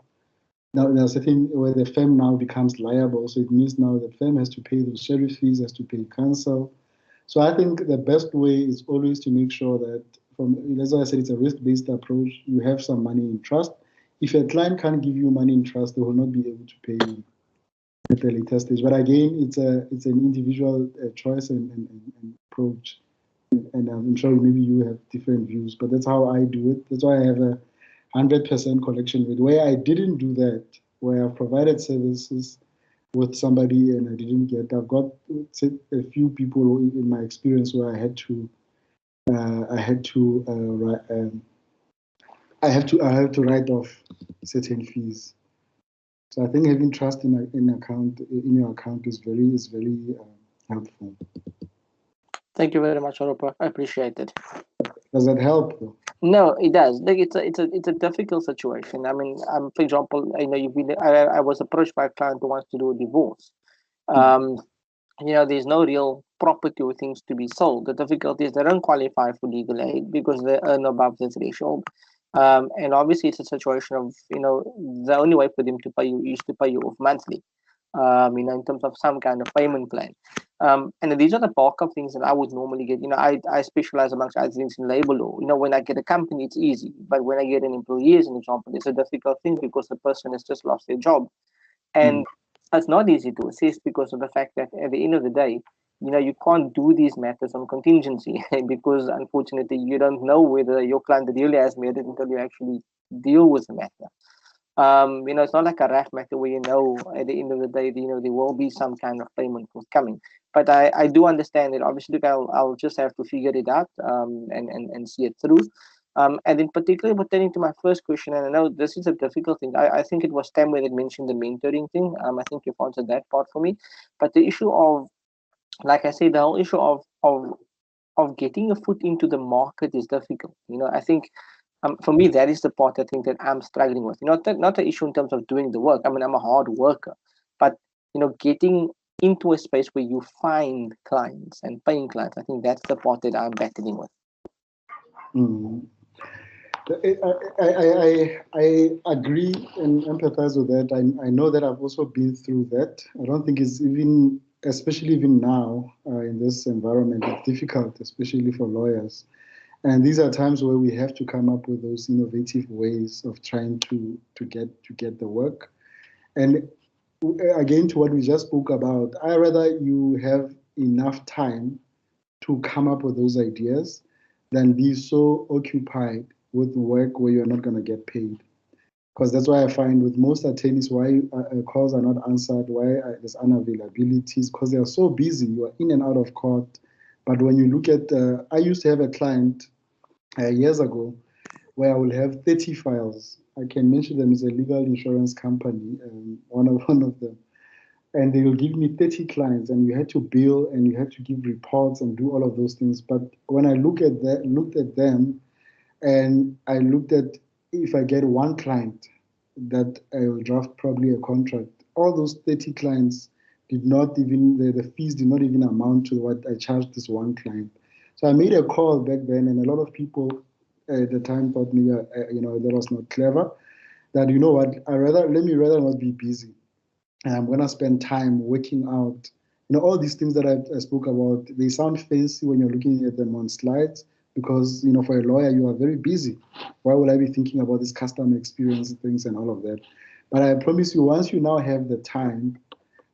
Now there's a thing where the firm now becomes liable. So it means now the firm has to pay those sheriff fees, has to pay counsel. So I think the best way is always to make sure that, that's why I said it's a risk-based approach. You have some money in trust. If a client can't give you money in trust, they will not be able to pay you at the later stage. But again, it's an individual choice and approach. And I'm sure maybe you have different views, but that's how I do it. That's why I have a 100% collection rate. Where I didn't do that, where I've provided services with somebody and I didn't get, I've got a few people in my experience where I had to write off certain fees. So I think having trust in your account is very helpful. Thank you very much, Arupa. I appreciate it. Does that help though? No, it does. Like it's a difficult situation. I mean, for example, I know I was approached by a client who wants to do a divorce. There's no real property or things to be sold. The difficulty is they don't qualify for legal aid because they earn above the threshold. And obviously it's a situation of, the only way for them to pay you is to pay you off monthly. In terms of some kind of payment plan. And these are the bulk of things that I would normally get. I specialize amongst other things in labor law. When I get a company, it's easy. But when I get an employee, as an example, it's a difficult thing because the person has just lost their job. And it's not easy to assess because of the fact that at the end of the day, you can't do these matters on contingency because unfortunately you don't know whether your client really has made it until you actually deal with the matter. It's not like a RAF matter where at the end of the day, there will be some kind of payment forthcoming. But I do understand it. Obviously, I'll just have to figure it out and see it through. And in particular, pertaining to my first question, and I know this is a difficult thing. I think it was Tammy that mentioned the mentoring thing. I think you've answered that part for me. But the issue of, like I said, the whole issue of getting a foot into the market is difficult. I think for me, that is the part I think that I'm struggling with. Not the issue in terms of doing the work. I mean, I'm a hard worker, but getting into a space where you find clients and paying clients, I think that's the part that I'm battling with. I agree and empathize with that. I know that I've also been through that. I don't think it's especially now in this environment, it's difficult, especially for lawyers. And these are times where we have to come up with those innovative ways of trying to get the work. And again, to what we just spoke about, I rather you have enough time to come up with those ideas than be so occupied with work where you're not going to get paid. Because that's why I find with most attorneys why calls are not answered, why there's unavailabilities, because they are so busy. You are in and out of court. But when you look at, I used to have a client years ago where I will have 30 files. I can mention them as a legal insurance company, one of them. And they will give me 30 clients, and you had to bill and you had to give reports and do all of those things. But when I looked at them, and I looked at if I get one client that I will draft probably a contract, all those 30 clients did not even, the fees did not even amount to what I charged this one client. So I made a call back then, and a lot of people at the time thought maybe, that was not clever. That, you know what, let me rather not be busy. I'm going to spend time working out. All these things that I spoke about, they sound fancy when you're looking at them on slides because, for a lawyer, you are very busy. Why would I be thinking about this customer experience things and all of that? But I promise you, once you now have the time,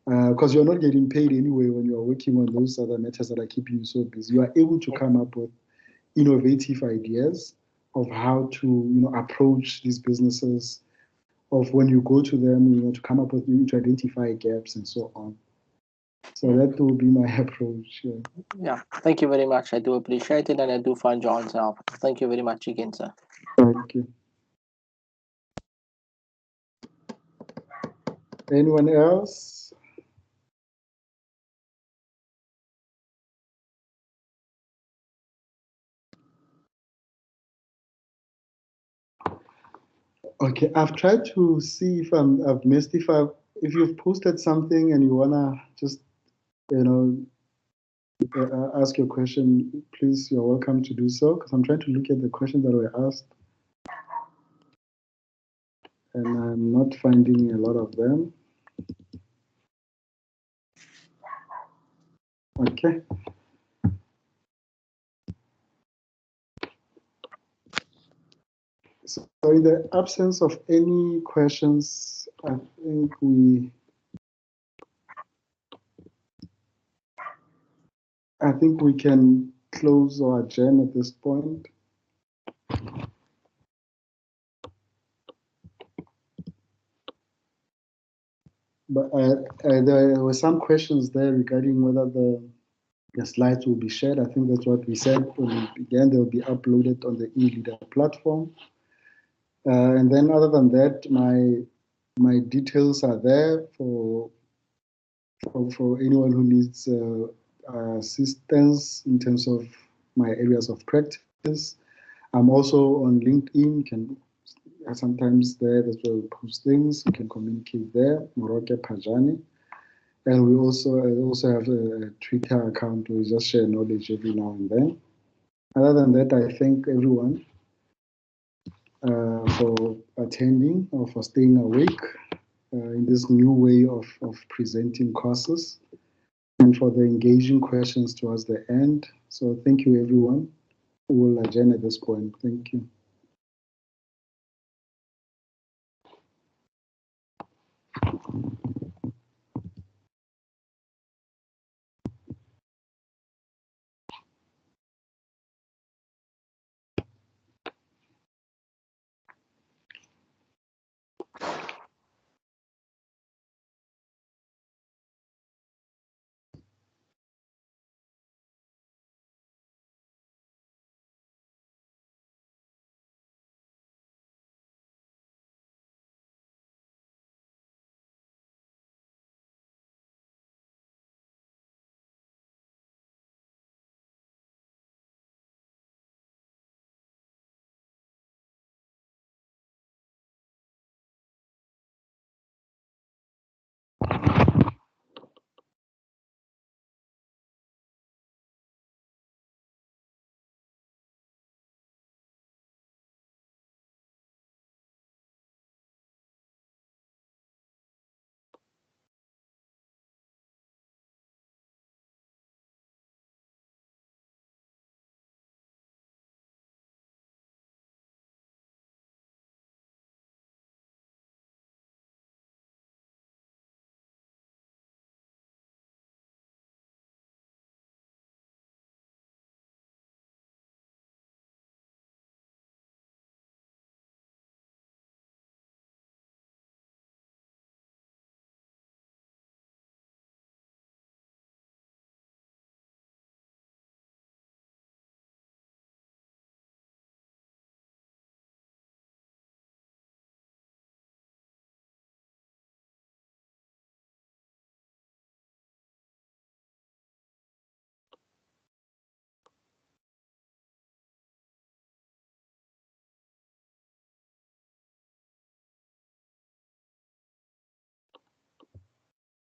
because you're not getting paid anyway when you're working on those other matters that are keeping you so busy, you are able to come up with innovative ideas of how to, approach these businesses, of when you go to them, to come up with, to identify gaps and so on. So that will be my approach. Yeah, thank you very much. I do appreciate it, and I do find your answer helpful. Thank you very much again, sir. Thank you. Anyone else? Okay, I've tried to see if I've missed, if you've posted something and you wanna just, ask your question, please, you're welcome to do so, because I'm trying to look at the questions that were asked. And I'm not finding a lot of them. Okay. So in the absence of any questions, I think we can close or adjourn at this point. But there were some questions there regarding whether the slides will be shared. I think that's what we said when we began. They will be uploaded on the eLeader platform. And then other than that, my details are there for anyone who needs assistance in terms of my areas of practice. I'm also on LinkedIn. Sometimes that's where we post things. You can communicate there, Moroke Pajani. And we also have a Twitter account where we just share knowledge every now and then. Other than that, I thank everyone for attending or for staying awake in this new way of presenting courses, and for the engaging questions towards the end. So thank you, everyone. We'll adjourn at this point. Thank you.